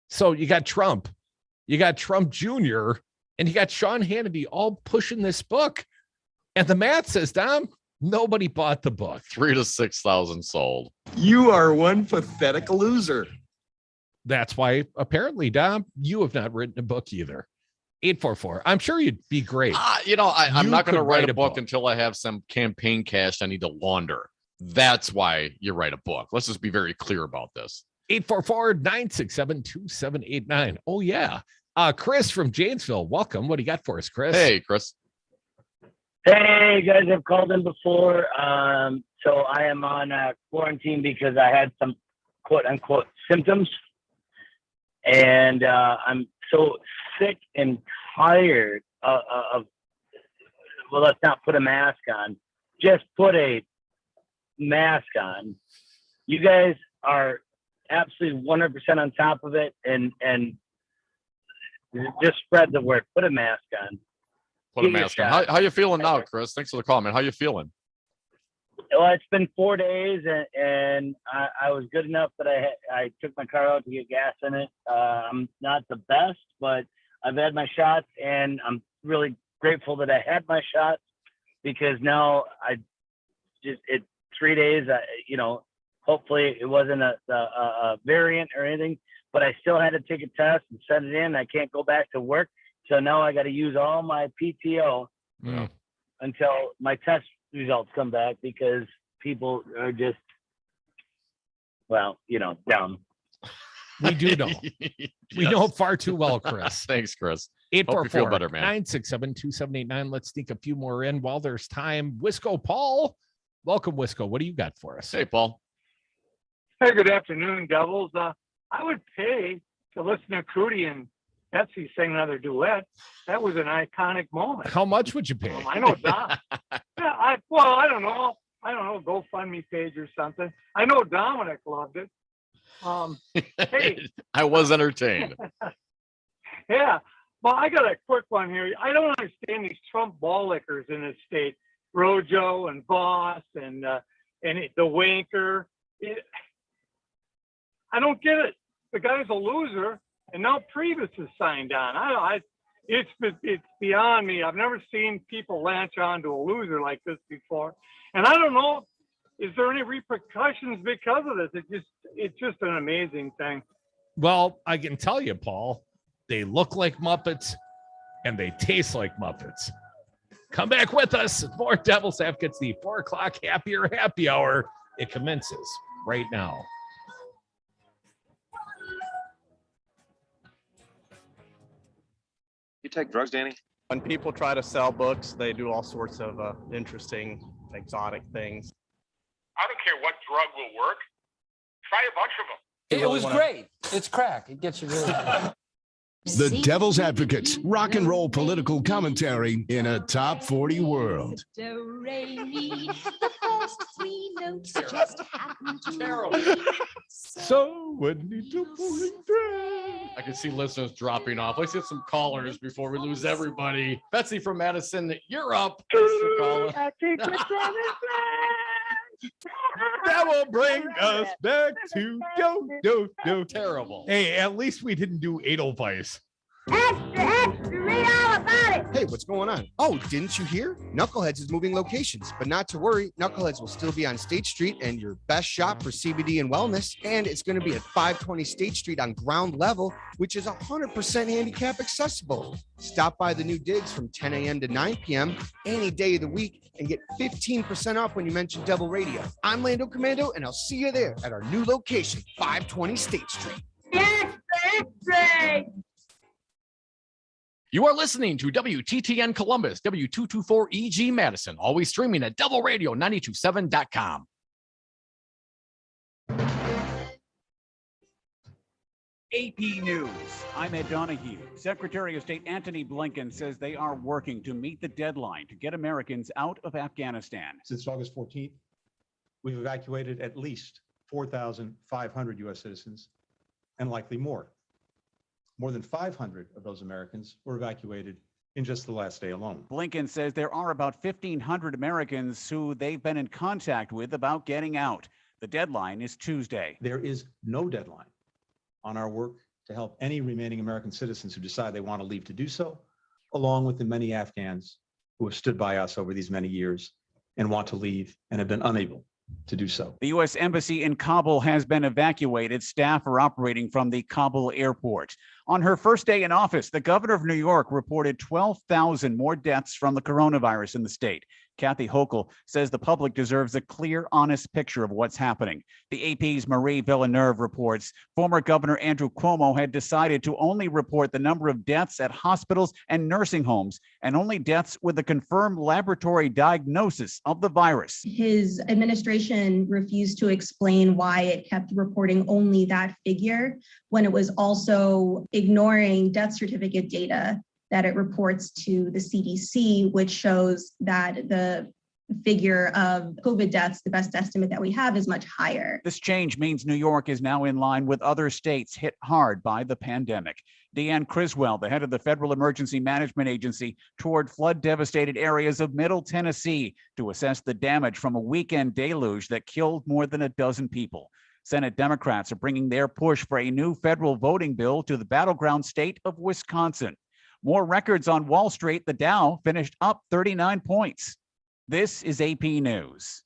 So you got Trump, you got Trump Jr., and you got Sean Hannity all pushing this book. And the math says, Dom, nobody bought the book. 3,000 to 6,000 sold. You are one pathetic loser. That's why, apparently, Dom, you have not written a book either. 844. I'm sure you'd be great. I'm not going to write a book until I have some campaign cash I need to launder. That's why you write a book. Let's just be very clear about this. 844-967-2789. Oh, yeah. Chris from Janesville, welcome. What do you got for us, Chris? Hey, Chris. Hey, you guys have called in before. So I am on quarantine because I had some quote unquote symptoms. And I'm so sick and tired of, well, let's not put a mask on. Just put a mask on. You guys are absolutely 100% on top of it. And just spread the word. Put a mask on. Put a mask on. How you feeling now, Chris? Thanks for the call, man. How you feeling? Well, it's been 4 days, and I was good enough that I took my car out to get gas in it. I'm not the best, but I've had my shots, and I'm really grateful that I had my shots because now it's 3 days. Hopefully it wasn't a variant or anything, but I still had to take a test and send it in. I can't go back to work, so now I got to use all my PTO until my test results come back because people are just, dumb. We do know. We know far too well, Chris. Thanks, Chris. Hope you feel better, man. 844-967-2789. Let's sneak a few more in while there's time. Wisco Paul. Welcome, Wisco. What do you got for us? Hey, Paul. Hey, good afternoon, Devils. I would pay to listen to Crudy and Betsy sing another duet. That was an iconic moment. How much would you pay? I know Dom. I don't know. GoFundMe page or something. I know Dominic loved it. Hey, I was entertained. Yeah. Well, I got a quick one here. I don't understand these Trump ball lickers in this state. Rojo and Voss and the Wanker. I don't get it. The guy's a loser, and now Priebus is signed on. It's beyond me. I've never seen people latch on to a loser like this before, and I don't know. Is there any repercussions because of this? It's just an amazing thing. Well, I can tell you, Paul, they look like Muppets and they taste like Muppets. Come back with us. More Devil's Advocates, the 4 o'clock happy hour. It commences right now. You take drugs, Danny? When people try to sell books, they do all sorts of interesting, exotic things. I don't care what drug will work. Try a bunch of them. It was great. It's crack. It gets you really. The Devil's Advocates, rock and roll political commentary in a top 40 world. So when I can see listeners dropping off. Let's get some callers before we lose everybody. Betsy from Madison, you're up. Thanks for calling. That will bring us back to do. Terrible. Hey, at least we didn't do Edelweiss. Read all about it. Hey, what's going on? Oh, didn't you hear? Knuckleheads is moving locations, but not to worry. Knuckleheads will still be on State Street and your best shop for CBD and wellness. And it's going to be at 520 State Street on ground level, which is 100% handicap accessible. Stop by the new digs from 10 a.m. to 9 p.m. any day of the week and get 15% off when you mention Devil Radio. I'm Lando Commando, and I'll see you there at our new location, 520 State Street. Yes, that's You are listening to WTTN Columbus, W224EG Madison, always streaming at devilradio927.com. AP News. I'm Ed Donahue. Secretary of State Antony Blinken says they are working to meet the deadline to get Americans out of Afghanistan. Since August 14th, we've evacuated at least 4,500 U.S. citizens and likely more. More than 500 of those Americans were evacuated in just the last day alone. Blinken says there are about 1,500 Americans who they've been in contact with about getting out. The deadline is Tuesday. There is no deadline on our work to help any remaining American citizens who decide they want to leave to do so, along with the many Afghans who have stood by us over these many years and want to leave and have been unable to do so. The U.S. Embassy in Kabul has been evacuated. Staff are operating from the Kabul airport. On her first day in office, the governor of New York reported 12,000 more deaths from the coronavirus in the state. Kathy Hochul says the public deserves a clear, honest picture of what's happening. The AP's Marie Villeneuve reports former Governor Andrew Cuomo had decided to only report the number of deaths at hospitals and nursing homes, and only deaths with a confirmed laboratory diagnosis of the virus. His administration refused to explain why it kept reporting only that figure when it was also ignoring death certificate data that it reports to the CDC, which shows that the figure of COVID deaths, the best estimate that we have, is much higher. This change means New York is now in line with other states hit hard by the pandemic. Deanne Criswell, the head of the Federal Emergency Management Agency, toured flood-devastated areas of Middle Tennessee to assess the damage from a weekend deluge that killed more than a dozen people. Senate Democrats are bringing their push for a new federal voting bill to the battleground state of Wisconsin. More records on Wall Street. The Dow finished up 39 points. This is AP News.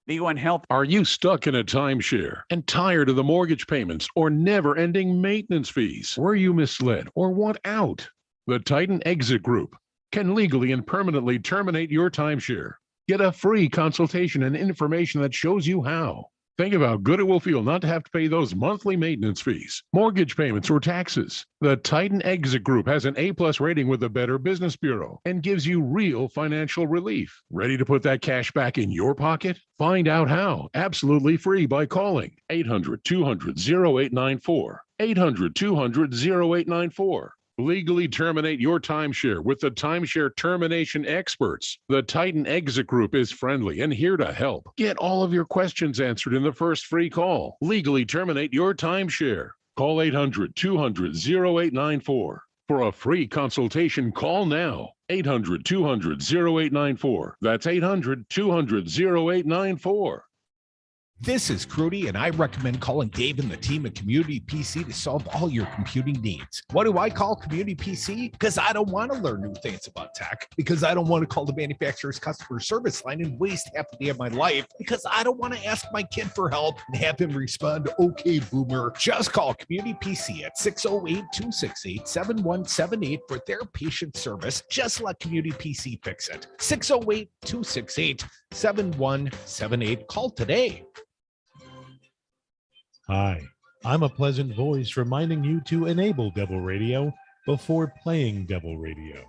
The UN Health. Are you stuck in a timeshare and tired of the mortgage payments or never-ending maintenance fees? Were you misled or want out? The Titan Exit Group can legally and permanently terminate your timeshare. Get a free consultation and information that shows you how. Think of how good it will feel not to have to pay those monthly maintenance fees, mortgage payments, or taxes. The Titan Exit Group has an A+ rating with the Better Business Bureau and gives you real financial relief. Ready to put that cash back in your pocket? Find out how, absolutely free, by calling 800-200-0894. 800-200-0894. Legally terminate your timeshare with the timeshare termination experts. The Titan Exit Group is friendly and here to help. Get all of your questions answered in the first free call. Legally terminate your timeshare. Call 800-200-0894. For a free consultation, call now. 800-200-0894. That's 800-200-0894. This is Crudy, and I recommend calling Dave and the team at Community PC to solve all your computing needs. What do I call Community PC? Because I don't want to learn new things about tech. Because I don't want to call the manufacturer's customer service line and waste half a day of my life. Because I don't want to ask my kid for help and have him respond, "Okay, boomer." Just call Community PC at 608-268-7178 for their patient service. Just let Community PC fix it. 608-268-7178. Call today. Hi, I'm a pleasant voice reminding you to enable Devil Radio before playing Devil Radio.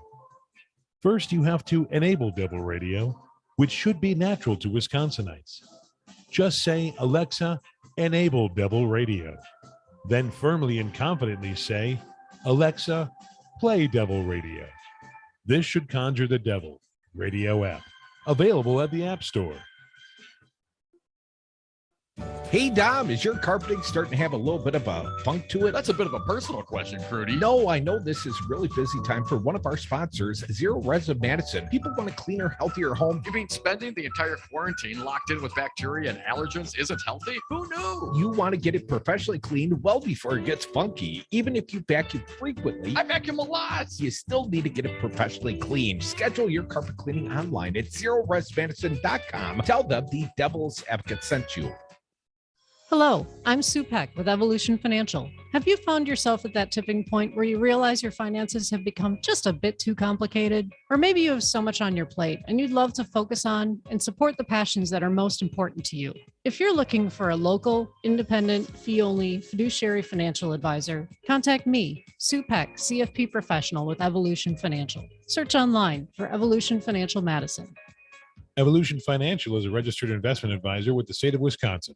First, you have to enable Devil Radio, which should be natural to Wisconsinites. Just say, "Alexa, enable Devil Radio." Then firmly and confidently say, "Alexa, play Devil Radio." This should conjure the Devil Radio app, available at the App Store. Hey, Dom, is your carpeting starting to have a little bit of a funk to it? That's a bit of a personal question, Crudy. No, I know this is really busy time for one of our sponsors, Zero Res of Madison. People want a cleaner, healthier home. You mean spending the entire quarantine locked in with bacteria and allergens isn't healthy? Who knew? You want to get it professionally cleaned well before it gets funky. Even if you vacuum frequently, I vacuum a lot. You still need to get it professionally cleaned. Schedule your carpet cleaning online at zeroresmadison.com. Tell them the Devil's Advocate sent you. Hello, I'm Sue Peck with Evolution Financial. Have you found yourself at that tipping point where you realize your finances have become just a bit too complicated? Or maybe you have so much on your plate and you'd love to focus on and support the passions that are most important to you. If you're looking for a local, independent, fee-only fiduciary financial advisor, contact me, Sue Peck, CFP professional with Evolution Financial. Search online for Evolution Financial Madison. Evolution Financial is a registered investment advisor with the state of Wisconsin.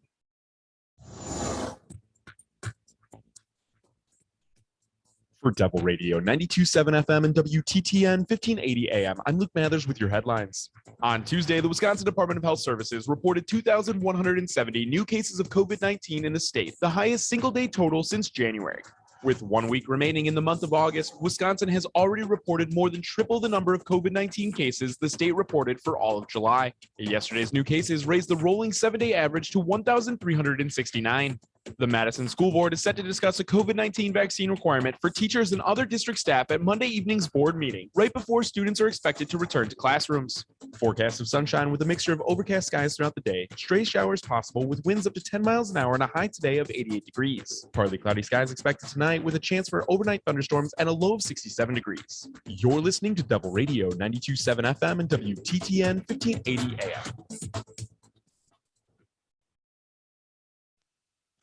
For Devil Radio 92.7 FM and WTTN 1580 AM, I'm Luke Mathers with your headlines. On Tuesday, the Wisconsin Department of Health Services reported 2,170 new cases of COVID-19 in the state, the highest single-day total since January. With 1 week remaining in the month of August, Wisconsin has already reported more than triple the number of COVID-19 cases the state reported for all of July. Yesterday's new cases raised the rolling 7-day average to 1,369. The Madison School Board is set to discuss a COVID-19 vaccine requirement for teachers and other district staff at Monday evening's board meeting, right before students are expected to return to classrooms. Forecast of sunshine with a mixture of overcast skies throughout the day. Stray showers possible with winds up to 10 miles an hour and a high today of 88 degrees. Partly cloudy skies expected tonight with a chance for overnight thunderstorms and a low of 67 degrees. You're listening to Double Radio 92.7 FM and WTTN 1580 AM.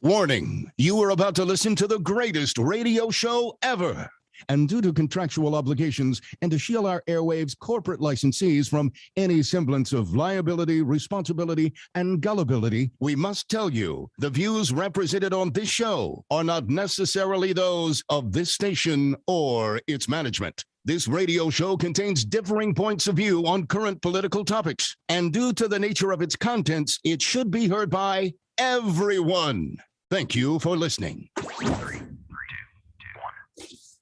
Warning, you are about to listen to the greatest radio show ever. And due to contractual obligations and to shield our airwaves corporate licensees from any semblance of liability, responsibility, and gullibility, we must tell you the views represented on this show are not necessarily those of this station or its management. This radio show contains differing points of view on current political topics, and due to the nature of its contents, it should be heard by everyone. Thank you for listening.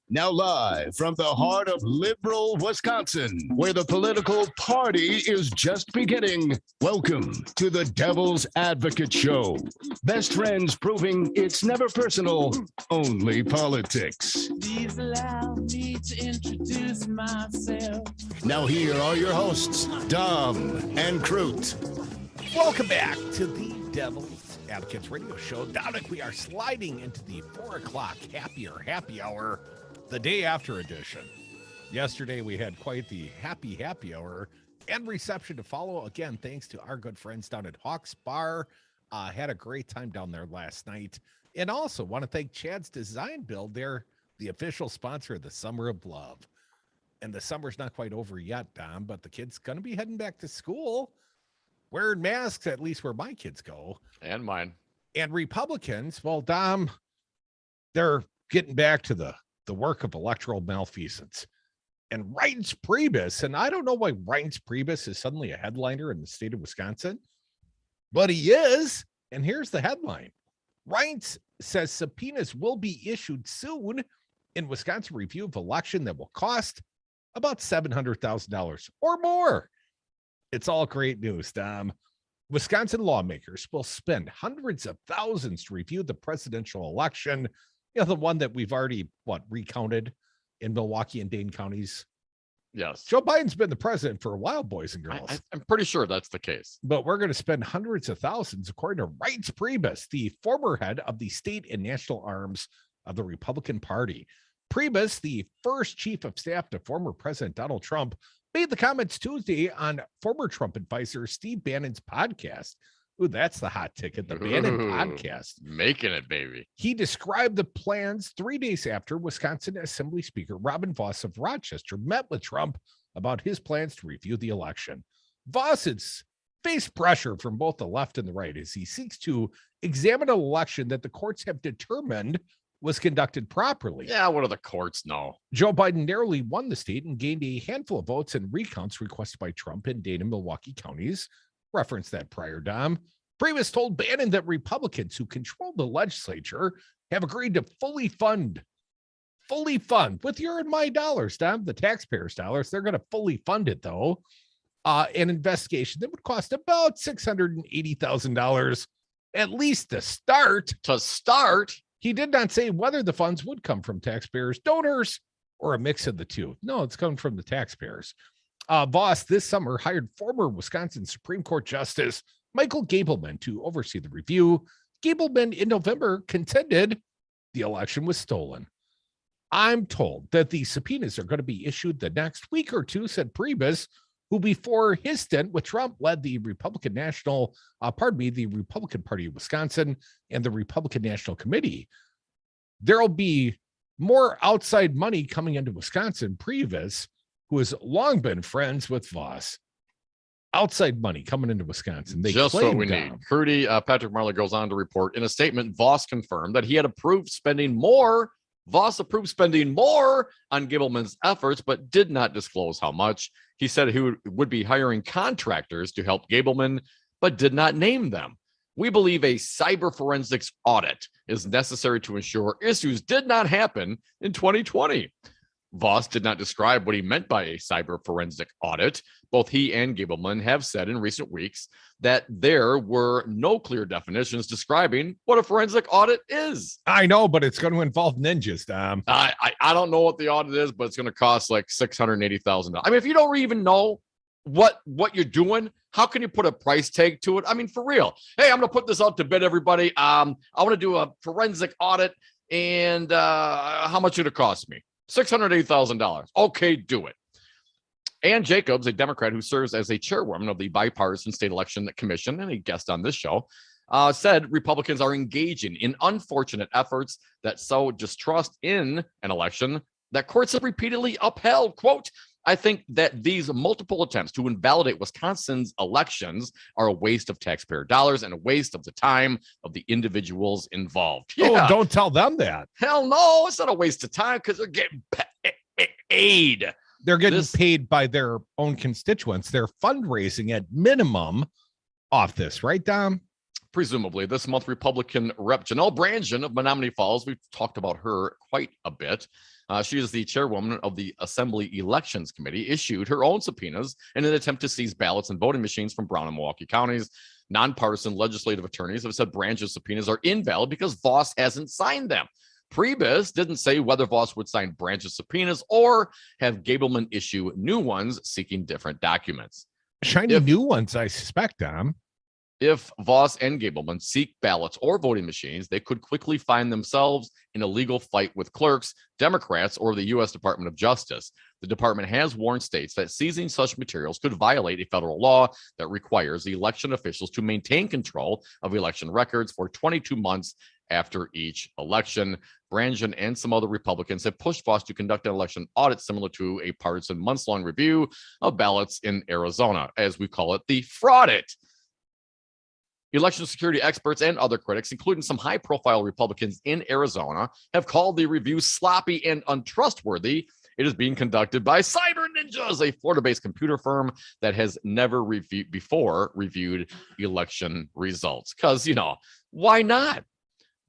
Now live from the heart of liberal Wisconsin, where the political party is just beginning, welcome to the Devil's Advocate Show. Best friends proving it's never personal, only politics. Please allow me to introduce myself. Now here are your hosts, Dom and Crute. Welcome back to the Devil's Advocates Radio Show. Dominic, we are sliding into the 4 o'clock happy hour, the day after edition. Yesterday, we had quite the happy hour and reception to follow. Again, thanks to our good friends down at Hawks Bar. Had a great time down there last night. And also want to thank Chad's Design Build. They're the official sponsor of the Summer of Love. And the summer's not quite over yet, Dom, but the kids going to be heading back to school, wearing masks, at least where my kids go. And mine. And Republicans, well, Dom, they're getting back to the work of electoral malfeasance. And Reince Priebus, and I don't know why Reince Priebus is suddenly a headliner in the state of Wisconsin, but he is. And here's the headline. Reince says subpoenas will be issued soon in Wisconsin review of election that will cost about $700,000 or more. It's all great news, Dom. Wisconsin lawmakers will spend hundreds of thousands to review the presidential election. You know, the one that we've already, recounted in Milwaukee and Dane counties. Yes. Joe Biden's been the president for a while, boys and girls. I'm pretty sure that's the case. But we're going to spend hundreds of thousands, according to Reince Priebus, the former head of the state and national arms of the Republican Party. Priebus, the first chief of staff to former President Donald Trump, made the comments Tuesday on former Trump advisor Steve Bannon's podcast. Ooh, that's the hot ticket, the Bannon podcast. Making it, baby. He described the plans 3 days after Wisconsin Assembly Speaker Robin Vos of Rochester met with Trump about his plans to review the election. Vos has faced pressure from both the left and the right as he seeks to examine an election that the courts have determined was conducted properly. Yeah, what do the courts know? Joe Biden narrowly won the state and gained a handful of votes in recounts requested by Trump in Dane and Milwaukee counties. Reference that prior, Dom. Priebus told Bannon that Republicans who control the legislature have agreed to fully fund with your and my dollars, Dom, the taxpayers' dollars. They're going to fully fund it, though. An investigation that would cost about $680,000 at least to start. To start? He did not say whether the funds would come from taxpayers, donors, or a mix of the two. No, it's coming from the taxpayers. Vos this summer hired former Wisconsin Supreme Court Justice Michael Gableman to oversee the review. Gableman in November contended the election was stolen. I'm told that the subpoenas are going to be issued the next week or two, said Priebus, who before his stint with Trump led the Republican the Republican Party of Wisconsin and the Republican National Committee. There'll be more outside money coming into Wisconsin. Priebus, who has long been friends with Vos. Outside money coming into Wisconsin. They just what we need. Crudy, Patrick Marley goes on to report in a statement, Vos confirmed that he had approved spending more. Vos approved spending more on Gableman's efforts, but did not disclose how much. He said he would be hiring contractors to help Gableman, but did not name them. We believe a cyber forensics audit is necessary to ensure issues did not happen in 2020. Voss did not describe what he meant by a cyber forensic audit. Both he and Gableman have said in recent weeks that there were no clear definitions describing what a forensic audit is. I know, but it's going to involve ninjas, Tom. I don't know what the audit is, but it's going to cost like $680,000. I mean, if you don't even know what you're doing, how can you put a price tag to it? I mean, for real. Hey, I'm going to put this out to bid, everybody. I want to do a forensic audit, and how much would it cost me? $680,000. Okay, do it. Ann Jacobs, a Democrat who serves as a chairwoman of the Bipartisan State Election Commission and a guest on this show, said Republicans are engaging in unfortunate efforts that sow distrust in an election that courts have repeatedly upheld. Quote, I think that these multiple attempts to invalidate Wisconsin's elections are a waste of taxpayer dollars and a waste of the time of the individuals involved. Yeah. Oh, don't tell them that. Hell no, it's not a waste of time because they're getting paid. They're getting paid by their own constituents. They're fundraising at minimum off this, right, Dom? Presumably. This month, Republican Rep. Janelle Brandon of Menominee Falls, we've talked about her quite a bit. She is the chairwoman of the Assembly Elections Committee, issued her own subpoenas in an attempt to seize ballots and voting machines from Brown and Milwaukee counties. Nonpartisan legislative attorneys have said Brandon's subpoenas are invalid because Voss hasn't signed them. Prebus didn't say whether Voss would sign Brandon's subpoenas or have Gableman issue new ones seeking different documents. Shiny new ones, I suspect, Dom. If Voss and Gableman seek ballots or voting machines, they could quickly find themselves in a legal fight with clerks, Democrats, or the U.S. Department of Justice. The department has warned states that seizing such materials could violate a federal law that requires the election officials to maintain control of election records for 22 months after each election. Brandon and some other Republicans have pushed Voss to conduct an election audit similar to a partisan months-long review of ballots in Arizona, as we call it, the fraud it. Election security experts and other critics, including some high-profile Republicans in Arizona, have called the review sloppy and untrustworthy. It is being conducted by Cyber Ninjas, a Florida-based computer firm that has never reviewed election results. Because, why not?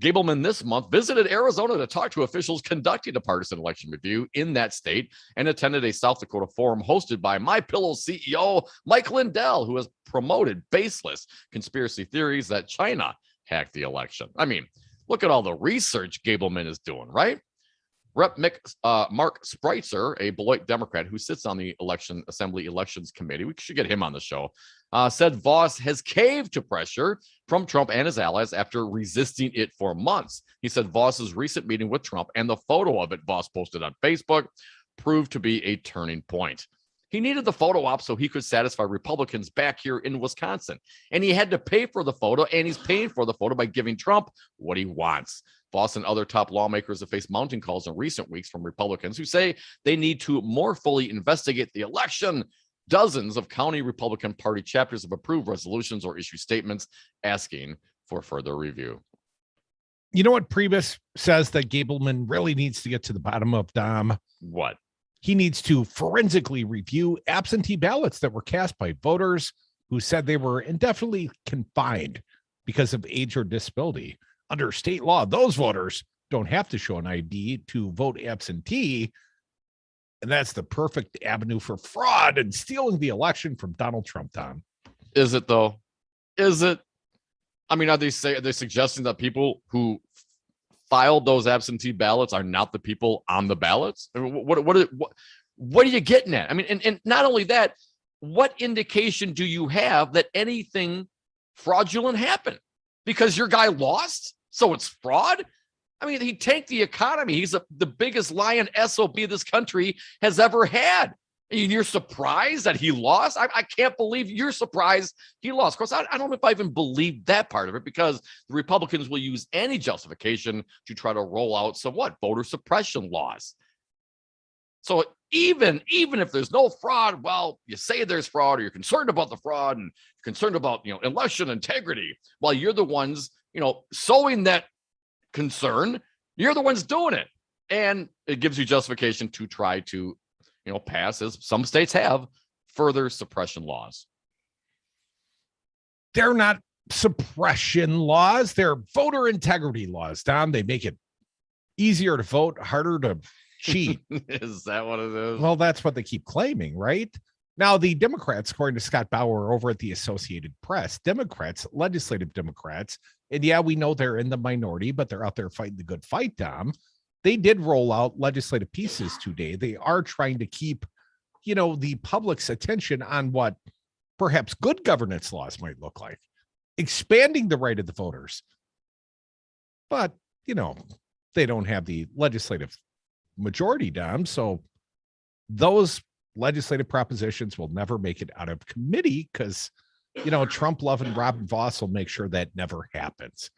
Gableman this month visited Arizona to talk to officials conducting a partisan election review in that state and attended a South Dakota forum hosted by MyPillow CEO Mike Lindell, who has promoted baseless conspiracy theories that China hacked the election. I mean, look at all the research Gableman is doing, right? Rep. Mark Spreitzer, a Beloit Democrat who sits on the Assembly Elections Committee, we should get him on the show, said Voss has caved to pressure from Trump and his allies after resisting it for months. He said Voss's recent meeting with Trump and the photo of it Voss posted on Facebook proved to be a turning point. He needed the photo op so he could satisfy Republicans back here in Wisconsin. And he had to pay for the photo, and he's paying for the photo by giving Trump what he wants. Voss and other top lawmakers have faced mounting calls in recent weeks from Republicans who say they need to more fully investigate the election. Dozens of county Republican Party chapters have approved resolutions or issued statements asking for further review. You know what Prebus says that Gableman really needs to get to the bottom of, Dom? What? He needs to forensically review absentee ballots that were cast by voters who said they were indefinitely confined because of age or disability. Under state law, those voters don't have to show an ID to vote absentee. And that's the perfect avenue for fraud and stealing the election from Donald Trump, Tom. Is it, though? Is it? I mean, are they suggesting that people who filed those absentee ballots are not the people on the ballots? I mean, what are you getting at? I mean, and not only that, what indication do you have that anything fraudulent happened? Because your guy lost, so it's fraud? I mean, he tanked the economy. He's the biggest lying SOB this country has ever had. And you're surprised that he lost? I can't believe you're surprised he lost. Of course, I don't know if I even believe that part of it, because the Republicans will use any justification to try to roll out some voter suppression laws. So even if there's no fraud, well, you say there's fraud, or you're concerned about the fraud and concerned about election integrity. Well, you're the ones sowing that concern. You're the ones doing it, and it gives you justification to try to pass, as some states have, further suppression laws. They're not suppression laws. They're voter integrity laws, Tom. They make it easier to vote, harder to cheat. Is that what it is? Well, that's what they keep claiming, right? Now, the Democrats, according to Scott Bauer over at the Associated Press, Democrats, legislative Democrats, and yeah, we know they're in the minority, but they're out there fighting the good fight, Dom. They did roll out legislative pieces today. They are trying to keep, the public's attention on what perhaps good governance laws might look like, expanding the right of the voters. But, they don't have the legislative majority, Dom. So those legislative propositions will never make it out of committee because, Trump loving Robin Voss will make sure that never happens.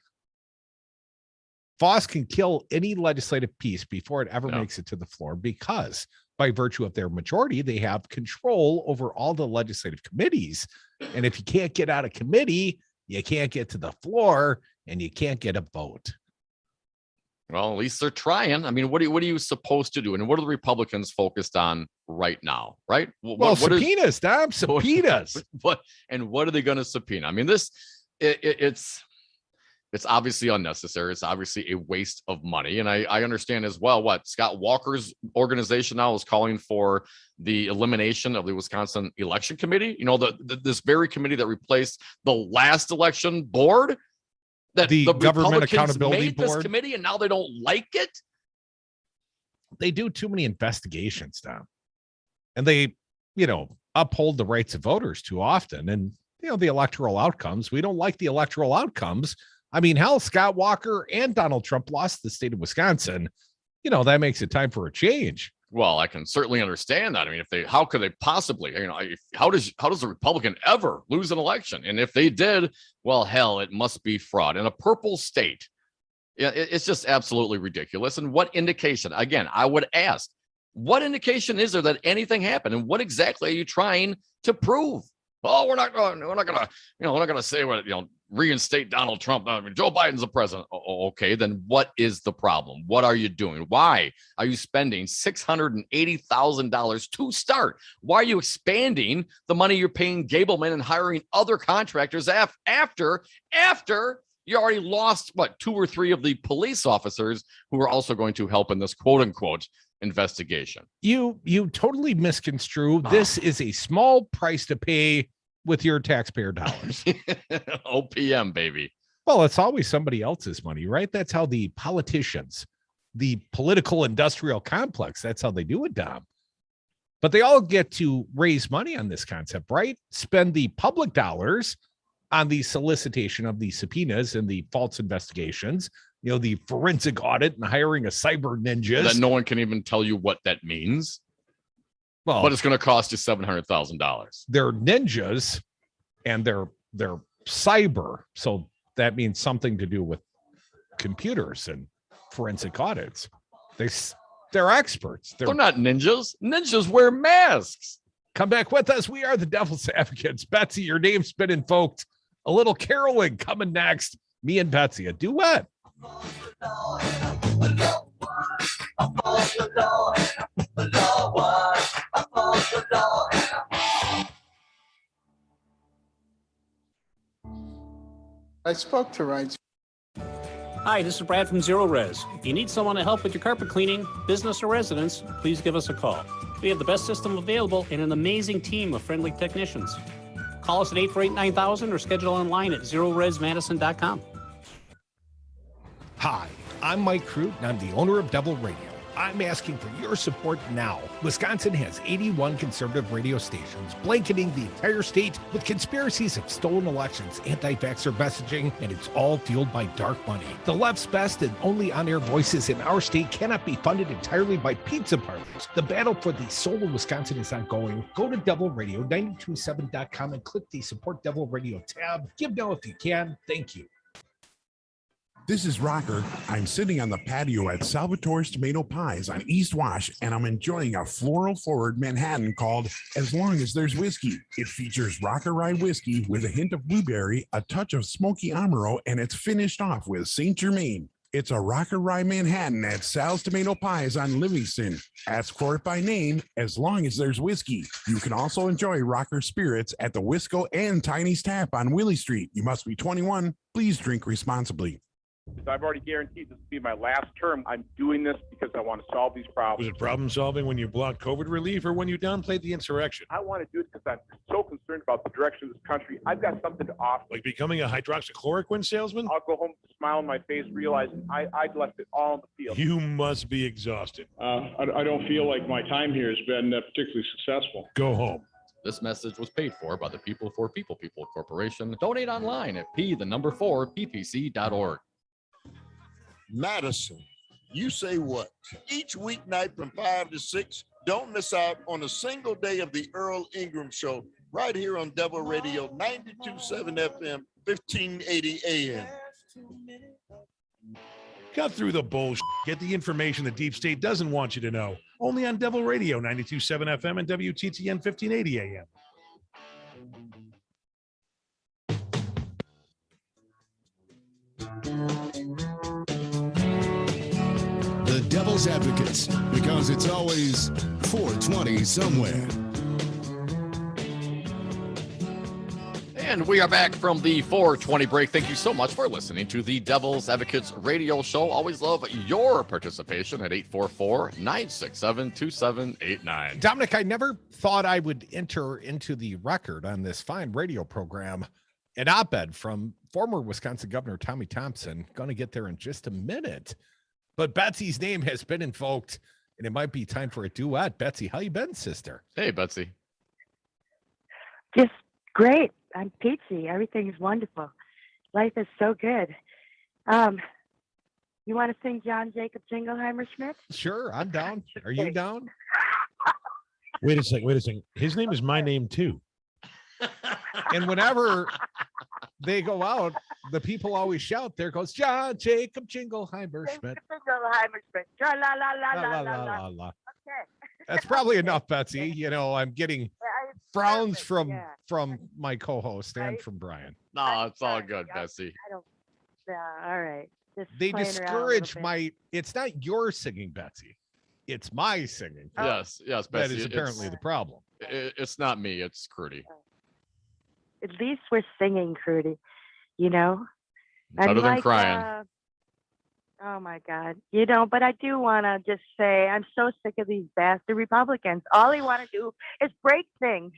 Voss can kill any legislative piece before it ever makes it to the floor because by virtue of their majority, they have control over all the legislative committees. And if you can't get out of committee, you can't get to the floor and you can't get a vote. Well, at least they're trying. I mean, what are you supposed to do? And what are the Republicans focused on right now? Right? Subpoenas, Dom. Subpoenas. What are they going to subpoena? I mean, it's obviously unnecessary. It's obviously a waste of money. And I understand as well what Scott Walker's organization now is calling for the elimination of the Wisconsin Election Committee. This very committee that replaced the last election board. That the Government Republicans Accountability made this Board committee, and now they don't like it. They do too many investigations, Dom, and they, uphold the rights of voters too often. And the electoral outcomes. We don't like the electoral outcomes. I mean, hell, Scott Walker and Donald Trump lost the state of Wisconsin. That makes it time for a change. Well, I can certainly understand that. I mean, how could they possibly, how does a Republican ever lose an election? And if they did, well, hell, it must be fraud in a purple state. Yeah, it's just absolutely ridiculous. And what indication, again, I would ask, what indication is there that anything happened? And what exactly are you trying to prove? Oh, we're not going to say what, reinstate Donald Trump. I mean, Joe Biden's the president. Okay, then what is the problem? What are you doing? Why are you spending $680,000 to start? Why are you expanding the money you're paying Gableman and hiring other contractors after you already lost, 2 or 3 of the police officers who are also going to help in this quote unquote investigation? You totally misconstrue. This is a small price to pay with your taxpayer dollars. OPM, baby. Well, it's always somebody else's money, right? That's how the politicians, the political industrial complex, that's how they do it, Dom. But they all get to raise money on this concept, right? Spend the public dollars on the solicitation of the subpoenas and the false investigations, the forensic audit and hiring a cyber ninjas. That no one can even tell you what that means. Well, but it's going to cost you $700,000. They're ninjas and they're cyber. So that means something to do with computers and forensic audits. They're experts. They're not ninjas. Ninjas wear masks. Come back with us. We are the Devil's Advocates. Betsy, your name's been invoked. A little caroling coming next. Me and Betsy, a duet. I spoke to rights. Hi, this is Brad from Zero Res. If you need someone to help with your carpet cleaning, business or residence, please give us a call. We have the best system available and an amazing team of friendly technicians. Call us at 848-9000 or schedule online at zeroresmadison.com. Hi, I'm Mike Crute, and I'm the owner of Devil Radio. I'm asking for your support now. Wisconsin has 81 conservative radio stations, blanketing the entire state with conspiracies of stolen elections, anti-vaxxer messaging, and it's all fueled by dark money. The left's best and only on-air voices in our state cannot be funded entirely by pizza parlors. The battle for the soul of Wisconsin is ongoing. Go to devilradio927.com and click the Support Devil Radio tab. Give now if you can. Thank you. This is Rocker. I'm sitting on the patio at Salvatore's Tomato Pies on East Wash, and I'm enjoying a floral-forward Manhattan called As Long as There's Whiskey. It features Rocker Rye whiskey with a hint of blueberry, a touch of smoky Amaro, and it's finished off with St. Germain. It's a Rocker Rye Manhattan at Sal's Tomato Pies on Livingston. Ask for it by name, As Long as There's Whiskey. You can also enjoy Rocker Spirits at the Wisco and Tiny's Tap on Willie Street. You must be 21. Please drink responsibly. So I've already guaranteed this will be my last term. I'm doing this because I want to solve these problems. Was it problem solving when you blocked COVID relief or when you downplayed the insurrection? I want to do it because I'm so concerned about the direction of this country. I've got something to offer. Like becoming a hydroxychloroquine salesman? I'll go home, smile on my face, realizing I'd left it all on the field. You must be exhausted. I don't feel like my time here has been particularly successful. Go home. This message was paid for by the People for People Corporation. Donate online at p4ppc.org. Madison, you say what? Each weeknight from 5 to 6, don't miss out on a single day of the Earl Ingram Show right here on Devil Radio 92.7 FM, 1580 AM. Cut through the bullshit. Get the information the deep state doesn't want you to know. Only on Devil Radio 92.7 FM and WTTN 1580 AM. The Devil's Advocates, because it's always 420 somewhere. And we are back from the 420 break. Thank you so much for listening to the Devil's Advocates radio show. Always love your participation at 844-967-2789. Dominic, I never thought I would enter into the record on this fine radio program an op-ed from former Wisconsin Governor Tommy Thompson. Going to get there in just a minute. But Betsy's name has been invoked, and it might be time for a duet. Betsy, how you been, sister? Hey, Betsy. Just great. I'm peachy. Everything's wonderful. Life is so good. You want to sing John Jacob Jingleheimer Schmidt? Sure, I'm down. Are you down? Wait a second. His name is my name too. And whenever they go out, the people always shout, there goes John Jacob Jingleheimer Schmidt. Jingleheimer Schmidt. La la la la la La, la la, la. Okay. That's probably enough, Betsy. You know, I'm getting frowns from my co-host and from Brian. No, it's all good, Betsy. I don't. Yeah, all right. Just They playing around a discourage little bit. it's not your singing, Betsy. It's my singing. Yes, That Betsy. is apparently the problem. It's not me. It's Crudy. At least we're singing, Crudy. You know. Better than crying. Oh my God. You know, but I do want to just say I'm so sick of these bastard Republicans. All they want to do is break things.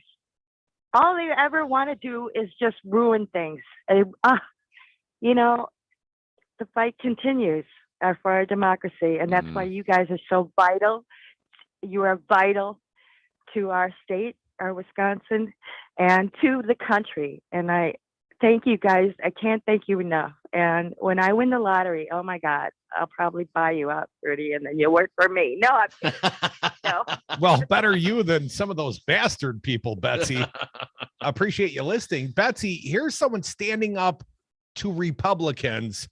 All they ever want to do is just ruin things. You know, the fight continues for our democracy, and that's why you guys are so vital. You are vital to our state, our Wisconsin, and to the country. And I thank you guys. I can't thank you enough. And when I win the lottery, oh my God, I'll probably buy you out, Rudy, and then you work for me. No, I'm kidding. No. Well, better you than some of those bastard people, Betsy. Appreciate you listening. Betsy, here's someone standing up to Republicans.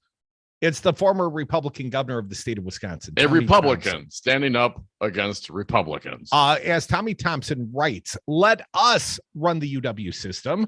It's the former Republican governor of the state of Wisconsin. A Tommy Republican Thompson. standing up against Republicans. As Tommy Thompson writes, let us run the UW system.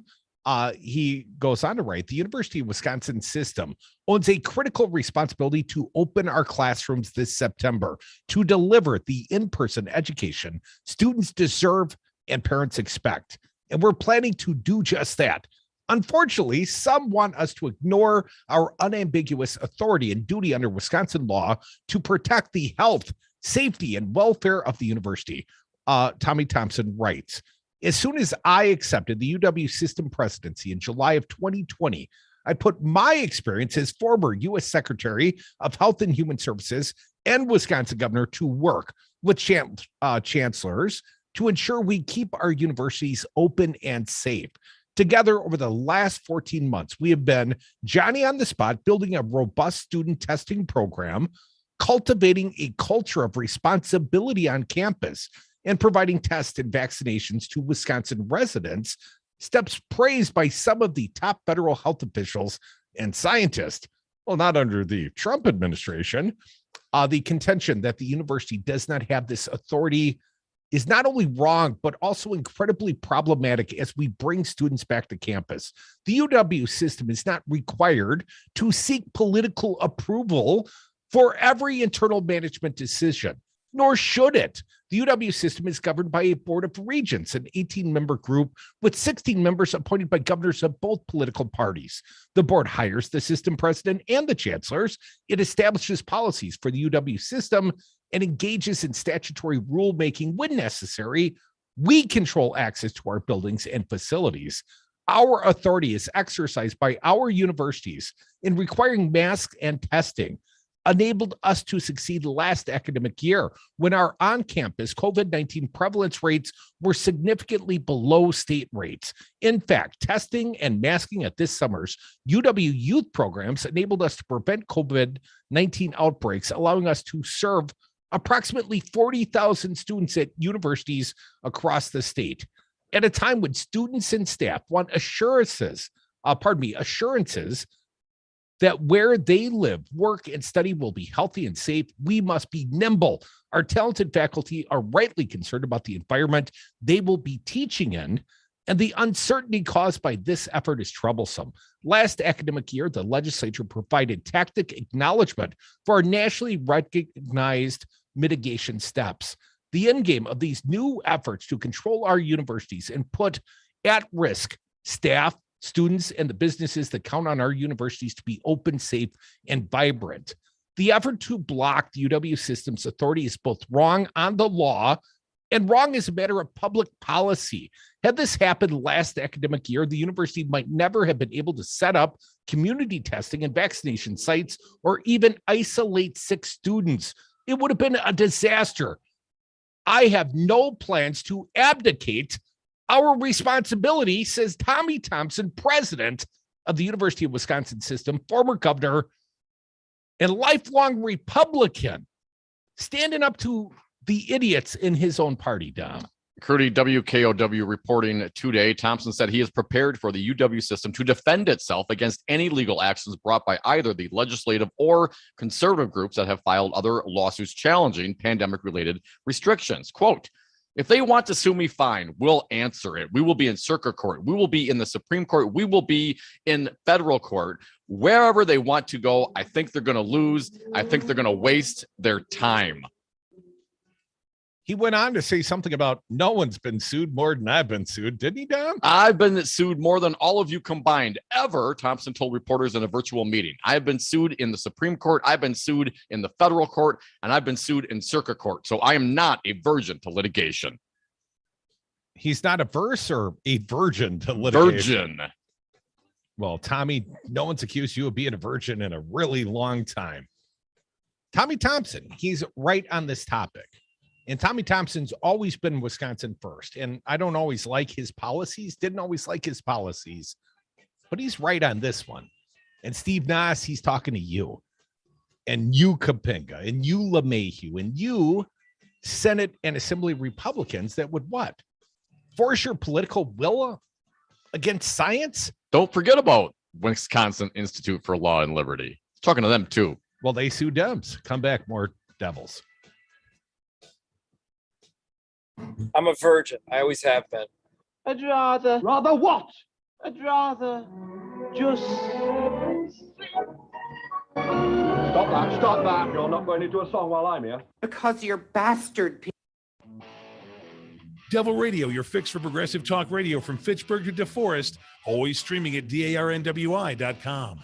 He goes on to write, the University of Wisconsin system owns a critical responsibility to open our classrooms this September to deliver the in-person education students deserve and parents expect. And we're planning to do just that. Unfortunately, some want us to ignore our unambiguous authority and duty under Wisconsin law to protect the health, safety, and welfare of the university. Tommy Thompson writes, as soon as I accepted the UW system presidency in July of 2020, I put my experience as former U.S. Secretary of Health and Human Services and Wisconsin governor to work with chancellors to ensure we keep our universities open and safe. Together over the last 14 months, we have been Johnny on the spot, building a robust student testing program, cultivating a culture of responsibility on campus, and providing tests and vaccinations to Wisconsin residents, steps praised by some of the top federal health officials and scientists. Well, not under the Trump administration. The contention that the university does not have this authority is not only wrong, but also incredibly problematic as we bring students back to campus. The UW system is not required to seek political approval for every internal management decision. nor should it. The UW system is governed by a board of regents, an 18-member group with 16 members appointed by governors of both political parties. The board hires the system president and the chancellors. It establishes policies for the UW system and engages in statutory rulemaking when necessary. We control access to our buildings and facilities. Our authority is exercised by our universities in requiring masks and testing, enabled us to succeed last academic year when our on-campus COVID-19 prevalence rates were significantly below state rates. In fact, testing and masking at this summer's UW youth programs enabled us to prevent COVID-19 outbreaks, allowing us to serve approximately 40,000 students at universities across the state. At a time when students and staff want assurances that where they live, work, and study will be healthy and safe, we must be nimble. Our talented faculty are rightly concerned about the environment they will be teaching in, and the uncertainty caused by this effort is troublesome. Last academic year, the legislature provided tacit acknowledgement for our nationally recognized mitigation steps. The endgame of these new efforts to control our universities and put at risk staff, students, and the businesses that count on our universities to be open, safe, and vibrant. The effort to block the UW system's authority is both wrong on the law and wrong as a matter of public policy. Had this happened last academic year, the university might never have been able to set up community testing and vaccination sites or even isolate sick students. It would have been a disaster. I have no plans to abdicate our responsibility, says Tommy Thompson, president of the University of Wisconsin system, former governor, and lifelong Republican, standing up to the idiots in his own party, Dom. Curdy, WKOW reporting today. Thompson said he is prepared for the UW system to defend itself against any legal actions brought by either the legislative or conservative groups that have filed other lawsuits challenging pandemic-related restrictions. Quote, if they want to sue me, fine, we'll answer it. We will be in circuit court. We will be in the Supreme Court. We will be in federal court. Wherever they want to go, I think they're going to lose. I think they're going to waste their time. He went on to say something about no one's been sued more than I've been sued. Didn't he, Dom? I've been sued more than all of you combined ever, Thompson told reporters in a virtual meeting. I've been sued in the Supreme Court. I've been sued in the federal court, and I've been sued in circuit court. So I am not a virgin to litigation. He's not averse or a virgin to litigation? Virgin. Well, Tommy, no one's accused you of being a virgin in a really long time. Tommy Thompson, he's right on this topic. And Tommy Thompson's always been Wisconsin first. And I don't always like his policies, didn't always like his policies, but he's right on this one. And Steve Nass, he's talking to you. And you, Kapinga, and you, LeMahieu, and you, Senate and Assembly Republicans that would what? Force your political will against science? Don't forget about Wisconsin Institute for Law and Liberty. Talking to them, too. Well, they sue Dems. Come back, more devils. I'm a virgin. I always have been. I'd rather. Rather what? I'd rather just. Stop that. You're not going into a song while I'm here. Because you're bastard people. Devil Radio, your fix for progressive talk radio from Fitchburg to DeForest, always streaming at DARNWI.com.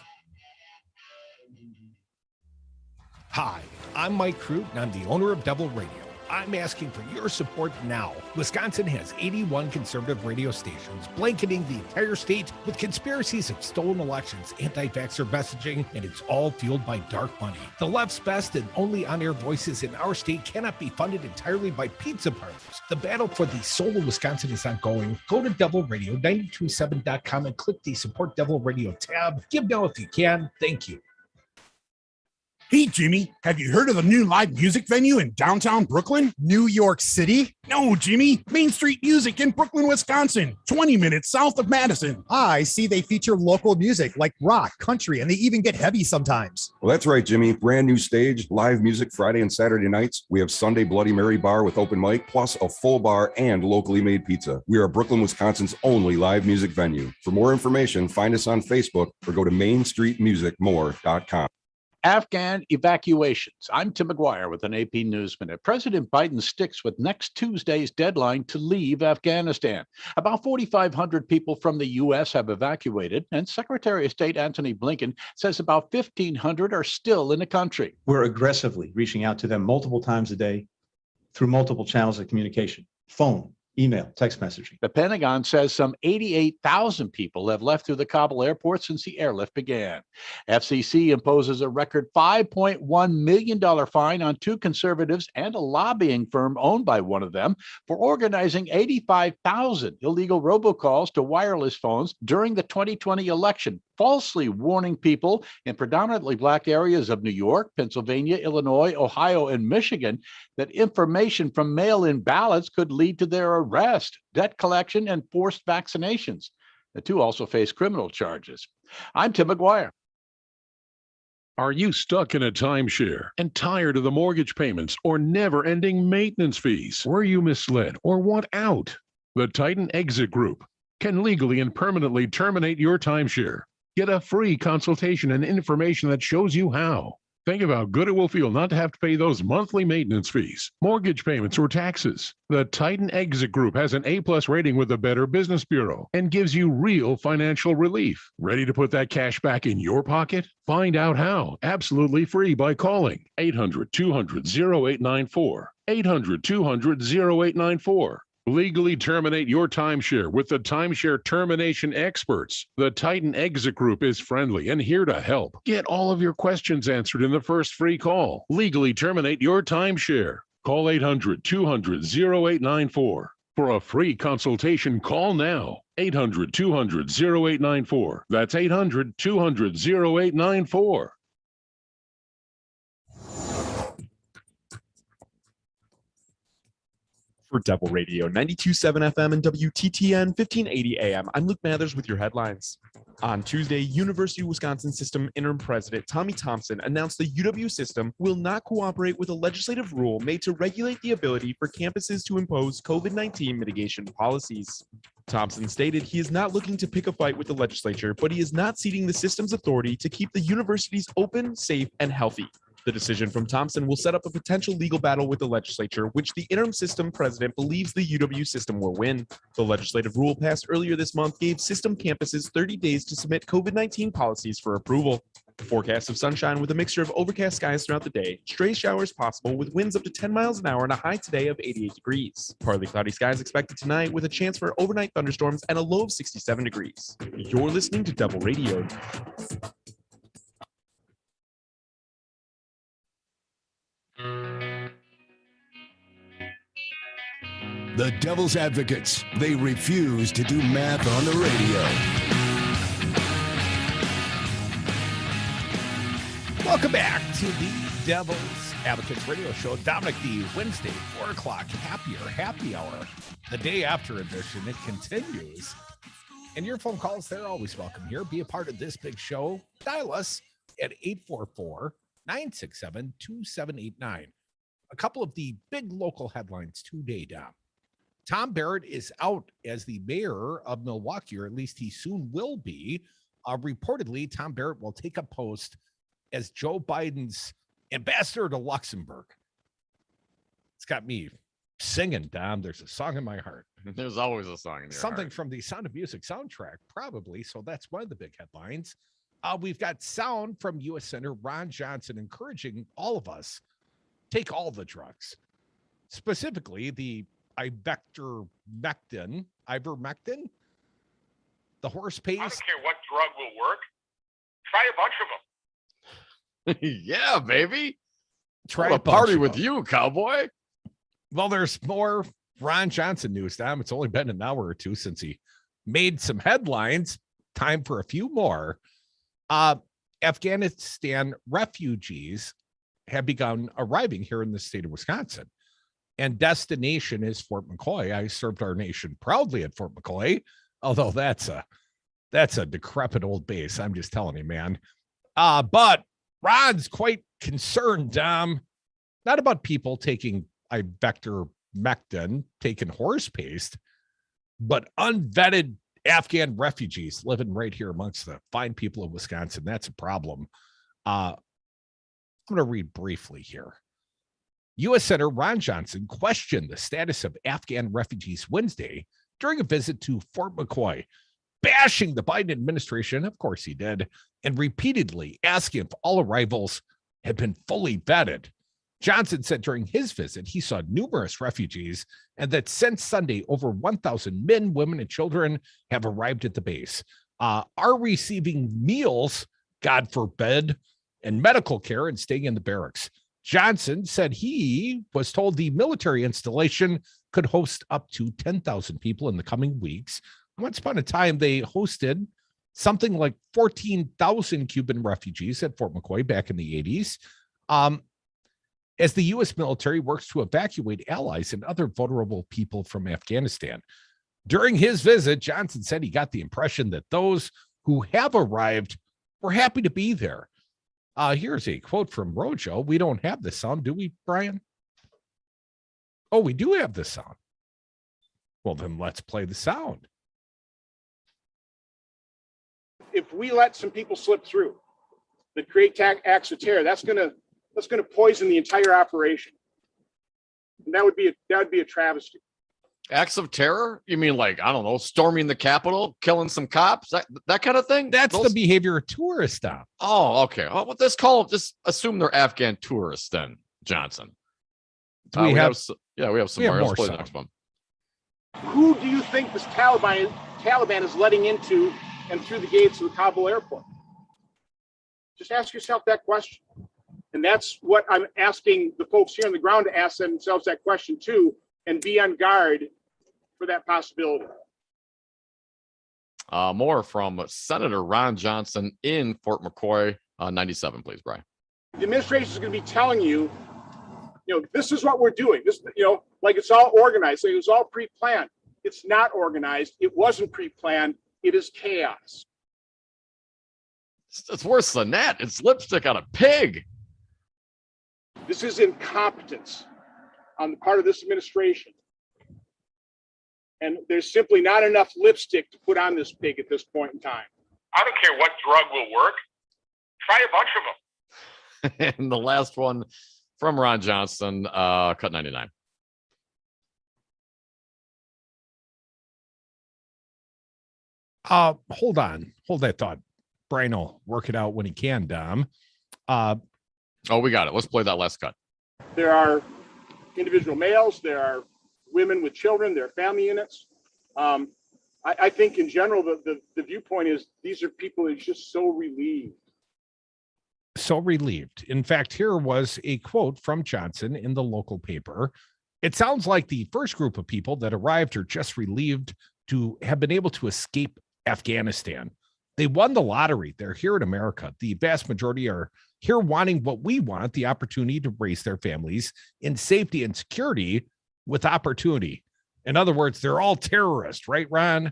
Hi, I'm Mike Crute, and I'm the owner of Devil Radio. I'm asking for your support now. Wisconsin has 81 conservative radio stations, blanketing the entire state with conspiracies of stolen elections, anti-vaxxer messaging, and it's all fueled by dark money. The left's best and only on-air voices in our state cannot be funded entirely by pizza parlors. The battle for the soul of Wisconsin is ongoing. Go to devilradio927.com and click the Support Devil Radio tab. Give now if you can. Thank you. Hey, Jimmy, have you heard of the new live music venue in downtown Brooklyn? New York City? No, Jimmy. Main Street Music in Brooklyn, Wisconsin, 20 minutes south of Madison. I see they feature local music like rock, country, and they even get heavy sometimes. Well, that's right, Jimmy. Brand new stage, live music Friday and Saturday nights. We have Sunday Bloody Mary bar with open mic, plus a full bar and locally made pizza. We are Brooklyn, Wisconsin's only live music venue. For more information, find us on Facebook or go to mainstreetmusicmore.com. Afghan evacuations. I'm Tim McGuire with an AP News Minute. President Biden sticks with next Tuesday's deadline to leave Afghanistan. About 4,500 people from the U.S. have evacuated, and Secretary of State Antony Blinken says about 1,500 are still in the country. We're aggressively reaching out to them multiple times a day through multiple channels of communication, phone, email, text messaging. The Pentagon says some 88,000 people have left through the Kabul airport since the airlift began. FCC imposes a record $5.1 million fine on two conservatives and a lobbying firm owned by one of them for organizing 85,000 illegal robocalls to wireless phones during the 2020 election, falsely warning people in predominantly Black areas of New York, Pennsylvania, Illinois, Ohio, and Michigan that information from mail-in ballots could lead to their arrest, debt collection, and forced vaccinations. The two also face criminal charges. I'm Tim McGuire. Are you stuck in a timeshare and tired of the mortgage payments or never-ending maintenance fees? Were you misled or want out? The Titan Exit Group can legally and permanently terminate your timeshare. Get a free consultation and information that shows you how. Think of how good it will feel not to have to pay those monthly maintenance fees, mortgage payments, or taxes. The Titan Exit Group has an A+ rating with the Better Business Bureau and gives you real financial relief. Ready to put that cash back in your pocket? Find out how, absolutely free, by calling 800-200-0894. 800-200-0894. Legally terminate your timeshare with the timeshare termination experts. The Titan Exit Group is friendly and here to help. Get all of your questions answered in the first free call. Legally terminate your timeshare. Call 800-200-0894. For a free consultation, call now. 800-200-0894. That's 800-200-0894. For Devil Radio 92.7 FM and WTTN 1580 AM, I'm Luke Mathers with your headlines. On Tuesday, University of Wisconsin System Interim President Tommy Thompson announced the UW system will not cooperate with a legislative rule made to regulate the ability for campuses to impose COVID-19 mitigation policies. Thompson stated he is not looking to pick a fight with the legislature, but he is not ceding the system's authority to keep the universities open, safe, and healthy. The decision from Thompson will set up a potential legal battle with the legislature, which the interim system president believes the UW system will win. The legislative rule passed earlier this month gave system campuses 30 days to submit COVID-19 policies for approval. The forecast of sunshine with a mixture of overcast skies throughout the day, stray showers possible with winds up to 10 miles an hour and a high today of 88 degrees. Partly cloudy skies expected tonight with a chance for overnight thunderstorms and a low of 67 degrees. You're listening to Devil Radio. The Devil's Advocates. They refuse to do math on the radio. Welcome back to the Devil's Advocates radio show. Dominic, the Wednesday 4 o'clock happy hour. The day after edition, it continues. And your phone calls, they're always welcome here. Be a part of this big show. Dial us at 844-967-2789. A couple of the big local headlines today, Dom. Tom Barrett is out as the mayor of Milwaukee, or at least he soon will be. Reportedly, Tom Barrett will take a post as Joe Biden's ambassador to Luxembourg. It's got me singing, Dom. There's a song in my heart. There's always a song in your Something heart. from the Sound of Music soundtrack, probably. So that's one of the big headlines. We've got sound from U.S. Senator Ron Johnson encouraging all of us take all the drugs, specifically the ivermectin, the horse paste. I don't care what drug will work. Try a bunch of them. Yeah, baby. Try a a party bunch with of you, cowboy. Well, there's more Ron Johnson news, Dom. It's only been an hour or two since he made some headlines. Time for a few more. Afghanistan refugees have begun arriving here in the state of Wisconsin. And destination is Fort McCoy. I served our nation proudly at Fort McCoy, although that's a decrepit old base. I'm just telling you, man. But Ron's quite concerned, Dom, not about people taking ivermectin, taking horse paste, but unvetted Afghan refugees living right here amongst the fine people of Wisconsin. That's a problem. I'm going to read briefly here. U.S. Senator Ron Johnson questioned the status of Afghan refugees Wednesday during a visit to Fort McCoy, bashing the Biden administration, of course he did, and repeatedly asking if all arrivals had been fully vetted. Johnson said during his visit, he saw numerous refugees and that since Sunday, over 1,000 men, women, and children have arrived at the base, are receiving meals, God forbid, and medical care and staying in the barracks. Johnson said he was told the military installation could host up to 10,000 people in the coming weeks. Once upon a time, they hosted something like 14,000 Cuban refugees at Fort McCoy back in the 80s. As the U.S. military works to evacuate allies and other vulnerable people from Afghanistan. During his visit, Johnson said he got the impression that those who have arrived were happy to be there. Here's a quote from Rojo. We don't have the sound, do we, Brian? Oh, we do have the sound. Well, then let's play the sound. If we let some people slip through that create acts of terror, that's going to poison the entire operation. And that would be a travesty. Acts of terror? You mean like, I don't know, storming the Capitol, killing some cops, that kind of thing? That's the behavior of tourists now. Oh, okay. Well, just assume they're Afghan tourists then, Johnson. We have some more. Let's play the next one. Who do you think this Taliban is letting into and through the gates of the Kabul airport? Just ask yourself that question. And that's what I'm asking the folks here on the ground to ask themselves that question too, and be on guard for that possibility. More from Senator Ron Johnson in Fort McCoy, 97, please, Brian. The administration is going to be telling you, this is what we're doing. This, like it's all organized. Like it was all pre-planned. It's not organized. It wasn't pre-planned. It is chaos. It's worse than that. It's lipstick on a pig. This is incompetence on the part of this administration. And there's simply not enough lipstick to put on this pig at this point in time. I don't care what drug will work. Try a bunch of them. And the last one from Ron Johnson, cut 99. Hold that thought. Brian will work it out when he can, Dom. We got it. Let's play that last cut. There are individual males, there are women with children, there are family units. I think in general, the viewpoint is these are people that are just so relieved. So relieved. In fact, here was a quote from Johnson in the local paper. It sounds like the first group of people that arrived are just relieved to have been able to escape Afghanistan. They won the lottery. They're here in America. The vast majority are here wanting what we want, the opportunity to raise their families in safety and security with opportunity. In other words, they're all terrorists, right, Ron?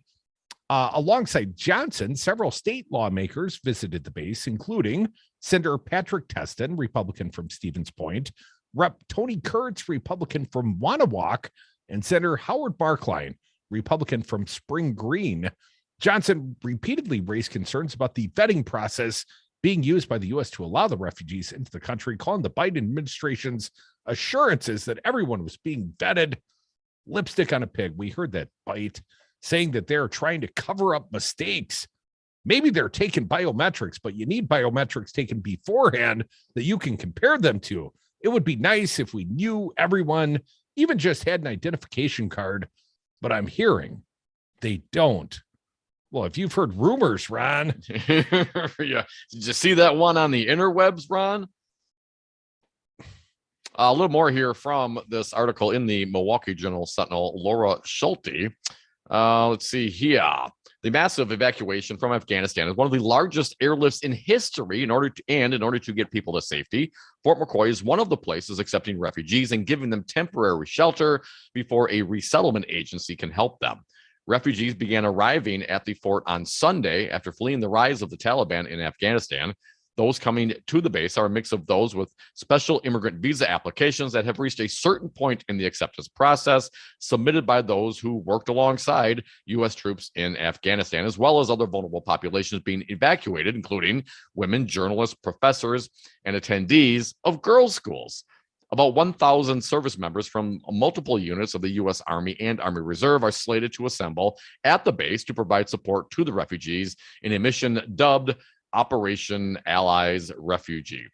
Alongside Johnson, several state lawmakers visited the base, including Senator Patrick Teston, Republican from Stevens Point, Rep. Tony Kurtz, Republican from Wanawalk, and Senator Howard Barkline, Republican from Spring Green. Johnson repeatedly raised concerns about the vetting process being used by the U.S. to allow the refugees into the country, calling the Biden administration's assurances that everyone was being vetted lipstick on a pig. We heard that bite, saying that they're trying to cover up mistakes. Maybe they're taking biometrics, but you need biometrics taken beforehand that you can compare them to. It would be nice if we knew everyone even just had an identification card, but I'm hearing they don't. Well, if you've heard rumors, Ron. Yeah. Did you see that one on the interwebs, Ron? A little more here from this article in the Milwaukee Journal Sentinel, Laura Schulte. Let's see here. The massive evacuation from Afghanistan is one of the largest airlifts in history. In order to get people to safety, Fort McCoy is one of the places accepting refugees and giving them temporary shelter before a resettlement agency can help them. Refugees began arriving at the fort on Sunday after fleeing the rise of the Taliban in Afghanistan. Those coming to the base are a mix of those with special immigrant visa applications that have reached a certain point in the acceptance process, submitted by those who worked alongside U.S. troops in Afghanistan, as well as other vulnerable populations being evacuated, including women, journalists, professors, and attendees of girls' schools. About 1,000 service members from multiple units of the U.S. Army and Army Reserve are slated to assemble at the base to provide support to the refugees in a mission dubbed Operation Allies Refuge.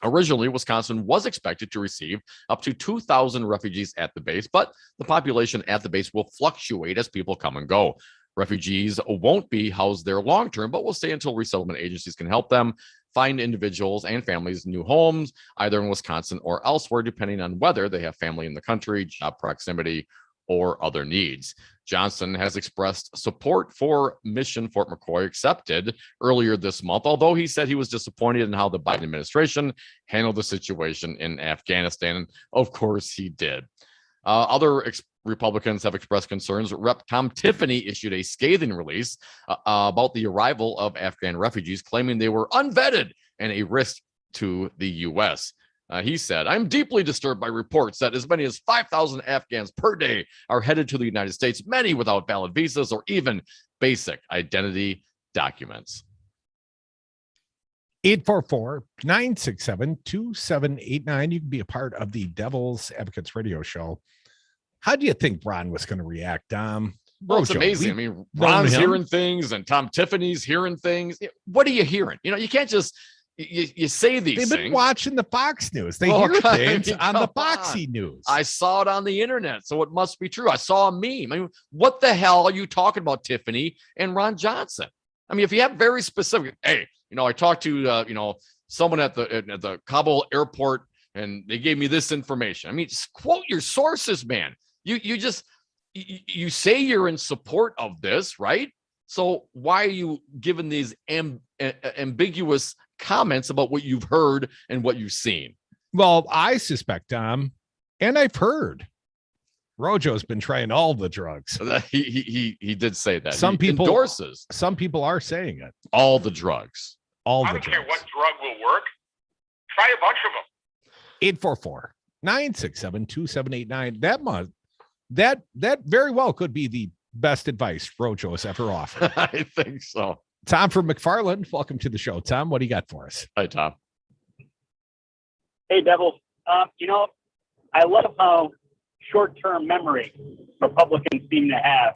Originally, Wisconsin was expected to receive up to 2,000 refugees at the base, but the population at the base will fluctuate as people come and go. Refugees won't be housed there long term, but will stay until resettlement agencies can help them find individuals and families new homes, either in Wisconsin or elsewhere, depending on whether they have family in the country, job proximity, or other needs. Johnson has expressed support for Mission Fort McCoy accepted earlier this month, although he said he was disappointed in how the Biden administration handled the situation in Afghanistan. Of course, he did. Other Republicans have expressed concerns. Rep. Tom Tiffany issued a scathing release about the arrival of Afghan refugees, claiming they were unvetted and a risk to the U.S. He said, "I'm deeply disturbed by reports that as many as 5,000 Afghans per day are headed to the United States, many without valid visas or even basic identity documents." 844-967-2789. You can be a part of the Devil's Advocates radio show. How do you think Ron was going to react, Dom? Well, it's amazing. I mean, Ron's hearing things and Tom Tiffany's hearing things. What are you hearing? You can't just you say these things. They've been watching the Fox News. They hear things on the Foxy News. I saw it on the internet, so it must be true. I saw a meme. I mean, what the hell are you talking about, Tiffany and Ron Johnson? I mean, if you have very specific, hey, I talked to someone at the Kabul airport and they gave me this information. I mean, just quote your sources, man. You say you're in support of this, right? So why are you giving these ambiguous comments about what you've heard and what you've seen? Well, I suspect, and I've heard Rojo's been trying all the drugs. He did say that. Some people endorses. Some people are saying it. All the drugs. All I the don't drugs. care what drug will work. Try a bunch of them. 844-967-2789. That very well could be the best advice Rojo has ever offered. I think so. Tom from McFarland, welcome to the show. Tom, what do you got for us? Hi, Tom. Hey, Devils. I love how short-term memory Republicans seem to have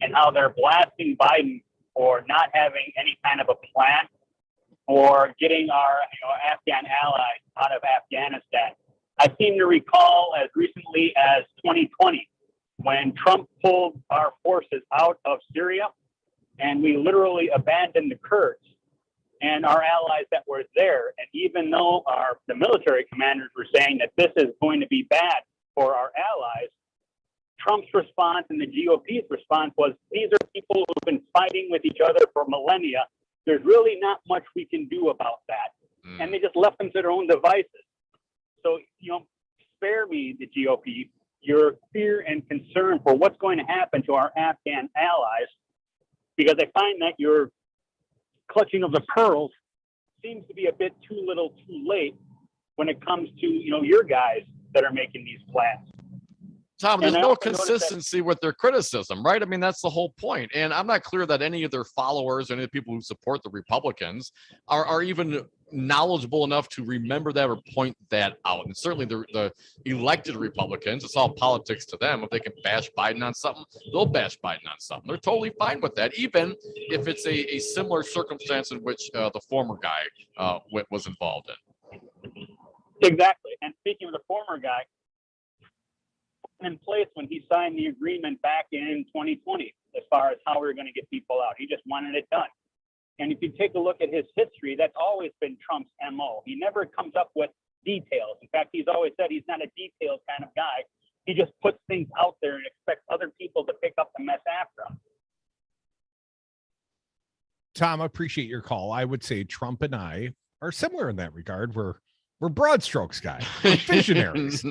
and how they're blasting Biden for not having any kind of a plan for getting our Afghan allies out of Afghanistan. I seem to recall as recently as 2020 when Trump pulled our forces out of Syria and we literally abandoned the Kurds and our allies that were there. And even though the military commanders were saying that this is going to be bad for our allies, Trump's response and the GOP's response was, these are people who've been fighting with each other for millennia. There's really not much we can do about that. And they just left them to their own devices. So, spare me, the GOP, your fear and concern for what's going to happen to our Afghan allies, because I find that your clutching of the pearls seems to be a bit too little too late when it comes to, your guys that are making these plans. Tom, there's no consistency with their criticism, right? I mean, that's the whole point. And I'm not clear that any of their followers or any of the people who support the Republicans are even knowledgeable enough to remember that or point that out. And certainly the elected Republicans, it's all politics to them. If they can bash Biden on something, they'll bash Biden on something. They're totally fine with that, even if it's a similar circumstance in which the former guy was involved in. Exactly. And speaking of the former guy, in place when he signed the agreement back in 2020, as far as how we were going to get people out. He just wanted it done. And if you take a look at his history, that's always been Trump's MO. He never comes up with details. In fact, he's always said he's not a detailed kind of guy. He just puts things out there and expects other people to pick up the mess after him. Tom, I appreciate your call. I would say Trump and I are similar in that regard. We're broad strokes guys. We're visionaries.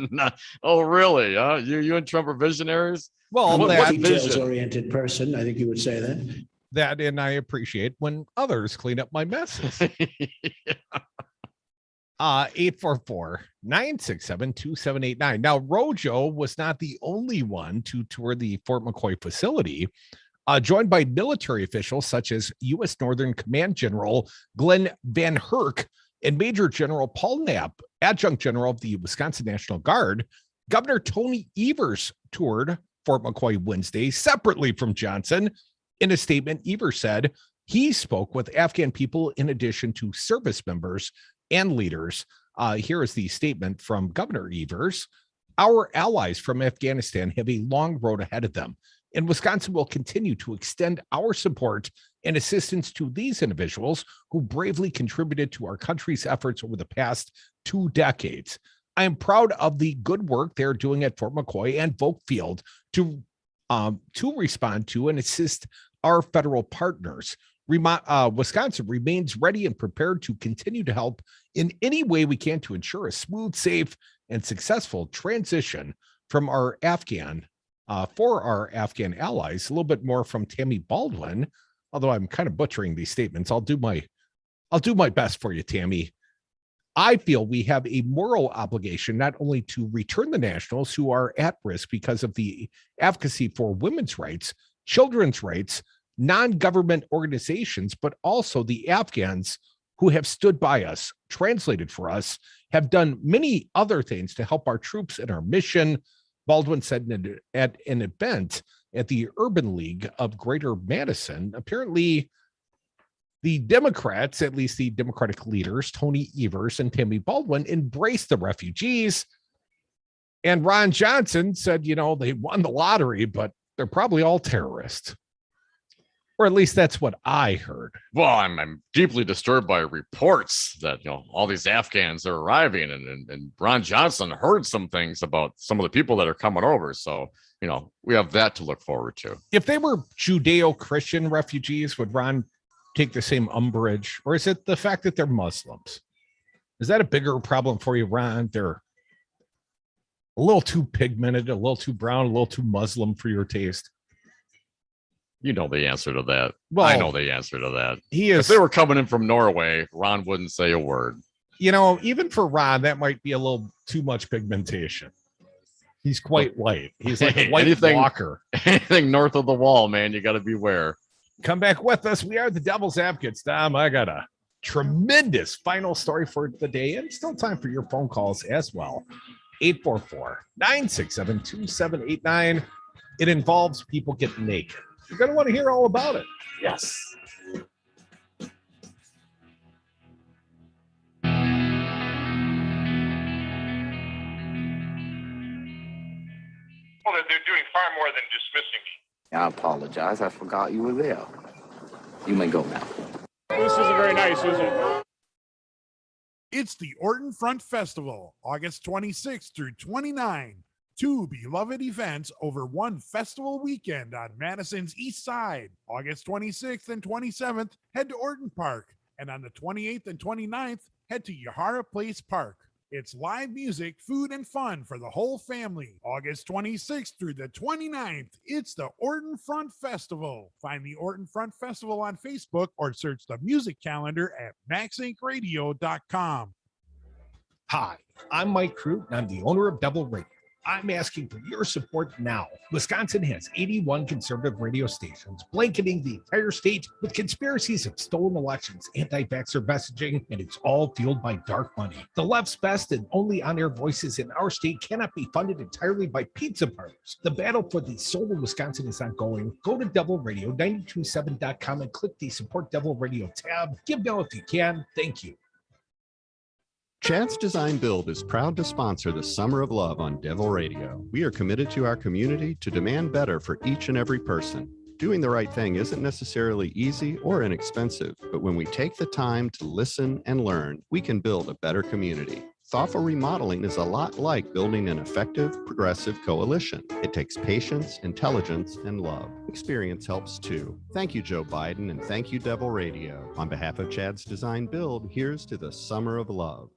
Oh, really? You and Trump are visionaries? Well, I'm a details-oriented person. I think you would say that. That, and I appreciate when others clean up my messes. 844-967-2789. Now, Rojo was not the only one to tour the Fort McCoy facility. Joined by military officials such as U.S. Northern Command General Glenn Van Herk and Major General Paul Knapp, Adjunct General of the Wisconsin National Guard, Governor Tony Evers toured Fort McCoy Wednesday separately from Johnson. In a statement, Evers said he spoke with Afghan people in addition to service members and leaders. Here is the statement from Governor Evers. Our allies from Afghanistan have a long road ahead of them, and Wisconsin will continue to extend our support and assistance to these individuals who bravely contributed to our country's efforts over the past 2 decades. I am proud of the good work they're doing at Fort McCoy and Volk Field to respond to and assist our federal partners. Wisconsin remains ready and prepared to continue to help in any way we can to ensure a smooth, safe, and successful transition from our for our Afghan allies. A little bit more from Tammy Baldwin, although I'm kind of butchering these statements. I'll do my best for you, Tammy. I feel we have a moral obligation not only to return the nationals who are at risk because of the advocacy for women's rights, children's rights, non-government organizations, but also the Afghans who have stood by us, translated for us, have done many other things to help our troops in our mission. Baldwin said at an event at the Urban League of Greater Madison. Apparently, the Democrats, at least the Democratic leaders, Tony Evers and Tammy Baldwin, embraced the refugees. And Ron Johnson said, they won the lottery, but they're probably all terrorists. Or at least that's what I heard. Well, I'm deeply disturbed by reports that all these Afghans are arriving, and Ron Johnson heard some things about some of the people that are coming over. So we have that to look forward to. If they were Judeo-Christian refugees, would Ron take the same umbrage, or is it the fact that they're Muslims? Is that a bigger problem for you, Ron? They're a little too pigmented, a little too brown, a little too Muslim for your taste. You know the answer to that. Well, I know the answer to that. If they were coming in from Norway, Ron wouldn't say a word. Even for Ron, that might be a little too much pigmentation. He's quite white. He's like a white walker. Anything north of the wall, man, you got to beware. Come back with us. We are the Devil's Advocates. Tom, I got a tremendous final story for the day, and still time for your phone calls as well. 844-967-2789. It involves people getting naked. You're going to want to hear all about it. Yes. Well, they're doing far more than dismissing me. I apologize. I forgot you were there. You may go now. This isn't very nice, is it? It's the Orton Front Festival, August 26th through 29. 2 beloved events over one festival weekend on Madison's East Side. August 26th and 27th, head to Orton Park. And on the 28th and 29th, head to Yahara Place Park. It's live music, food, and fun for the whole family. August 26th through the 29th, it's the Orton Front Festival. Find the Orton Front Festival on Facebook or search the music calendar at maxincradio.com. Hi, I'm Mike Crute, and I'm the owner of Double Radio. I'm asking for your support now. Wisconsin has 81 conservative radio stations blanketing the entire state with conspiracies of stolen elections, anti-vaxxer messaging, and it's all fueled by dark money. The left's best and only on-air voices in our state cannot be funded entirely by pizza parlors. The battle for the soul of Wisconsin is ongoing. Go to DevilRadio927.com and click the Support Devil Radio tab. Give now if you can. Thank you. Chad's Design Build is proud to sponsor the Summer of Love on Devil Radio. We are committed to our community to demand better for each and every person. Doing the right thing isn't necessarily easy or inexpensive, but when we take the time to listen and learn, we can build a better community. Thoughtful remodeling is a lot like building an effective, progressive coalition. It takes patience, intelligence, and love. Experience helps too. Thank you, Joe Biden, and thank you, Devil Radio. On behalf of Chad's Design Build, here's to the Summer of Love.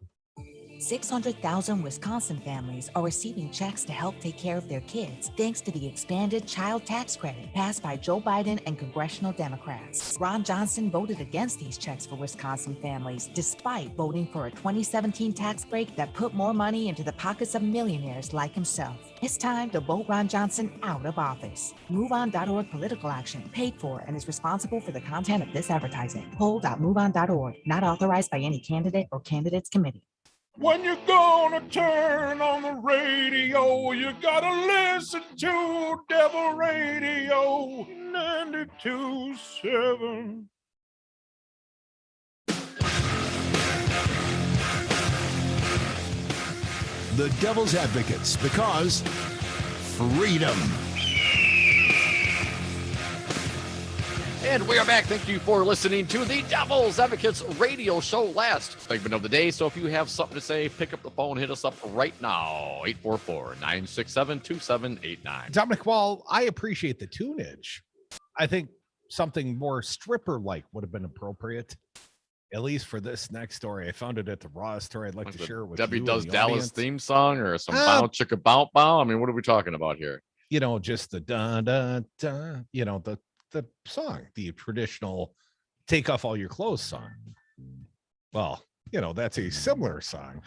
600,000 Wisconsin families are receiving checks to help take care of their kids thanks to the expanded child tax credit passed by Joe Biden and congressional Democrats. Ron Johnson voted against these checks for Wisconsin families despite voting for a 2017 tax break that put more money into the pockets of millionaires like himself. It's time to vote Ron Johnson out of office. MoveOn.org political action, paid for and is responsible for the content of this advertising. Poll.moveon.org, not authorized by any candidate or candidates committee. When you're gonna turn on the radio, you gotta listen to Devil Radio 92.7. The Devil's Advocates, because freedom. And we are back. Thank you for listening to the Devil's Advocates radio show, last segment of the day. So if you have something to say, pick up the phone, hit us up right now, 844-967-2789. Dominic, while I appreciate the tunage, I think something more stripper-like would have been appropriate, at least for this next story. I found it at the Raw story. I'd like to share it with Debbie you. Does and the Dallas audience. theme song or some bow chicka bow bow? I mean, what are we talking about here? You know, just the da da da, you know, the song, the traditional take off all your clothes song. Well, you know, that's a similar song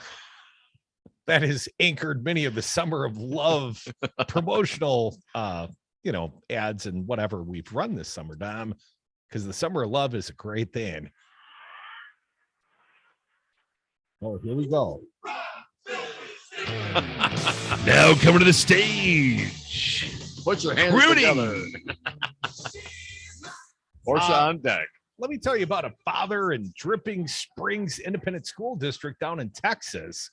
that has anchored many of the Summer of Love promotional you know, ads and whatever we've run this summer, Dom, because the Summer of Love is a great thing. Oh, here we go. Now coming to the stage. Put your hands Rudy. together. Porsche on deck. Let me tell you about a father in Dripping Springs Independent School District down in Texas.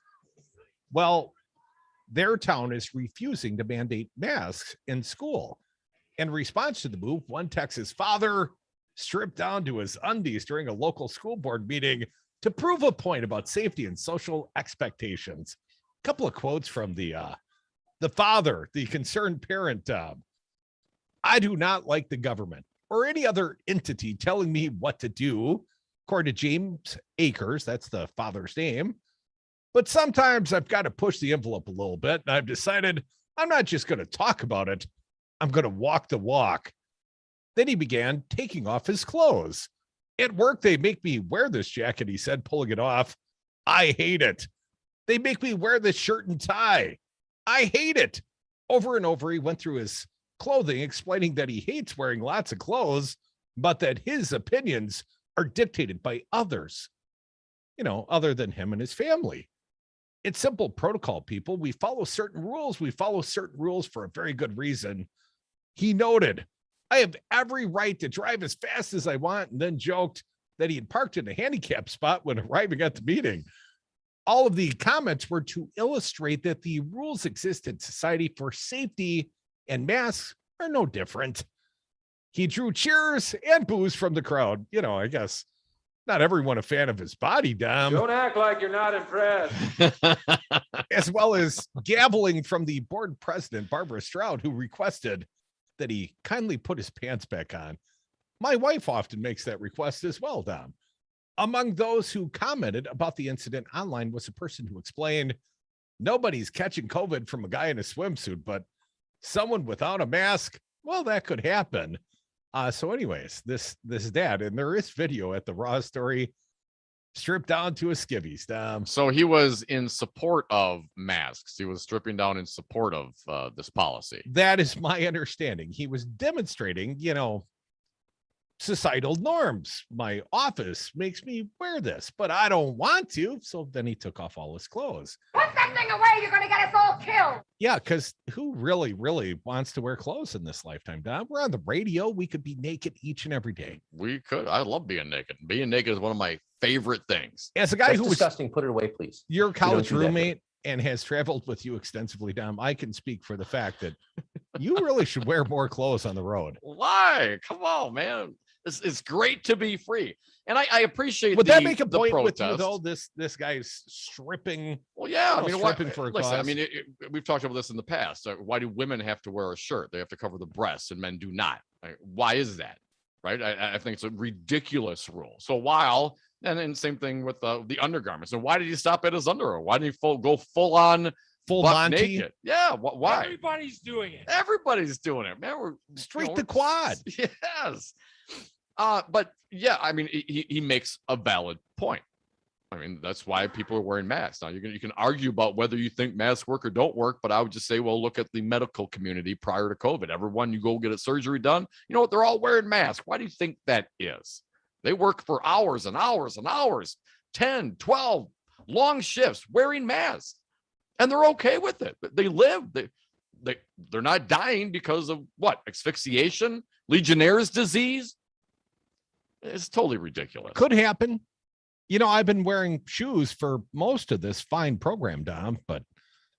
Well, their town is refusing to mandate masks in school. In response to the move, one Texas father stripped down to his undies during a local school board meeting to prove a point about safety and social expectations. A couple of quotes from the father, the concerned parent. I do not like the government or any other entity telling me what to do, according to James Akers. That's the father's name. But sometimes I've got to push the envelope a little bit, and I've decided I'm not just going to talk about it. I'm going to walk the walk. Then he began taking off his clothes. At work, they make me wear this jacket, he said, pulling it off. I hate it. They make me wear this shirt and tie. I hate it. Over and over, he went through his clothing, explaining that he hates wearing lots of clothes, but that his opinions are dictated by others, you know, other than him and his family. It's simple protocol, people. We follow certain rules. We follow certain rules for a very good reason. He noted, I have every right to drive as fast as I want, and then joked that he had parked in a handicap spot when arriving at the meeting. All of the comments were to illustrate that the rules exist in society for safety, and masks are no different. He drew cheers and boos from the crowd. You know, I guess not everyone a fan of his body, Dom. Don't act like you're not impressed. As well as gaveling from the board president, Barbara Stroud, who requested that he kindly put his pants back on. My wife often makes that request as well, Dom. Among those who commented about the incident online was a person who explained, nobody's catching COVID from a guy in a swimsuit, but someone without a mask, well, that could happen. So anyways, this dad, and there is video at the Raw story, stripped down to his skivvies. So he was in support of masks. He was stripping down in support of this policy. That is my understanding. He was demonstrating, you know, societal norms. My office makes me wear this, but I don't want to. So then he took off all his clothes. Put that thing away. You're going to get us all killed. Yeah, because who really wants to wear clothes in this lifetime, Don? We're on the radio. We could be naked each and every day. We could. I love being naked. Being naked is one of my favorite things. As a guy who was disgusting, put it away, please. Your college do that. roommate and has traveled with you extensively, Dom, I can speak for the fact that you really should wear more clothes on the road. Why? Come on, man. It's great to be free. And I appreciate Would that make a point protest. with you, though? This guy's stripping. Well, yeah. I mean, stripping for a listen, cause. I mean, we've talked about this in the past. Why do women have to wear a shirt? They have to cover the breasts and men do not. Why is that? Right? I think it's a ridiculous rule. So while And then same thing with the undergarments. And why did he stop at his underwear? Why didn't he go full on full buck Monty? naked? Yeah, why? Everybody's doing it. Everybody's doing it, man. We're straight to quad. Yes. But yeah, I mean, he makes a valid point. I mean, that's why people are wearing masks. Now, you can argue about whether you think masks work or don't work, but I would just say, well, look at the medical community prior to COVID. Everyone you go get a surgery done, you know what? They're all wearing masks. Why do you think that is? They work for hours and hours and hours, 10, 12 long shifts wearing masks, and they're okay with it. They live. They're not dying because of what? Asphyxiation, Legionnaire's disease. It's totally ridiculous. Could happen. You know, I've been wearing shoes for most of this fine program, Dom, but,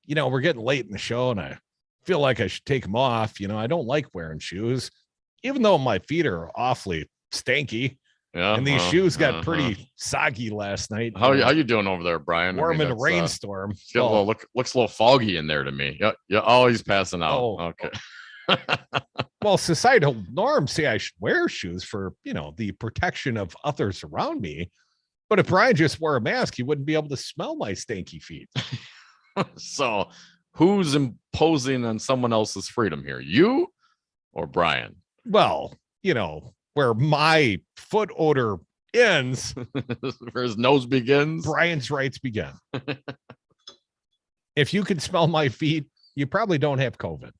you know, we're getting late in the show and I feel like I should take them off. You know, I don't like wearing shoes, even though my feet are awfully stanky. Yeah, and these shoes got pretty soggy last night. How you doing over there, Brian? Warm in a rainstorm. Looks a little foggy in there to me. Yeah. Oh, he's passing out. Oh, okay. Well, societal norms say I should wear shoes for, you know, the protection of others around me. But if Brian just wore a mask, he wouldn't be able to smell my stanky feet. So who's imposing on someone else's freedom here? You or Brian? Well, you know, where my foot odor ends, where his nose begins, Brian's rights begin. If you can smell my feet, you probably don't have COVID.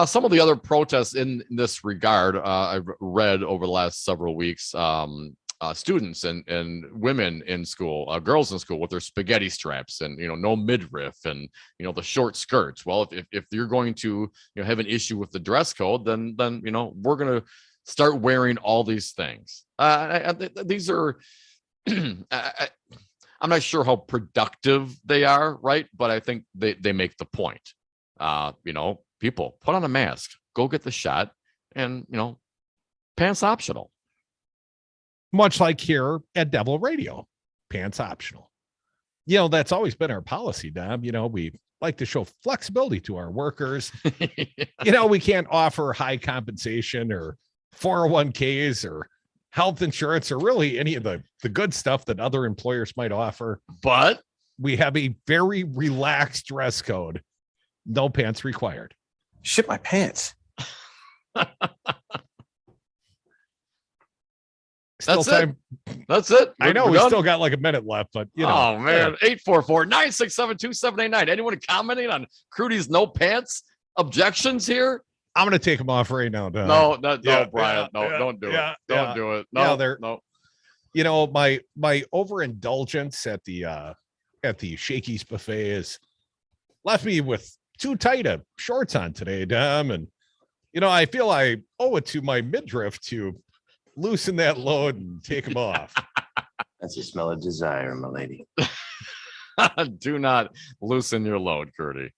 Some of the other protests in this regard, I've read over the last several weeks, students and women in school, girls in school with their spaghetti straps and, you know, no midriff and, you know, the short skirts. Well, if you're going to, you know, have an issue with the dress code, then, you know, we're going to start wearing all these things. These are, I'm not sure how productive they are, right? But I think they make the point. You know, people put on a mask, go get the shot, and, you know, pants optional. Much like here at Devil Radio, pants optional. You know, that's always been our policy, Dom. You know, we like to show flexibility to our workers. You know, we can't offer high compensation or 401ks or health insurance or really any of the good stuff that other employers might offer. But we have a very relaxed dress code. No pants required. Shit my pants. That's it. That's it. I know we still got like a minute left, but you know. Oh man, 844-967-2789. Anyone commenting on Crudy's no pants objections here? I'm gonna take them off right now. Dom. No, Brian. Don't do it. Don't do it. No, no. You know, my overindulgence at the Shakey's buffet has left me with too tight of shorts on today, Dom. And you know, I feel I owe it to my midriff to loosen that load and take them off. That's the smell of desire, my lady. Do not loosen your load, Curdy.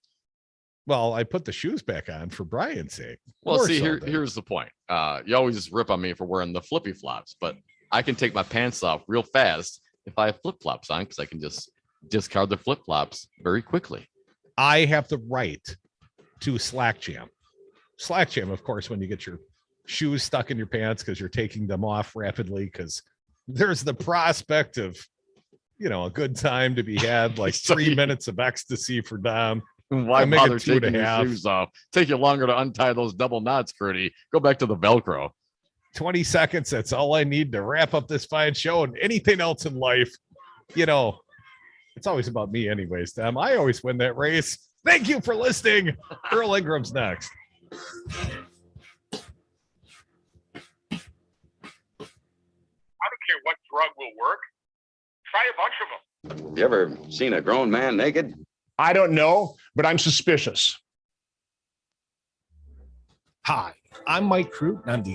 Well, I put the shoes back on for Brian's sake. Well, see, here's the point. You always rip on me for wearing the flippy flops, but I can take my pants off real fast if I have flip flops on because I can just discard the flip flops very quickly. I have the right to slack jam. Slack jam, of course, when you get your shoes stuck in your pants because you're taking them off rapidly because there's the prospect of, you know, a good time to be had, like 3 minutes of ecstasy for Dom. Why bother taking your shoes off? Take you longer to untie those double knots, Curdy. Go back to the Velcro. 20 seconds. That's all I need to wrap up this fine show. And anything else in life, you know, it's always about me anyways, Dom. I always win that race. Thank you for listening. Earl Ingram's next. I don't care what drug will work. Try a bunch of them. You ever seen a grown man naked? I don't know, but I'm suspicious. Hi, I'm Mike Crute, and I'm the